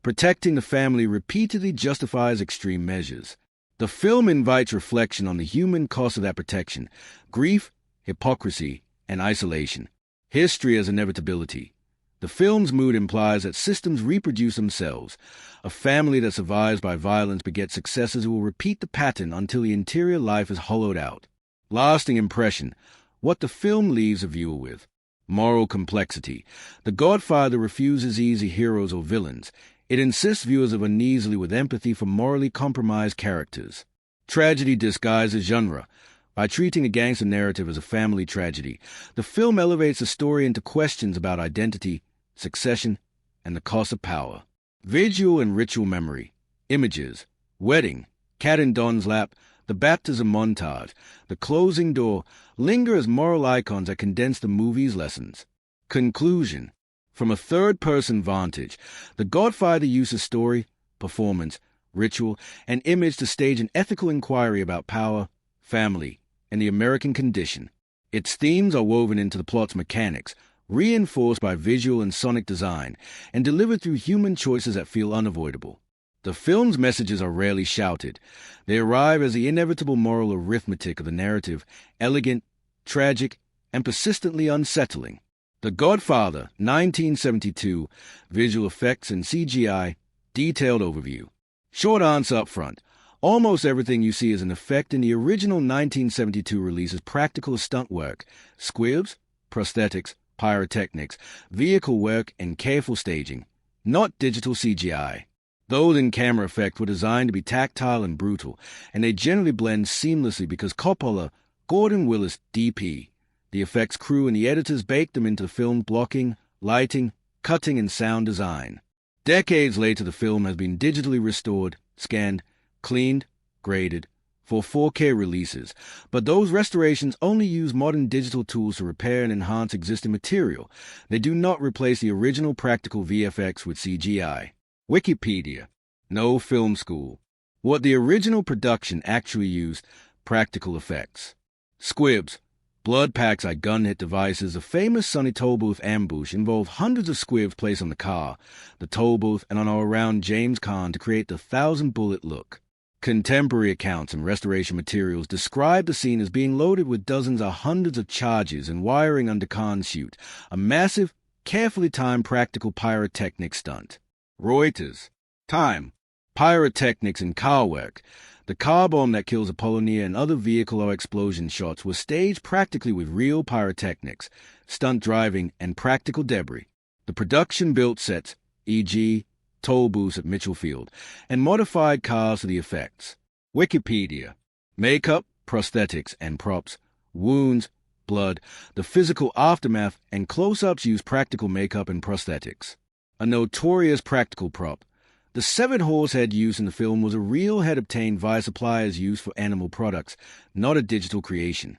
Protecting the family repeatedly justifies extreme measures. The film invites reflection on the human cost of that protection, grief, hypocrisy, and isolation. History as inevitability. The film's mood implies that systems reproduce themselves. A family that survives by violence begets successors who will repeat the pattern until the interior life is hollowed out. Lasting impression. What the film leaves a viewer with. Moral complexity. The Godfather refuses easy heroes or villains. It insists viewers of uneasily with empathy for morally compromised characters. Tragedy disguises genre. By treating a gangster narrative as a family tragedy, the film elevates the story into questions about identity, succession, and the cost of power. Visual and ritual memory. Images. Wedding. Cat in Don's lap. The baptism montage. The closing door linger as moral icons that condense the movie's lessons. Conclusion. From a third-person vantage, The Godfather uses story, performance, ritual, and image to stage an ethical inquiry about power, family, and the American condition. Its themes are woven into the plot's mechanics, reinforced by visual and sonic design, and delivered through human choices that feel unavoidable. The film's messages are rarely shouted. They arrive as the inevitable moral arithmetic of the narrative, elegant, tragic, and persistently unsettling. The Godfather, 1972, visual effects and CGI, detailed overview. Short answer up front. Almost everything you see as an effect in the original 1972 release is practical stunt work, squibs, prosthetics, pyrotechnics, vehicle work, and careful staging, not digital CGI. Those in-camera effects were designed to be tactile and brutal, and they generally blend seamlessly because Coppola, Gordon Willis, DP, the effects crew and the editors baked them into the film's blocking, lighting, cutting, and sound design. Decades later, the film has been digitally restored, scanned, cleaned, graded, for 4K releases, but those restorations only use modern digital tools to repair and enhance existing material. They do not replace the original practical VFX with CGI. Wikipedia. No film school. What the original production actually used, practical effects. Squibs. Blood packs like gun-hit devices. A famous Sonny toll booth ambush involved hundreds of squibs placed on the car, the toll booth, and on or around James Caan to create the 1,000-bullet look. Contemporary accounts and restoration materials describe the scene as being loaded with dozens or hundreds of charges and wiring under Caan's shoot, a massive, carefully timed practical pyrotechnic stunt. Reuters. Time. Pyrotechnics and car work. The car bomb that kills Apollonia and other vehicle or explosion shots was staged practically with real pyrotechnics, stunt driving, and practical debris. The production built sets, e.g., toll booths at Mitchell Field, and modified cars for the effects. Wikipedia. Makeup, prosthetics, and props, wounds, blood, the physical aftermath, and close-ups use practical makeup and prosthetics. A notorious practical prop. The severed horse head used in the film was a real head obtained via suppliers used for animal products, not a digital creation.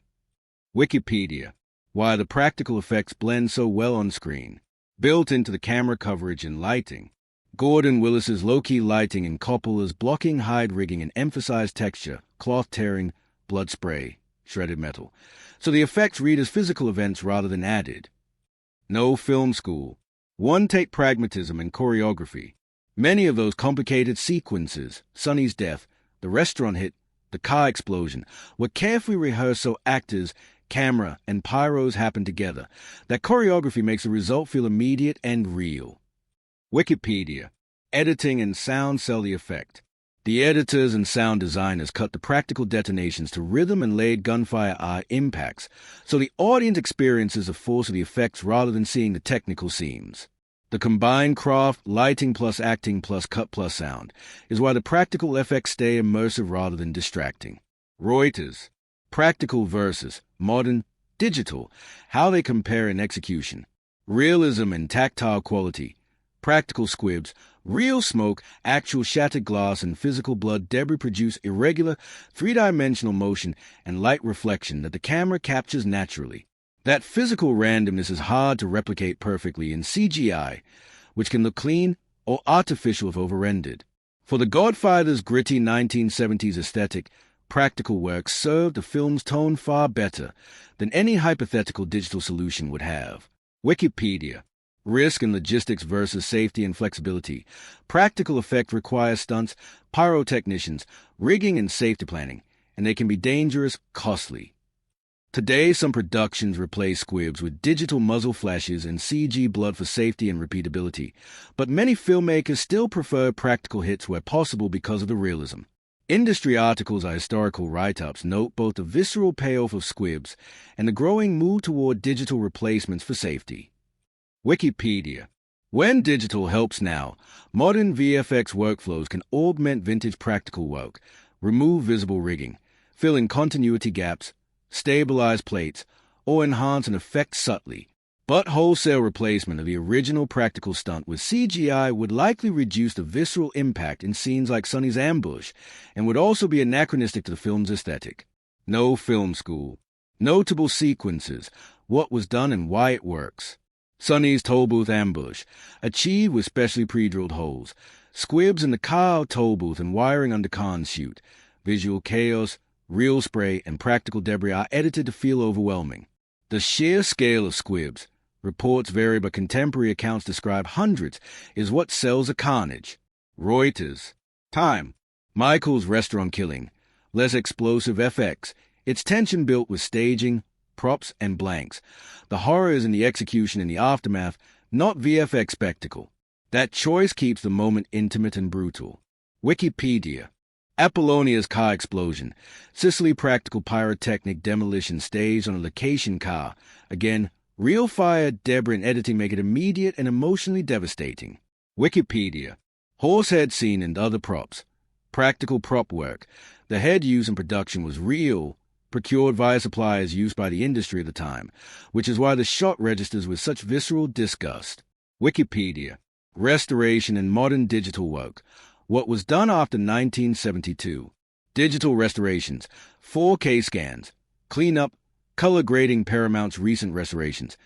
Wikipedia. Why the practical effects blend so well on screen. Built into the camera coverage and lighting. Gordon Willis's low-key lighting and Coppola's blocking hide rigging and emphasized texture, cloth tearing, blood spray, shredded metal. So the effects read as physical events rather than added. No film school. One-take pragmatism and choreography. Many of those complicated sequences, Sonny's death, the restaurant hit, the car explosion, were carefully rehearsed so actors, camera, and pyros happen together. That choreography makes the result feel immediate and real. Wikipedia. Editing and sound sell the effect. The editors and sound designers cut the practical detonations to rhythm and laid gunfire impacts, so the audience experiences the force of the effects rather than seeing the technical seams. The combined craft, lighting plus acting plus cut plus sound, is why the practical effects stay immersive rather than distracting. Reuters. Practical versus modern, digital, how they compare in execution. Realism and tactile quality. Practical squibs, real smoke, actual shattered glass, and physical blood debris produce irregular, three-dimensional motion and light reflection that the camera captures naturally. That physical randomness is hard to replicate perfectly in CGI, which can look clean or artificial if over-rendered. For The Godfather's gritty 1970s aesthetic, practical work served the film's tone far better than any hypothetical digital solution would have. Wikipedia. Risk and logistics versus safety and flexibility. Practical effect requires stunts, pyrotechnicians, rigging, and safety planning, and they can be dangerous, costly. Today, some productions replace squibs with digital muzzle flashes and CG blood for safety and repeatability, but many filmmakers still prefer practical hits where possible because of the realism. Industry articles or historical write-ups note both the visceral payoff of squibs and the growing move toward digital replacements for safety. Wikipedia. When digital helps now, modern VFX workflows can augment vintage practical work, remove visible rigging, fill in continuity gaps, stabilize plates, or enhance an effect subtly. But wholesale replacement of the original practical stunt with CGI would likely reduce the visceral impact in scenes like Sonny's ambush and would also be anachronistic to the film's aesthetic. No film school. Notable sequences, what was done and why it works. Sonny's toll booth ambush, achieved with specially pre-drilled holes. Squibs in the car toll booth and wiring under Caan's chute. Visual chaos, real spray, and practical debris are edited to feel overwhelming. The sheer scale of squibs, reports vary but contemporary accounts describe hundreds, is what sells a carnage. Reuters. Time. Michael's restaurant killing. Less explosive FX. It's tension built with staging, props, and blanks. The horror is in the execution and the aftermath, not VFX spectacle. That choice keeps the moment intimate and brutal. Wikipedia. Apollonia's car explosion. Sicily practical pyrotechnic demolition staged on a location car. Again, real fire, debris, and editing make it immediate and emotionally devastating. Wikipedia. Horsehead scene and other props. Practical prop work. The head used in production was real, procured via suppliers used by the industry at the time, which is why the shot registers with such visceral disgust. Wikipedia. Restoration and modern digital work. What was done after 1972. Digital restorations, 4K scans, cleanup, color grading. Paramount's recent restorations.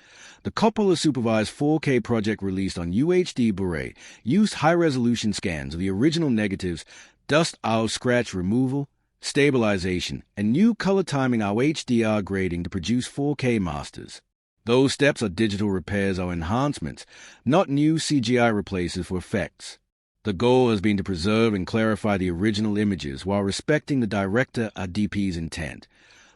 The Coppola supervised 4K project released on UHD Blu-ray used high-resolution scans of the original negatives, dust out scratch removal, stabilization, and new color timing our HDR grading to produce 4K masters. Those steps are digital repairs or enhancements, not new CGI replaces for effects. The goal has been to preserve and clarify the original images while respecting the director or DP's intent.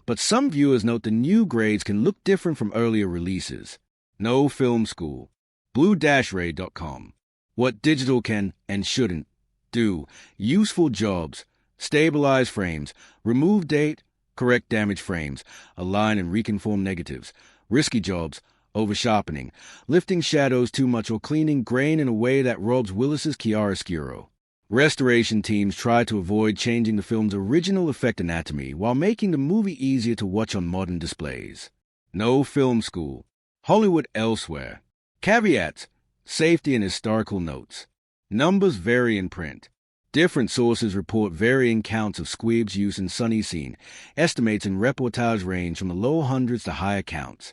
But some viewers note the new grades can look different from earlier releases. No film school. Blue-ray.com. What digital can and shouldn't do. Useful jobs. Stabilize frames, remove date, correct damaged frames, align and reconform negatives, risky jobs, over-sharpening, lifting shadows too much or cleaning grain in a way that robs Willis's chiaroscuro. Restoration teams try to avoid changing the film's original effect anatomy while making the movie easier to watch on modern displays. No film school. Hollywood elsewhere. Caveats, safety and historical notes. Numbers vary in print. Different sources report varying counts of squibs used in Sonny's scene. Estimates in reportage range from the low hundreds to higher counts.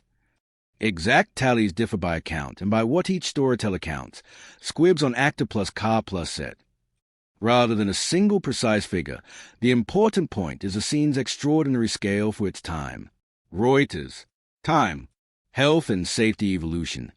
Exact tallies differ by account and by what each storyteller counts. Squibs on actor plus car plus set. Rather than a single precise figure, the important point is the scene's extraordinary scale for its time. Reuters. Time. Health and safety evolution.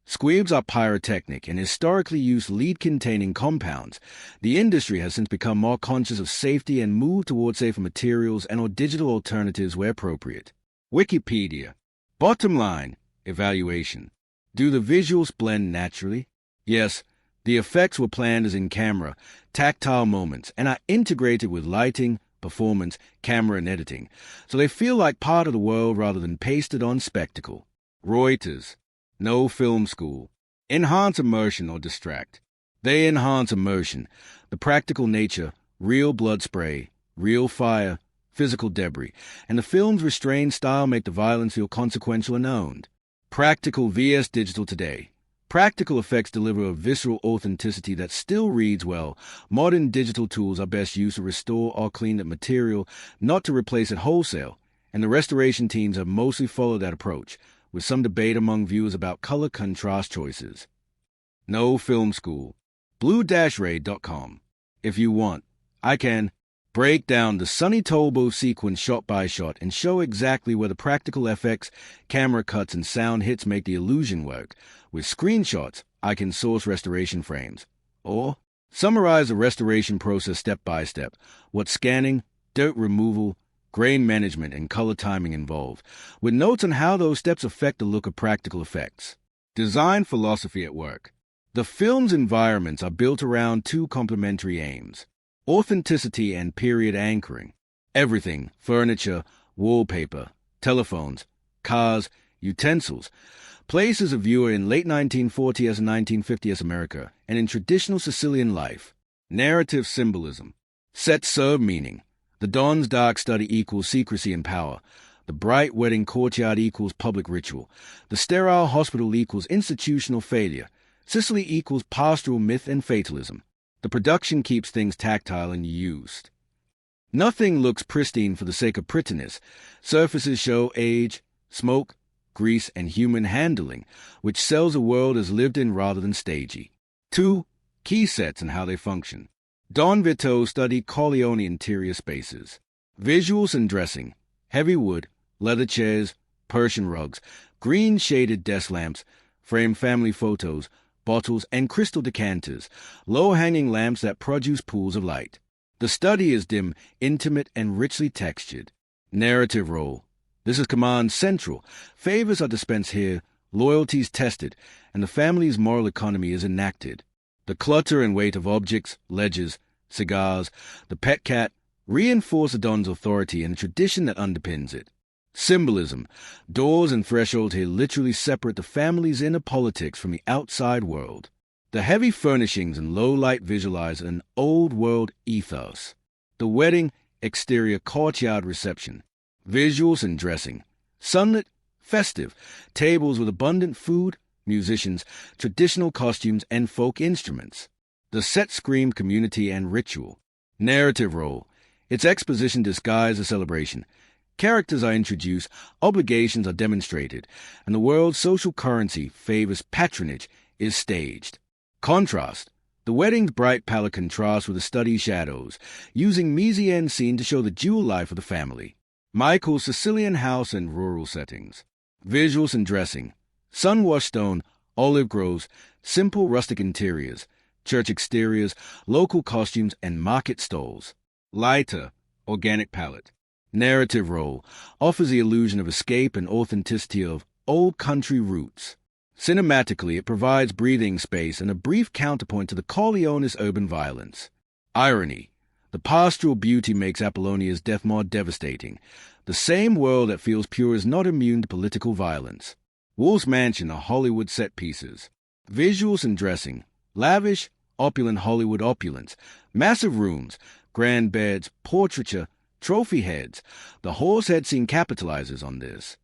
Squibs are pyrotechnic and historically used lead-containing compounds. The industry has since become more conscious of safety and moved towards safer materials and or digital alternatives where appropriate. Wikipedia. Bottom line, evaluation. Do the visuals blend naturally? Yes, the effects were planned as in-camera, tactile moments, and are integrated with lighting, performance, camera, and editing, so they feel like part of the world rather than pasted on spectacle. Reuters. No film school. Enhance immersion or distract. They enhance immersion, the practical nature, real blood spray, real fire, physical debris, and the film's restrained style make the violence feel consequential and owned. Practical vs. digital today. Practical effects deliver a visceral authenticity that still reads well. Modern digital tools are best used to restore or clean the material, not to replace it wholesale, and the restoration teams have mostly followed that approach, with some debate among viewers about color contrast choices. No film school. Blue-ray.com. If you want, I can break down the Sonny Corleone sequence shot by shot and show exactly where the practical FX, camera cuts, and sound hits make the illusion work. With screenshots, I can source restoration frames. Or summarize the restoration process step by step, what scanning, dirt removal, grain management, and color timing involved, with notes on how those steps affect the look of practical effects. Design philosophy at work. The film's environments are built around two complementary aims: authenticity and period anchoring. Everything, furniture, wallpaper, telephones, cars, utensils, places a viewer in late 1940s and 1950s America and in traditional Sicilian life. Narrative symbolism. Sets serve meaning. The Don's dark study equals secrecy and power. The bright wedding courtyard equals public ritual. The sterile hospital equals institutional failure. Sicily equals pastoral myth and fatalism. The production keeps things tactile and used. Nothing looks pristine for the sake of prettiness. Surfaces show age, smoke, grease, and human handling, which sells a world as lived in rather than stagey. 2. Key sets and how they function. Don Vito studied Corleone interior spaces. Visuals and dressing. Heavy wood, leather chairs, Persian rugs, green-shaded desk lamps, framed family photos, bottles, and crystal decanters, low-hanging lamps that produce pools of light. The study is dim, intimate, and richly textured. Narrative role. This is command central. Favors are dispensed here, loyalties tested, and the family's moral economy is enacted. The clutter and weight of objects, ledgers, cigars, the pet cat, reinforce the Don's authority and the tradition that underpins it. Symbolism. Doors and thresholds here literally separate the family's inner politics from the outside world. The heavy furnishings and low light visualize an old-world ethos. The wedding, exterior courtyard reception. Visuals and dressing. Sunlit, festive, tables with abundant food, musicians, traditional costumes, and folk instruments. The set scream community and ritual. Narrative role. Its exposition disguises a celebration. Characters are introduced, obligations are demonstrated, and the world's social currency favors patronage is staged. Contrast. The wedding's bright palette contrasts with the study's shadows, using mise-en scene to show the jewel life of the family. Michael's Sicilian house and rural settings. Visuals and dressing. Sun-washed stone, olive groves, simple rustic interiors, church exteriors, local costumes, and market stalls. Lighter, organic palette. Narrative role. Offers the illusion of escape and authenticity of old country roots. Cinematically, it provides breathing space and a brief counterpoint to the Corleone's urban violence. Irony. The pastoral beauty makes Apollonia's death more devastating. The same world that feels pure is not immune to political violence. Wolf's Mansion are Hollywood set pieces. Visuals and dressing. Lavish, opulent Hollywood opulence. Massive rooms, grand beds, portraiture, trophy heads. The horsehead scene capitalizes on this.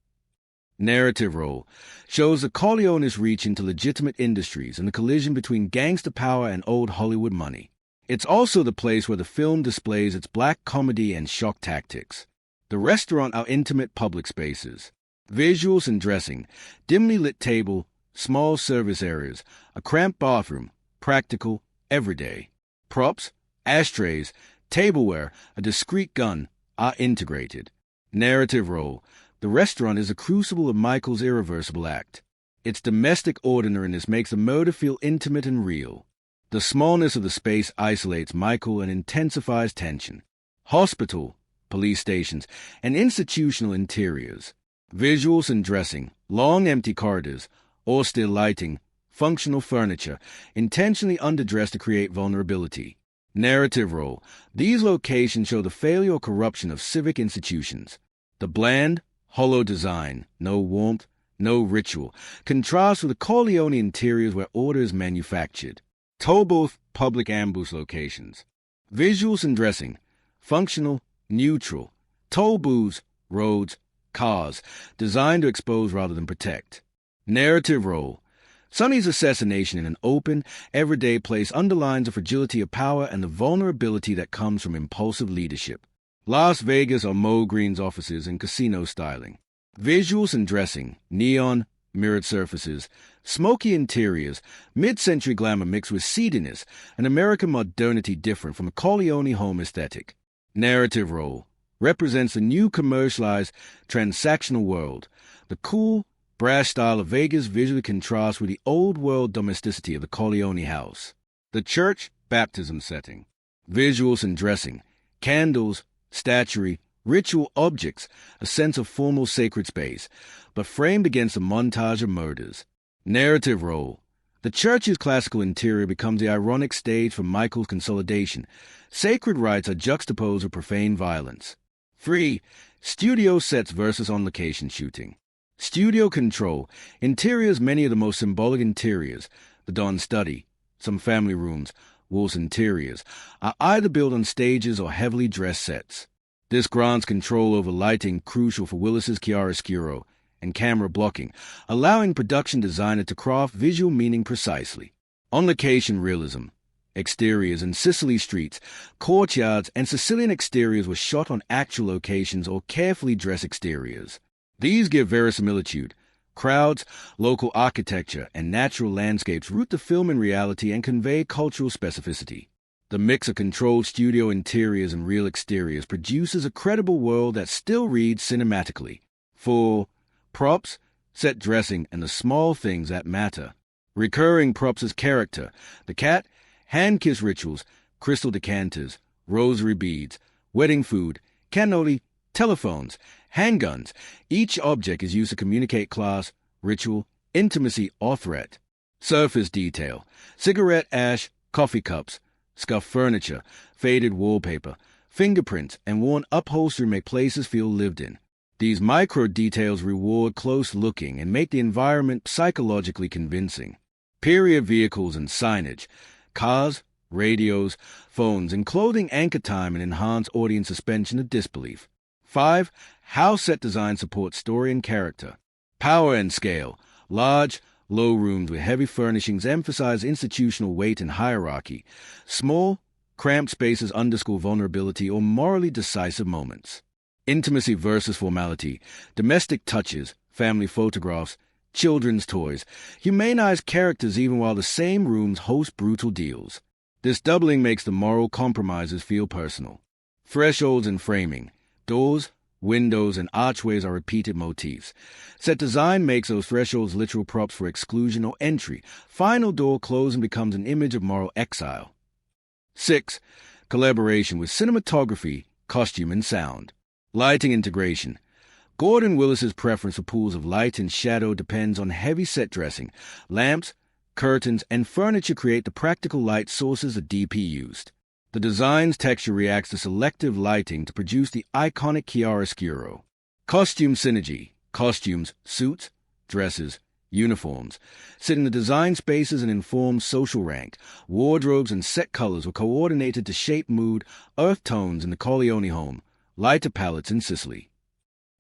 Narrative role. Shows the Corleone's reach into legitimate industries and the collision between gangster power and old Hollywood money. It's also the place where the film displays its black comedy and shock tactics. The restaurant are intimate public spaces. Visuals and dressing. Dimly lit table, small service areas, a cramped bathroom, practical, everyday. Props, ashtrays, tableware, a discreet gun are integrated. Narrative role. The restaurant is a crucible of Michael's irreversible act. Its domestic ordinariness makes the murder feel intimate and real. The smallness of the space isolates Michael and intensifies tension. Hospital, police stations, and institutional interiors. Visuals and dressing, long empty corridors, austere lighting, functional furniture, intentionally underdressed to create vulnerability. Narrative role. These locations show the failure or corruption of civic institutions. The bland, hollow design, no warmth, no ritual, contrasts with the Corleone interiors where order is manufactured. Toll booth, public ambush locations. Visuals and dressing. Functional, neutral. Toll booths, roads, cars, designed to expose rather than protect. Narrative role. Sonny's assassination in an open, everyday place underlines the fragility of power and the vulnerability that comes from impulsive leadership. Las Vegas are Mo Green's offices and casino styling. Visuals and dressing, neon, mirrored surfaces, smoky interiors, mid-century glamour mixed with seediness, and American modernity different from a Corleone home aesthetic. Narrative role. Represents the new commercialized, transactional world. The cool, brash style of Vegas visually contrasts with the old-world domesticity of the Corleone house. The church, baptism setting. Visuals and dressing. Candles, statuary, ritual objects, a sense of formal sacred space, but framed against a montage of murders. Narrative role. The church's classical interior becomes the ironic stage for Michael's consolidation. Sacred rites are juxtaposed with profane violence. 3. Studio sets versus on-location shooting. Studio control. Interiors, many of the most symbolic interiors, the Dawn study, some family rooms, Wolf's interiors, are either built on stages or heavily dressed sets. This grants control over lighting crucial for Willis's chiaroscuro and camera blocking, allowing production designer to craft visual meaning precisely. On-location realism. Exteriors in Sicily streets, courtyards, and Sicilian exteriors were shot on actual locations or carefully dressed exteriors. These give verisimilitude. Crowds, local architecture, and natural landscapes root the film in reality and convey cultural specificity. The mix of controlled studio interiors and real exteriors produces a credible world that still reads cinematically. 4. Props, set dressing, and the small things that matter. Recurring props as character. The cat, hand-kiss rituals, crystal decanters, rosary beads, wedding food, cannoli, telephones, handguns. Each object is used to communicate class, ritual, intimacy, or threat. Surface detail. Cigarette ash, coffee cups, scuffed furniture, faded wallpaper, fingerprints, and worn upholstery make places feel lived in. These micro details reward close looking and make the environment psychologically convincing. Period vehicles and signage. Cars, radios, phones, and clothing anchor time and enhance audience suspension of disbelief. 5. How set design supports story and character. Power and scale. Large, low rooms with heavy furnishings emphasize institutional weight and hierarchy. Small, cramped spaces underscore vulnerability or morally decisive moments. Intimacy versus formality. Domestic touches, family photographs, children's toys, humanize characters even while the same rooms host brutal deals. This doubling makes the moral compromises feel personal. Thresholds and framing. Doors, windows, and archways are repeated motifs. Set design makes those thresholds literal props for exclusion or entry. Final door closing becomes an image of moral exile. 6. Collaboration with cinematography, costume, and sound. Lighting integration. Gordon Willis's preference for pools of light and shadow depends on heavy set dressing. Lamps, curtains, and furniture create the practical light sources the DP used. The design's texture reacts to selective lighting to produce the iconic chiaroscuro. Costume synergy. Costumes, suits, dresses, uniforms sit in the design spaces and inform social rank. Wardrobes and set colors were coordinated to shape mood, earth tones in the Corleone home, lighter palettes in Sicily.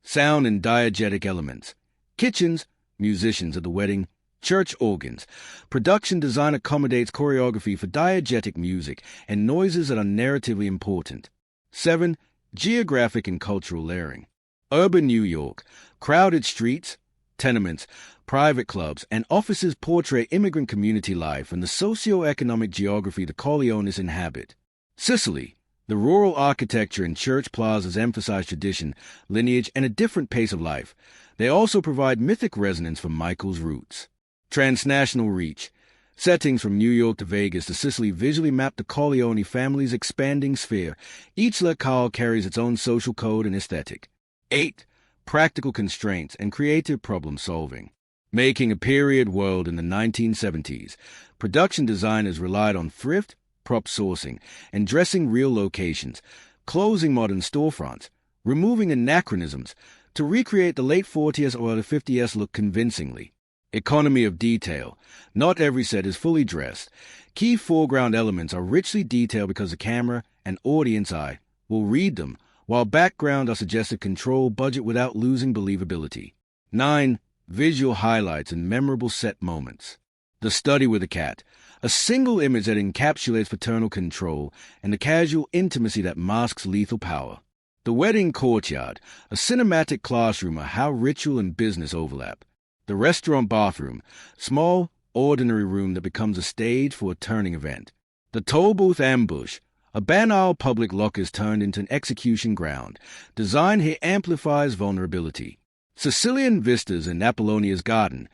Sound and diegetic elements. Kitchens, musicians at the wedding, church organs. Production design accommodates choreography for diegetic music and noises that are narratively important. 7. Geographic and cultural layering. Urban New York. Crowded streets, tenements, private clubs, and offices portray immigrant community life and the socio-economic geography the Corleones inhabit. Sicily. The rural architecture and church plazas emphasize tradition, lineage, and a different pace of life. They also provide mythic resonance for Michael's roots. Transnational reach. Settings from New York to Vegas to Sicily visually map the Corleone family's expanding sphere. Each locale carries its own social code and aesthetic. 8. Practical constraints and creative problem-solving. Making a period world in the 1970s, production designers relied on thrift, prop sourcing, and dressing real locations, closing modern storefronts, removing anachronisms to recreate the late 40s or the 50s look convincingly. Economy of detail. Not every set is fully dressed. Key foreground elements are richly detailed because the camera and audience eye will read them, while background are suggested control budget without losing believability. 9. Visual highlights and memorable set moments. The Study with a Cat. A single image that encapsulates paternal control and the casual intimacy that masks lethal power. The Wedding Courtyard. A cinematic classroom of how ritual and business overlap. The Restaurant Bathroom. Small, ordinary room that becomes a stage for a turning event. The Toll Booth Ambush. A banal public lockers turned into an execution ground. Design here amplifies vulnerability. Sicilian vistas in Apollonia's garden.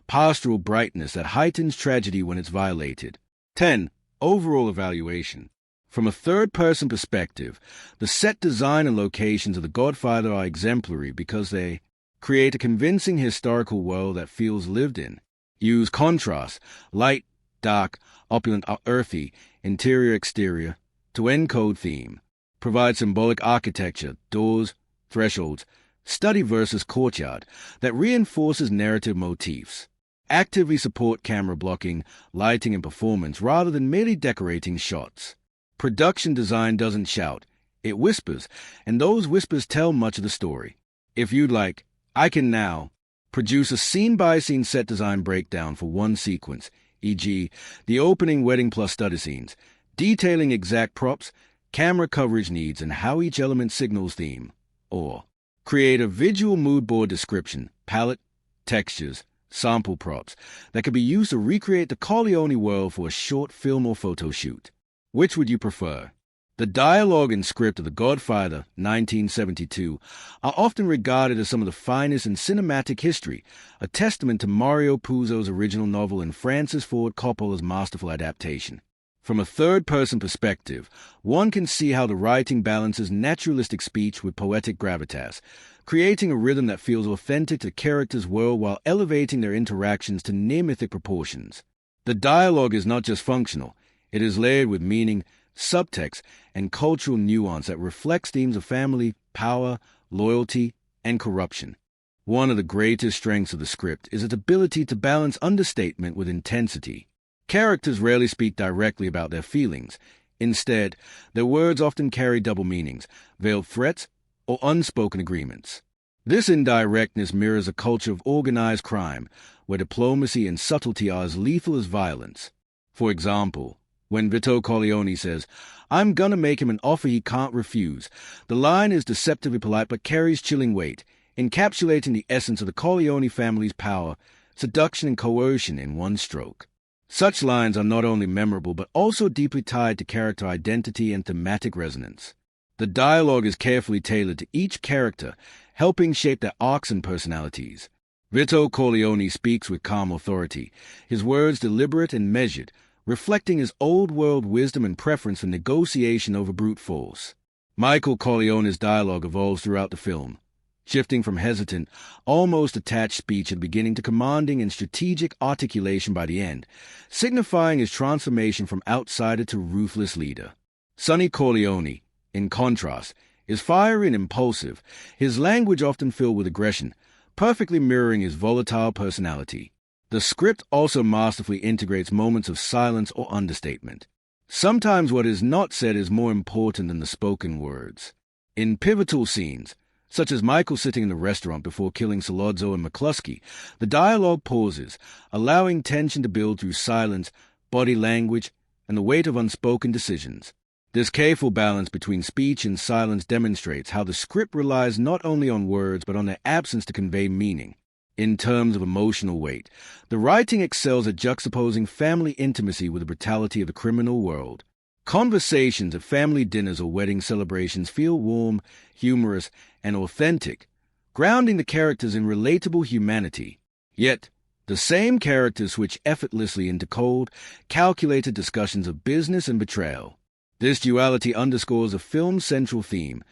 Pastoral brightness that heightens tragedy when it's violated. 10. Overall evaluation. From a third-person perspective, the set design and locations of The Godfather are exemplary because they create a convincing historical world that feels lived in. Use contrast, light, dark, opulent, earthy, interior-exterior, to encode theme. Provide symbolic architecture, doors, thresholds, study versus courtyard, that reinforces narrative motifs. Actively support camera blocking, lighting, and performance rather than merely decorating shots. Production design doesn't shout, it whispers, and those whispers tell much of the story. If you'd like, I can now produce a scene-by-scene set design breakdown for one sequence, e.g., the opening wedding plus study scenes, detailing exact props, camera coverage needs, and how each element signals theme. Or create a visual mood board description, palette, textures, sample props that could be used to recreate the Corleone world for a short film or photo shoot. Which would you prefer? The dialogue and script of The Godfather, 1972, are often regarded as some of the finest in cinematic history, a testament to Mario Puzo's original novel and Francis Ford Coppola's masterful adaptation. From a third-person perspective, one can see how the writing balances naturalistic speech with poetic gravitas, creating a rhythm that feels authentic to the character's world while elevating their interactions to near-mythic proportions. The dialogue is not just functional, it is layered with meaning, subtext, and cultural nuance that reflects themes of family, power, loyalty, and corruption. One of the greatest strengths of the script is its ability to balance understatement with intensity. Characters rarely speak directly about their feelings. Instead, their words often carry double meanings, veiled threats, or unspoken agreements. This indirectness mirrors a culture of organized crime, where diplomacy and subtlety are as lethal as violence. For example, when Vito Corleone says, "I'm gonna make him an offer he can't refuse," the line is deceptively polite but carries chilling weight, encapsulating the essence of the Corleone family's power, seduction, and coercion in one stroke. Such lines are not only memorable but also deeply tied to character identity and thematic resonance. The dialogue is carefully tailored to each character, helping shape their arcs and personalities. Vito Corleone speaks with calm authority, his words deliberate and measured, reflecting his old-world wisdom and preference for negotiation over brute force. Michael Corleone's dialogue evolves throughout the film, shifting from hesitant, almost detached speech at the beginning to commanding and strategic articulation by the end, signifying his transformation from outsider to ruthless leader. Sonny Corleone, in contrast, is fiery and impulsive, his language often filled with aggression, perfectly mirroring his volatile personality. The script also masterfully integrates moments of silence or understatement. Sometimes what is not said is more important than the spoken words. In pivotal scenes, such as Michael sitting in the restaurant before killing Solozzo and McCluskey, the dialogue pauses, allowing tension to build through silence, body language, and the weight of unspoken decisions. This careful balance between speech and silence demonstrates how the script relies not only on words but on their absence to convey meaning. In terms of emotional weight, the writing excels at juxtaposing family intimacy with the brutality of the criminal world. Conversations at family dinners or wedding celebrations feel warm, humorous, and authentic, grounding the characters in relatable humanity. Yet, The same characters switch effortlessly into cold, calculated discussions of business and betrayal. This duality underscores a film's central theme,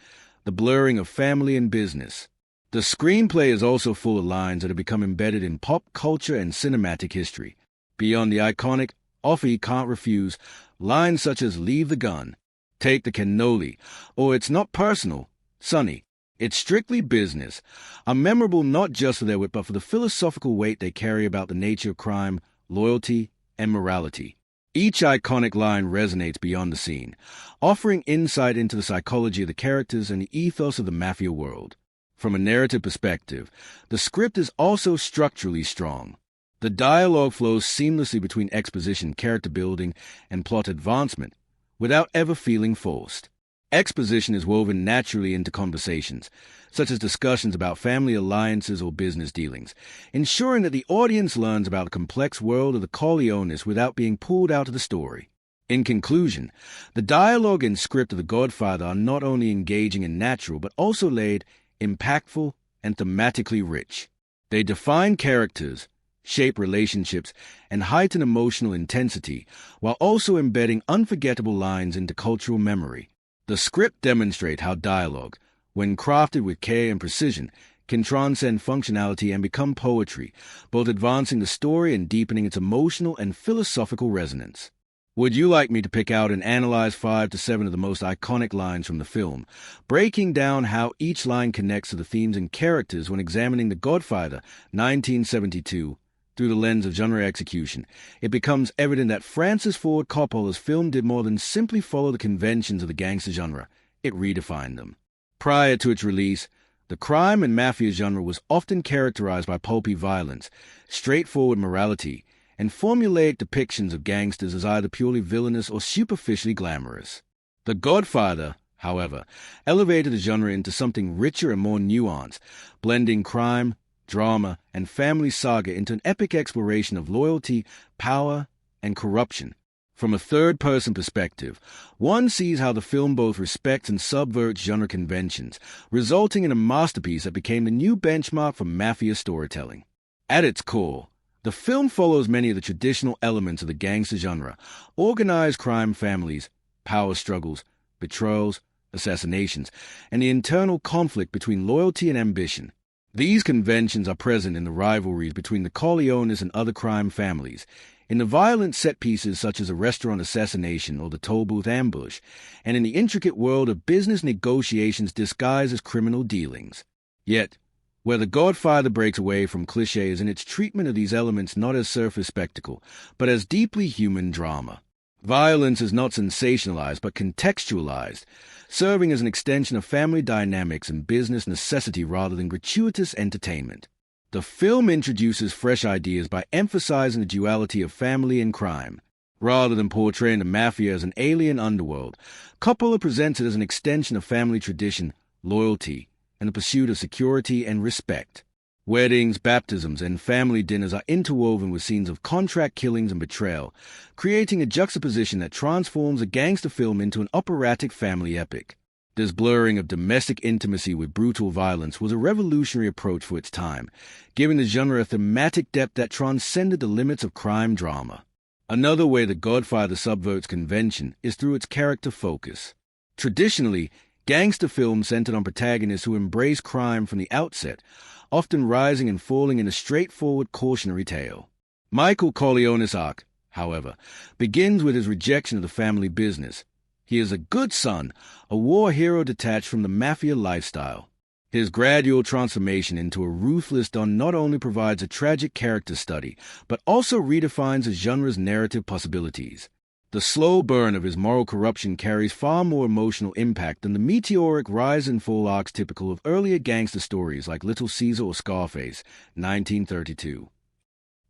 the blurring of family and business. The screenplay is also full of lines that have become embedded in pop culture and cinematic history. Beyond the iconic "offer you can't refuse," lines such as "leave the gun," "take the cannoli," or "it's not personal, Sonny, it's strictly business," are memorable not just for their wit but for the philosophical weight they carry about the nature of crime, loyalty, and morality. Each iconic line resonates beyond the scene, offering insight into the psychology of the characters and the ethos of the Mafia world. From a narrative perspective, the script is also structurally strong. The dialogue flows seamlessly between exposition, character building, and plot advancement, without ever feeling forced. Exposition is woven naturally into conversations, such as discussions about family alliances or business dealings, ensuring that the audience learns about the complex world of the Corleones without being pulled out of the story. In conclusion, the dialogue and script of The Godfather are not only engaging and natural, but also laid, impactful, and thematically rich. They define characters, shape relationships, and heighten emotional intensity, while also embedding unforgettable lines into cultural memory. The script demonstrates how dialogue, when crafted with care and precision, can transcend functionality and become poetry, both advancing the story and deepening its emotional and philosophical resonance. Would you like me to pick out and analyze 5 to 7 of the most iconic lines from the film, breaking down how each line connects to the themes and characters when examining The Godfather, 1972, through the lens of genre execution? It becomes evident that Francis Ford Coppola's film did more than simply follow the conventions of the gangster genre. It redefined them. Prior to its release, the crime and mafia genre was often characterized by pulpy violence, straightforward morality, and formulaic depictions of gangsters as either purely villainous or superficially glamorous. The Godfather, however, elevated the genre into something richer and more nuanced, blending crime, drama, and family saga into an epic exploration of loyalty, power, and corruption. From a third-person perspective, one sees how the film both respects and subverts genre conventions, resulting in a masterpiece that became the new benchmark for mafia storytelling. At its core, the film follows many of the traditional elements of the gangster genre: organized crime families, power struggles, betrayals, assassinations, and the internal conflict between loyalty and ambition. These conventions are present in the rivalries between the Corleones and other crime families, in the violent set pieces such as a restaurant assassination or the toll booth ambush, and in the intricate world of business negotiations disguised as criminal dealings. Yet, where The Godfather breaks away from cliché is in its treatment of these elements not as surface spectacle, but as deeply human drama. Violence is not sensationalized but contextualized, serving as an extension of family dynamics and business necessity rather than gratuitous entertainment. The film introduces fresh ideas by emphasizing the duality of family and crime. Rather than portraying the mafia as an alien underworld, Coppola presents it as an extension of family tradition, loyalty, and the pursuit of security and respect. Weddings, baptisms, and family dinners are interwoven with scenes of contract killings and betrayal, creating a juxtaposition that transforms a gangster film into an operatic family epic. This blurring of domestic intimacy with brutal violence was a revolutionary approach for its time, giving the genre a thematic depth that transcended the limits of crime drama. Another way The Godfather subverts convention is through its character focus. Traditionally, gangster films centered on protagonists who embrace crime from the outset, often rising and falling in a straightforward cautionary tale. Michael Corleone's arc, however, begins with his rejection of the family business. He is a good son, a war hero detached from the mafia lifestyle. His gradual transformation into a ruthless Don not only provides a tragic character study, but also redefines the genre's narrative possibilities. The slow burn of his moral corruption carries far more emotional impact than the meteoric rise and fall arcs typical of earlier gangster stories like Little Caesar or Scarface, 1932.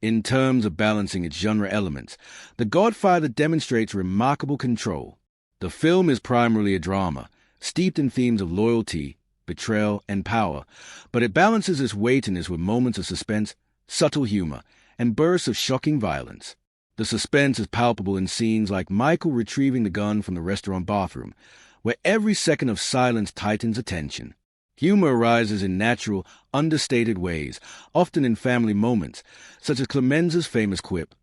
In terms of balancing its genre elements, The Godfather demonstrates remarkable control. The film is primarily a drama, steeped in themes of loyalty, betrayal, and power, but it balances its weightiness with moments of suspense, subtle humor, and bursts of shocking violence. The suspense is palpable in scenes like Michael retrieving the gun from the restaurant bathroom, where every second of silence tightens attention. Humor arises in natural, understated ways, often in family moments, such as Clemenza's famous quip,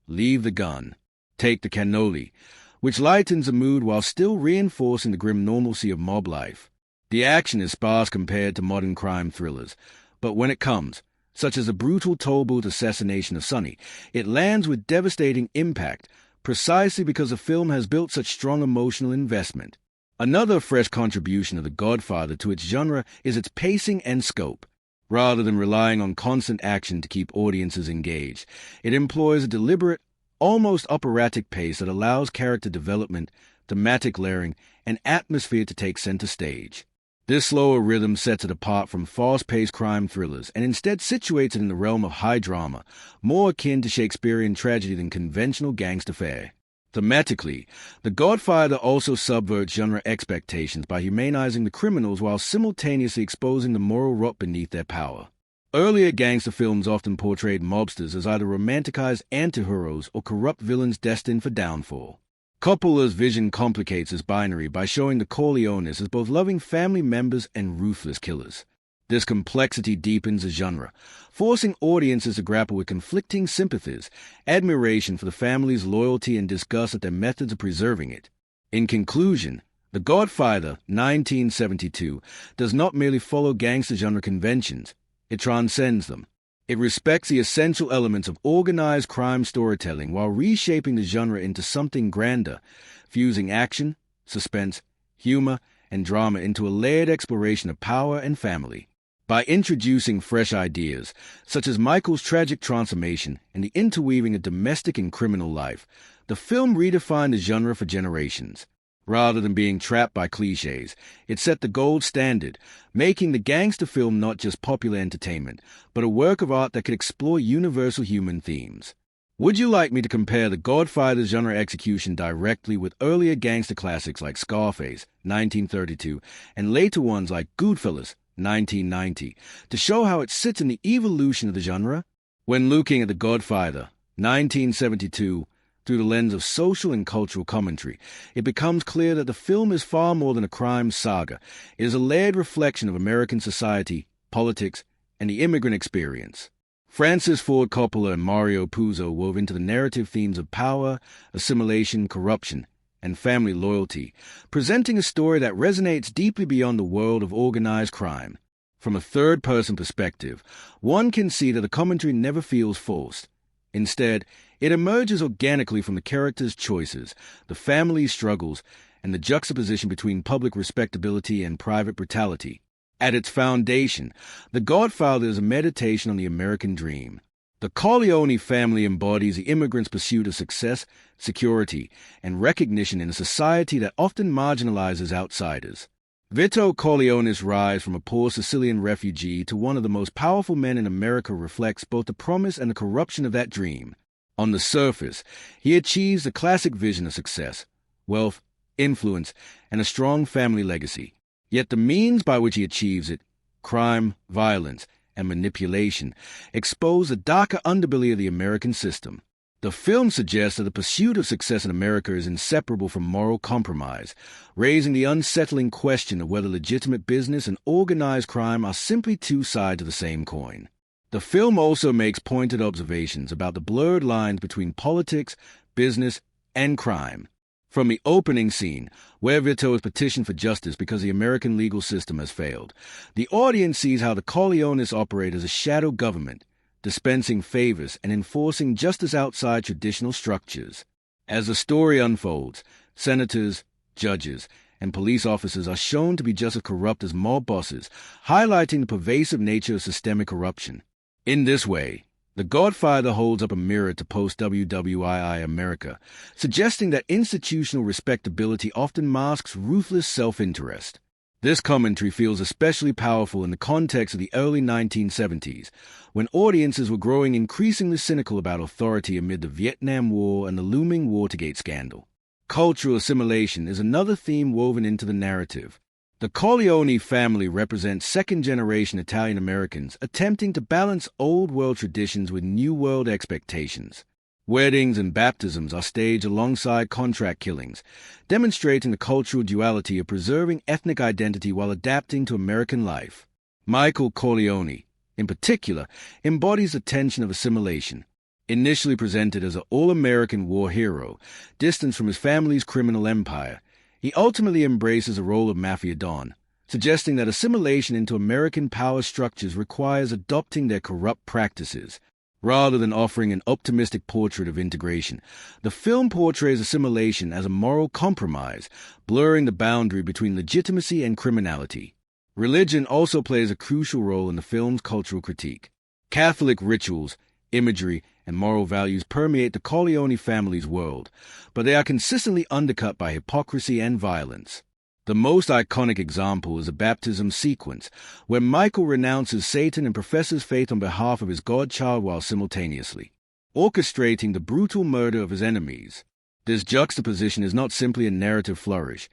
"Leave the gun, take the cannoli," which lightens the mood while still reinforcing the grim normalcy of mob life. The action is sparse compared to modern crime thrillers, but when it comes, such as the brutal toll-booth assassination of Sonny, it lands with devastating impact, precisely because the film has built such strong emotional investment. Another fresh contribution of The Godfather to its genre is its pacing and scope. Rather than relying on constant action to keep audiences engaged, it employs a deliberate, almost operatic pace that allows character development, thematic layering, and atmosphere to take center stage. This slower rhythm sets it apart from fast-paced crime thrillers and instead situates it in the realm of high drama, more akin to Shakespearean tragedy than conventional gangster fare. Thematically, The Godfather also subverts genre expectations by humanizing the criminals while simultaneously exposing the moral rot beneath their power. Earlier gangster films often portrayed mobsters as either romanticized anti-heroes or corrupt villains destined for downfall. Coppola's vision complicates this binary by showing the Corleones as both loving family members and ruthless killers. This complexity deepens the genre, forcing audiences to grapple with conflicting sympathies, admiration for the family's loyalty and disgust at their methods of preserving it. In conclusion, The Godfather, 1972, does not merely follow gangster genre conventions, it transcends them. It respects the essential elements of organized crime storytelling while reshaping the genre into something grander, fusing action, suspense, humor, and drama into a layered exploration of power and family. By introducing fresh ideas, such as Michael's tragic transformation and the interweaving of domestic and criminal life, the film redefined the genre for generations. Rather than being trapped by cliches, it set the gold standard, making the gangster film not just popular entertainment, but a work of art that could explore universal human themes. Would you like me to compare The Godfather's genre execution directly with earlier gangster classics like Scarface, 1932, and later ones like Goodfellas, 1990, to show how it sits in the evolution of the genre? When looking at The Godfather, 1972, through the lens of social and cultural commentary, it becomes clear that the film is far more than a crime saga. It is a layered reflection of American society, politics, and the immigrant experience. Francis Ford Coppola and Mario Puzo wove into the narrative themes of power, assimilation, corruption, and family loyalty, presenting a story that resonates deeply beyond the world of organized crime. From a third-person perspective, one can see that the commentary never feels forced. Instead, it emerges organically from the characters' choices, the family's struggles, and the juxtaposition between public respectability and private brutality. At its foundation, The Godfather is a meditation on the American dream. The Corleone family embodies the immigrant's pursuit of success, security, and recognition in a society that often marginalizes outsiders. Vito Corleone's rise from a poor Sicilian refugee to one of the most powerful men in America reflects both the promise and the corruption of that dream. On the surface, he achieves the classic vision of success, wealth, influence, and a strong family legacy. Yet the means by which he achieves it, crime, violence, and manipulation, expose the darker underbelly of the American system. The film suggests that the pursuit of success in America is inseparable from moral compromise, raising the unsettling question of whether legitimate business and organized crime are simply two sides of the same coin. The film also makes pointed observations about the blurred lines between politics, business, and crime. From the opening scene, where Vito is petitioned for justice because the American legal system has failed, the audience sees how the Corleones operate as a shadow government, dispensing favors and enforcing justice outside traditional structures. As the story unfolds, senators, judges, and police officers are shown to be just as corrupt as mob bosses, highlighting the pervasive nature of systemic corruption. In this way, The Godfather holds up a mirror to post-WWII America, suggesting that institutional respectability often masks ruthless self-interest. This commentary feels especially powerful in the context of the early 1970s, when audiences were growing increasingly cynical about authority amid the Vietnam War and the looming Watergate scandal. Cultural assimilation is another theme woven into the narrative. The Corleone family represents second-generation Italian Americans attempting to balance old-world traditions with new-world expectations. Weddings and baptisms are staged alongside contract killings, demonstrating the cultural duality of preserving ethnic identity while adapting to American life. Michael Corleone, in particular, embodies the tension of assimilation. Initially presented as an all-American war hero, distanced from his family's criminal empire, he ultimately embraces a role of Mafia Don, suggesting that assimilation into American power structures requires adopting their corrupt practices. Rather than offering an optimistic portrait of integration, the film portrays assimilation as a moral compromise, blurring the boundary between legitimacy and criminality. Religion also plays a crucial role in the film's cultural critique. Catholic rituals, imagery, and moral values permeate the Corleone family's world, but they are consistently undercut by hypocrisy and violence. The most iconic example is a baptism sequence, where Michael renounces Satan and professes faith on behalf of his godchild while simultaneously orchestrating the brutal murder of his enemies. This juxtaposition is not simply a narrative flourish.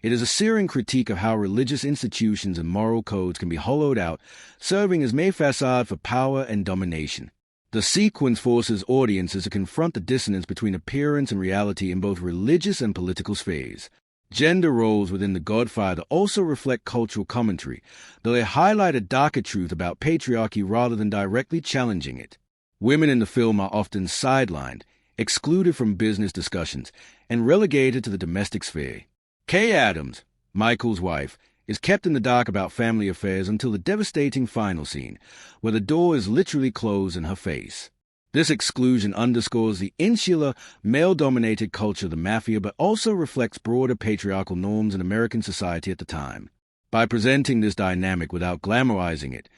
It is a searing critique of how religious institutions and moral codes can be hollowed out, serving as mere facade for power and domination. The sequence forces audiences to confront the dissonance between appearance and reality in both religious and political spheres. Gender roles within The Godfather also reflect cultural commentary, though they highlight a darker truth about patriarchy rather than directly challenging it. Women in the film are often sidelined, excluded from business discussions, and relegated to the domestic sphere. Kay Adams, Michael's wife, is kept in the dark about family affairs until the devastating final scene, where the door is literally closed in her face. This exclusion underscores the insular, male-dominated culture of the Mafia, but also reflects broader patriarchal norms in American society at the time. By presenting this dynamic without glamorizing it,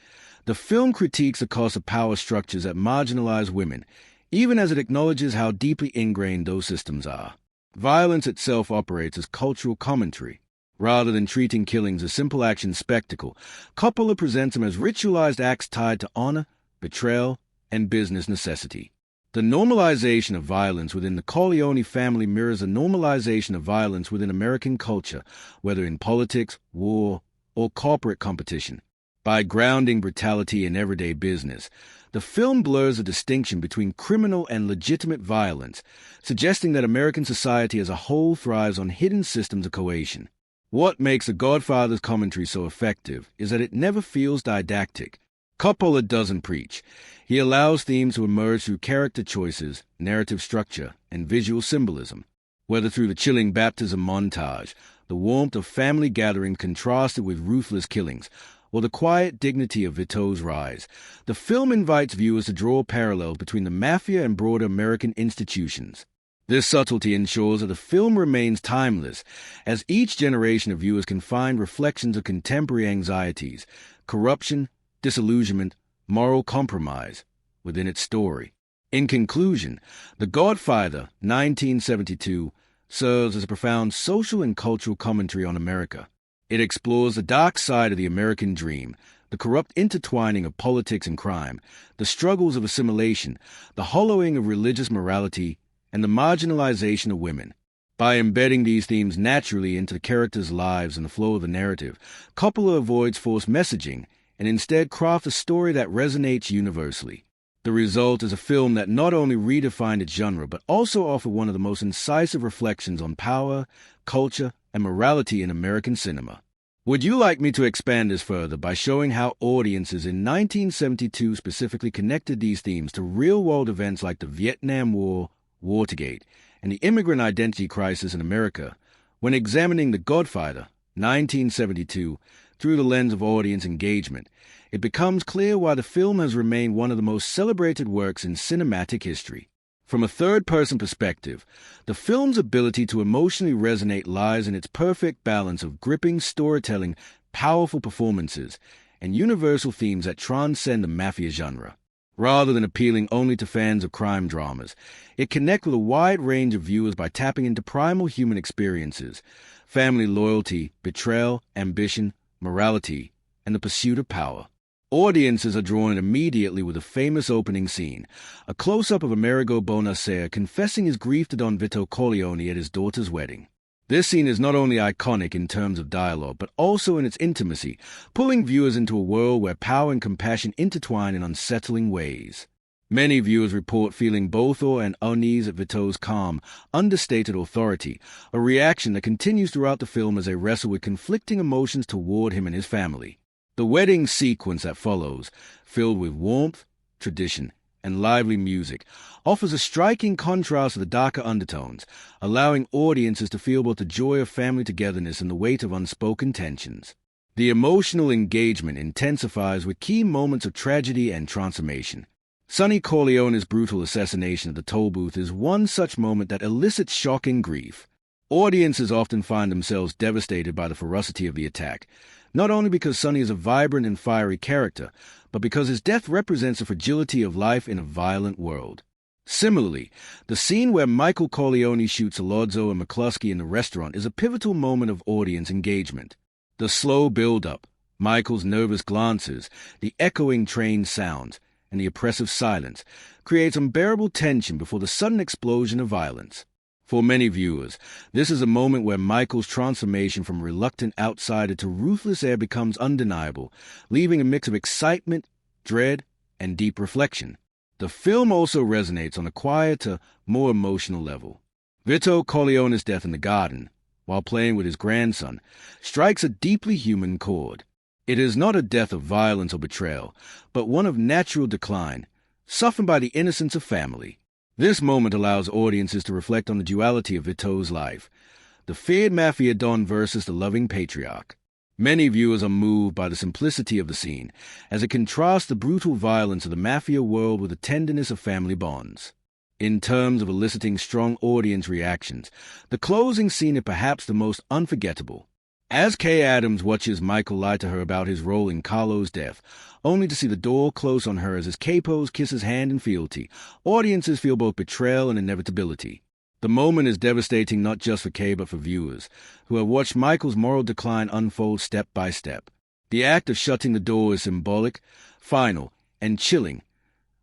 the film critiques the cost of power structures that marginalize women, even as it acknowledges how deeply ingrained those systems are. Violence itself operates as cultural commentary. Rather than treating killings as simple action spectacle, Coppola presents them as ritualized acts tied to honor, betrayal, and business necessity. The normalization of violence within the Corleone family mirrors the normalization of violence within American culture, whether in politics, war, or corporate competition. By grounding brutality in everyday business, the film blurs the distinction between criminal and legitimate violence, suggesting that American society as a whole thrives on hidden systems of coercion. What makes The Godfather's commentary so effective is that it never feels didactic. Coppola doesn't preach. He allows themes to emerge through character choices, narrative structure, and visual symbolism. Whether through the chilling baptism montage, the warmth of family gatherings contrasted with ruthless killings, or the quiet dignity of Vito's rise, the film invites viewers to draw parallels between the Mafia and broader American institutions. This subtlety ensures that the film remains timeless, as each generation of viewers can find reflections of contemporary anxieties, corruption, disillusionment, moral compromise within its story. In conclusion, The Godfather, 1972, serves as a profound social and cultural commentary on America. It explores the dark side of the American dream, the corrupt intertwining of politics and crime, the struggles of assimilation, the hollowing of religious morality, and the marginalization of women. By embedding these themes naturally into the characters' lives and the flow of the narrative, Coppola avoids forced messaging and instead crafts a story that resonates universally. The result is a film that not only redefined its genre, but also offered one of the most incisive reflections on power, culture, and morality in American cinema. Would you like me to expand this further by showing how audiences in 1972 specifically connected these themes to real-world events like the Vietnam War, Watergate, and the immigrant identity crisis in America, when examining The Godfather, 1972, through the lens of audience engagement, it becomes clear why the film has remained one of the most celebrated works in cinematic history. From a third-person perspective, the film's ability to emotionally resonate lies in its perfect balance of gripping storytelling, powerful performances, and universal themes that transcend the Mafia genre. Rather than appealing only to fans of crime dramas, it connects with a wide range of viewers by tapping into primal human experiences, family loyalty, betrayal, ambition, morality, and the pursuit of power. Audiences are drawn in immediately with a famous opening scene, a close-up of Amerigo Bonacieux confessing his grief to Don Vito Corleone at his daughter's wedding. This scene is not only iconic in terms of dialogue, but also in its intimacy, pulling viewers into a world where power and compassion intertwine in unsettling ways. Many viewers report feeling both awe and unease at Vito's calm, understated authority, a reaction that continues throughout the film as they wrestle with conflicting emotions toward him and his family. The wedding sequence that follows, filled with warmth, tradition, and lively music, offers a striking contrast to the darker undertones, allowing audiences to feel both the joy of family togetherness and the weight of unspoken tensions. The emotional engagement intensifies with key moments of tragedy and transformation. Sonny Corleone's brutal assassination of the toll booth is one such moment that elicits shocking grief. Audiences often find themselves devastated by the ferocity of the attack, not only because Sonny is a vibrant and fiery character, but because his death represents the fragility of life in a violent world. Similarly, the scene where Michael Corleone shoots Alonzo and McCluskey in the restaurant is a pivotal moment of audience engagement. The slow build-up, Michael's nervous glances, the echoing train sounds, and the oppressive silence creates unbearable tension before the sudden explosion of violence. For many viewers, this is a moment where Michael's transformation from reluctant outsider to ruthless heir becomes undeniable, leaving a mix of excitement, dread, and deep reflection. The film also resonates on a quieter, more emotional level. Vito Corleone's death in the garden, while playing with his grandson, strikes a deeply human chord. It is not a death of violence or betrayal, but one of natural decline, softened by the innocence of family. This moment allows audiences to reflect on the duality of Vito's life, the feared Mafia don versus the loving patriarch. Many viewers are moved by the simplicity of the scene, as it contrasts the brutal violence of the Mafia world with the tenderness of family bonds. In terms of eliciting strong audience reactions, the closing scene is perhaps the most unforgettable. As Kay Adams watches Michael lie to her about his role in Carlo's death, only to see the door close on her as his capos kiss his hand in fealty, audiences feel both betrayal and inevitability. The moment is devastating not just for Kay but for viewers, who have watched Michael's moral decline unfold step by step. The act of shutting the door is symbolic, final, and chilling,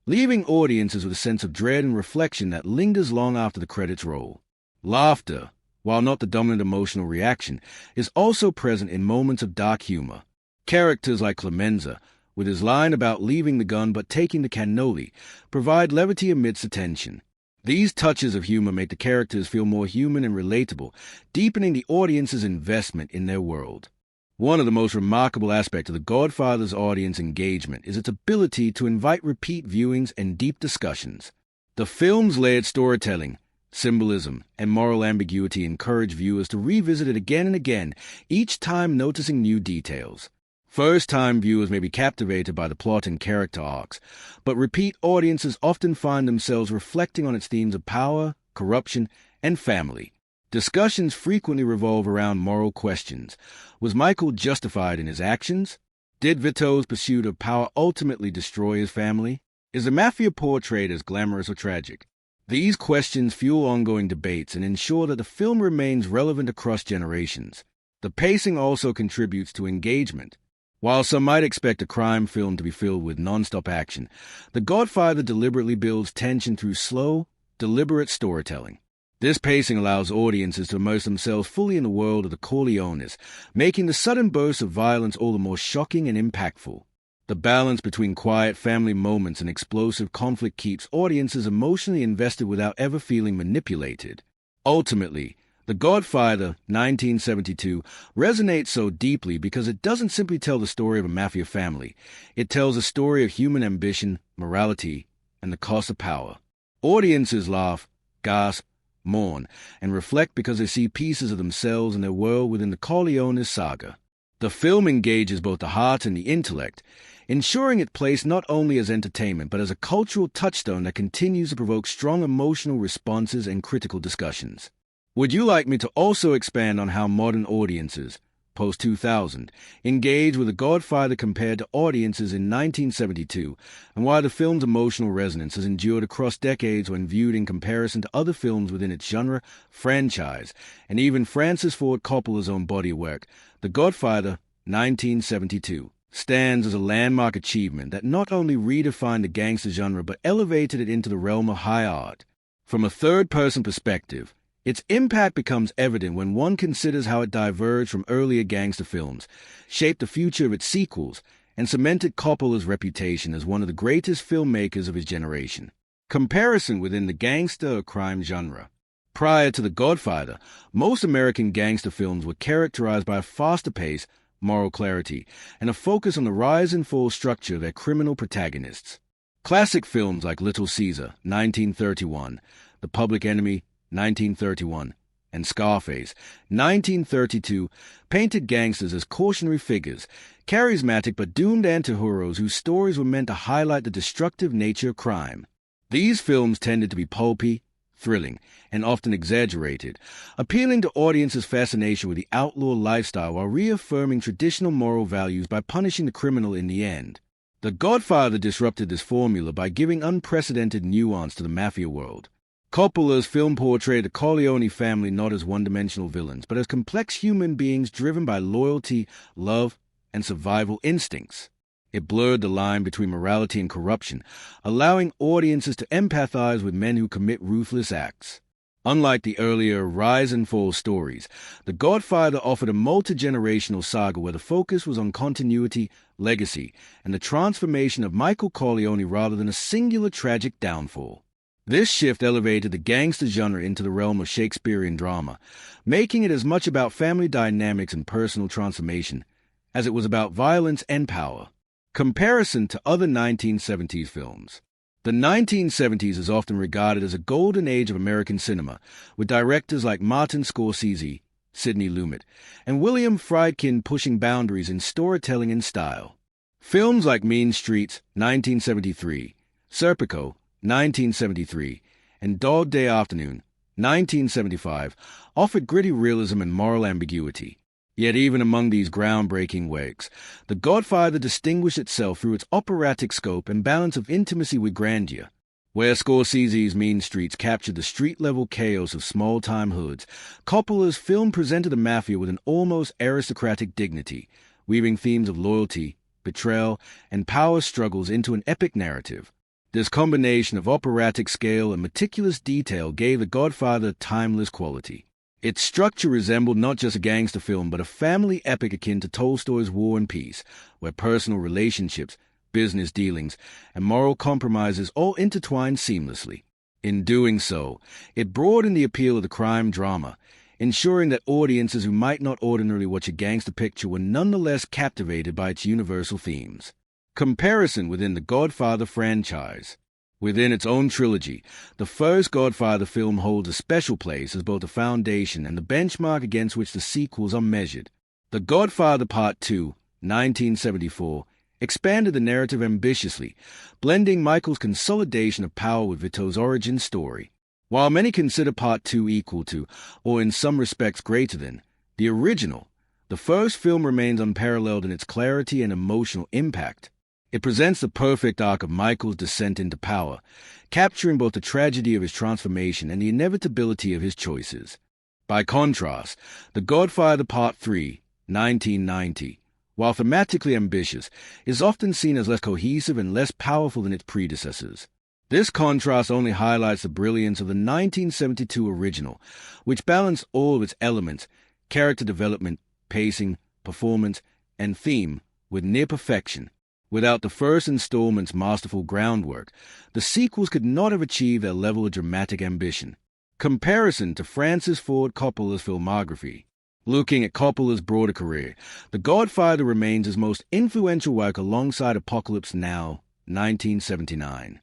leaving audiences with a sense of dread and reflection that lingers long after the credits roll. Laughter, while not the dominant emotional reaction, is also present in moments of dark humor. Characters like Clemenza, with his line about leaving the gun but taking the cannoli, provide levity amidst the tension. These touches of humor make the characters feel more human and relatable, deepening the audience's investment in their world. One of the most remarkable aspects of The Godfather's audience engagement is its ability to invite repeat viewings and deep discussions. The film's layered storytelling, symbolism, and moral ambiguity encourage viewers to revisit it again and again, each time noticing new details. First-time viewers may be captivated by the plot and character arcs, but repeat audiences often find themselves reflecting on its themes of power, corruption, and family. Discussions frequently revolve around moral questions. Was Michael justified in his actions? Did Vito's pursuit of power ultimately destroy his family? Is the Mafia portrayed as glamorous or tragic? These questions fuel ongoing debates and ensure that the film remains relevant across generations. The pacing also contributes to engagement. While some might expect a crime film to be filled with non-stop action, The Godfather deliberately builds tension through slow, deliberate storytelling. This pacing allows audiences to immerse themselves fully in the world of the Corleones, making the sudden bursts of violence all the more shocking and impactful. The balance between quiet family moments and explosive conflict keeps audiences emotionally invested without ever feeling manipulated. Ultimately, The Godfather, 1972, resonates so deeply because it doesn't simply tell the story of a mafia family. It tells a story of human ambition, morality, and the cost of power. Audiences laugh, gasp, mourn, and reflect because they see pieces of themselves and their world within the Corleone saga. The film engages both the heart and the intellect, ensuring it plays not only as entertainment but as a cultural touchstone that continues to provoke strong emotional responses and critical discussions. Would you like me to also expand on how modern audiences, post-2000, engage with The Godfather compared to audiences in 1972, and why the film's emotional resonance has endured across decades when viewed in comparison to other films within its genre, franchise, and even Francis Ford Coppola's own body of work? The Godfather, 1972, stands as a landmark achievement that not only redefined the gangster genre but elevated it into the realm of high art. From a third-person perspective, its impact becomes evident when one considers how it diverged from earlier gangster films, shaped the future of its sequels, and cemented Coppola's reputation as one of the greatest filmmakers of his generation. Comparison within the gangster or crime genre. Prior to The Godfather, most American gangster films were characterized by a faster pace, moral clarity, and a focus on the rise and fall structure of their criminal protagonists. Classic films like Little Caesar, 1931, The Public Enemy, 1931, and Scarface, 1932, painted gangsters as cautionary figures, charismatic but doomed anti-heroes whose stories were meant to highlight the destructive nature of crime. These films tended to be pulpy, thrilling, and often exaggerated, appealing to audiences' fascination with the outlaw lifestyle while reaffirming traditional moral values by punishing the criminal in the end. The Godfather disrupted this formula by giving unprecedented nuance to the Mafia world. Coppola's film portrayed the Corleone family not as one-dimensional villains, but as complex human beings driven by loyalty, love, and survival instincts. It blurred the line between morality and corruption, allowing audiences to empathize with men who commit ruthless acts. Unlike the earlier rise and fall stories, The Godfather offered a multi-generational saga where the focus was on continuity, legacy, and the transformation of Michael Corleone rather than a singular tragic downfall. This shift elevated the gangster genre into the realm of Shakespearean drama, making it as much about family dynamics and personal transformation as it was about violence and power. Comparison to other 1970s films. The 1970s is often regarded as a golden age of American cinema, with directors like Martin Scorsese, Sidney Lumet, and William Friedkin pushing boundaries in storytelling and style. Films like Mean Streets, 1973, Serpico, 1973, and Dog Day Afternoon, 1975, offered gritty realism and moral ambiguity. Yet even among these groundbreaking works, The Godfather distinguished itself through its operatic scope and balance of intimacy with grandeur. Where Scorsese's Mean Streets captured the street-level chaos of small-time hoods, Coppola's film presented the Mafia with an almost aristocratic dignity, weaving themes of loyalty, betrayal, and power struggles into an epic narrative. This combination of operatic scale and meticulous detail gave The Godfather a timeless quality. Its structure resembled not just a gangster film, but a family epic akin to Tolstoy's War and Peace, where personal relationships, business dealings, and moral compromises all intertwined seamlessly. In doing so, it broadened the appeal of the crime drama, ensuring that audiences who might not ordinarily watch a gangster picture were nonetheless captivated by its universal themes. Comparison within the Godfather franchise. Within its own trilogy, the first Godfather film holds a special place as both the foundation and the benchmark against which the sequels are measured. The Godfather Part II, 1974, expanded the narrative ambitiously, blending Michael's consolidation of power with Vito's origin story. While many consider Part II equal to, or in some respects greater than, the original, the first film remains unparalleled in its clarity and emotional impact. It presents the perfect arc of Michael's descent into power, capturing both the tragedy of his transformation and the inevitability of his choices. By contrast, The Godfather Part III, 1990, while thematically ambitious, is often seen as less cohesive and less powerful than its predecessors. This contrast only highlights the brilliance of the 1972 original, which balanced all of its elements, character development, pacing, performance, and theme, with near perfection. Without the first installment's masterful groundwork, the sequels could not have achieved their level of dramatic ambition. Comparison to Francis Ford Coppola's filmography. Looking at Coppola's broader career, The Godfather remains his most influential work alongside Apocalypse Now, 1979.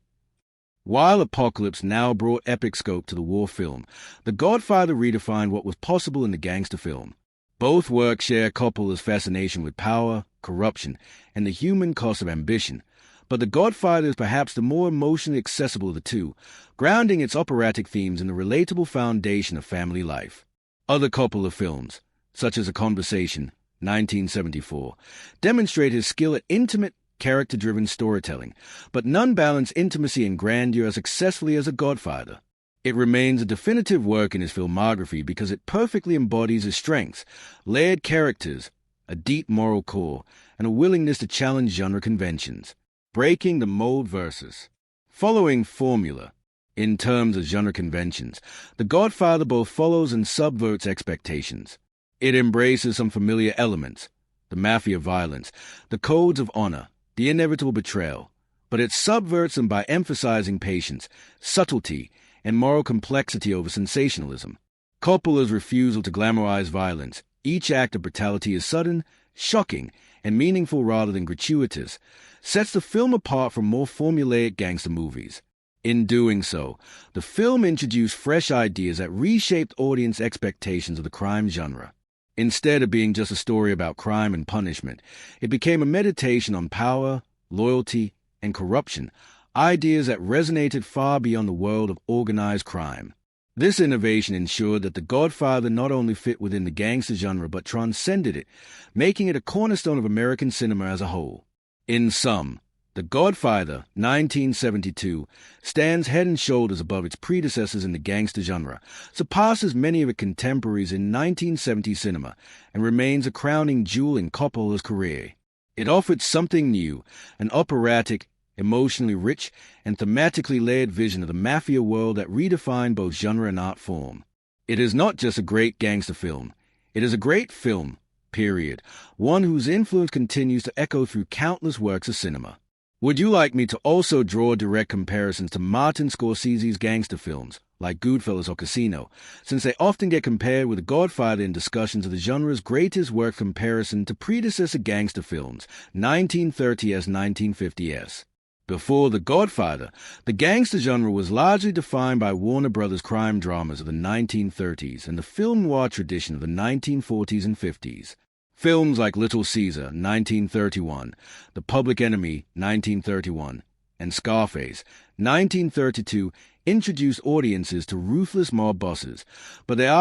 While Apocalypse Now brought epic scope to the war film, The Godfather redefined what was possible in the gangster film. Both works share Coppola's fascination with power, corruption, and the human cost of ambition, but The Godfather is perhaps the more emotionally accessible of the two, grounding its operatic themes in the relatable foundation of family life. Other Coppola films, such as A Conversation, 1974, demonstrate his skill at intimate, character-driven storytelling, but none balance intimacy and grandeur as successfully as The Godfather. It remains a definitive work in his filmography because it perfectly embodies his strengths, layered characters, a deep moral core, and a willingness to challenge genre conventions. Breaking the mold versus. Following formula. In terms of genre conventions, The Godfather both follows and subverts expectations. It embraces some familiar elements, the Mafia violence, the codes of honor, the inevitable betrayal, but it subverts them by emphasizing patience, subtlety, and moral complexity over sensationalism. Coppola's refusal to glamorize violence, each act of brutality is sudden, shocking, and meaningful rather than gratuitous, sets the film apart from more formulaic gangster movies. In doing so, the film introduced fresh ideas that reshaped audience expectations of the crime genre. Instead of being just a story about crime and punishment, it became a meditation on power, loyalty, and corruption, ideas that resonated far beyond the world of organized crime. This innovation ensured that The Godfather not only fit within the gangster genre but transcended it, making it a cornerstone of American cinema as a whole. In sum, The Godfather, 1972, stands head and shoulders above its predecessors in the gangster genre, surpasses many of its contemporaries in 1970 cinema, and remains a crowning jewel in Coppola's career. It offered something new, an operatic, emotionally rich, and thematically layered vision of the Mafia world that redefined both genre and art form. It is not just a great gangster film. It is a great film, period, one whose influence continues to echo through countless works of cinema. Would you like me to also draw direct comparisons to Martin Scorsese's gangster films, like Goodfellas or Casino, since they often get compared with The Godfather in discussions of the genre's greatest work comparison to predecessor gangster films, 1930s, 1950s. Before The Godfather, the gangster genre was largely defined by Warner Brothers crime dramas of the 1930s and the film noir tradition of the 1940s and 50s. Films like Little Caesar, 1931, The Public Enemy, 1931, and Scarface, 1932, introduced audiences to ruthless mob bosses, but they are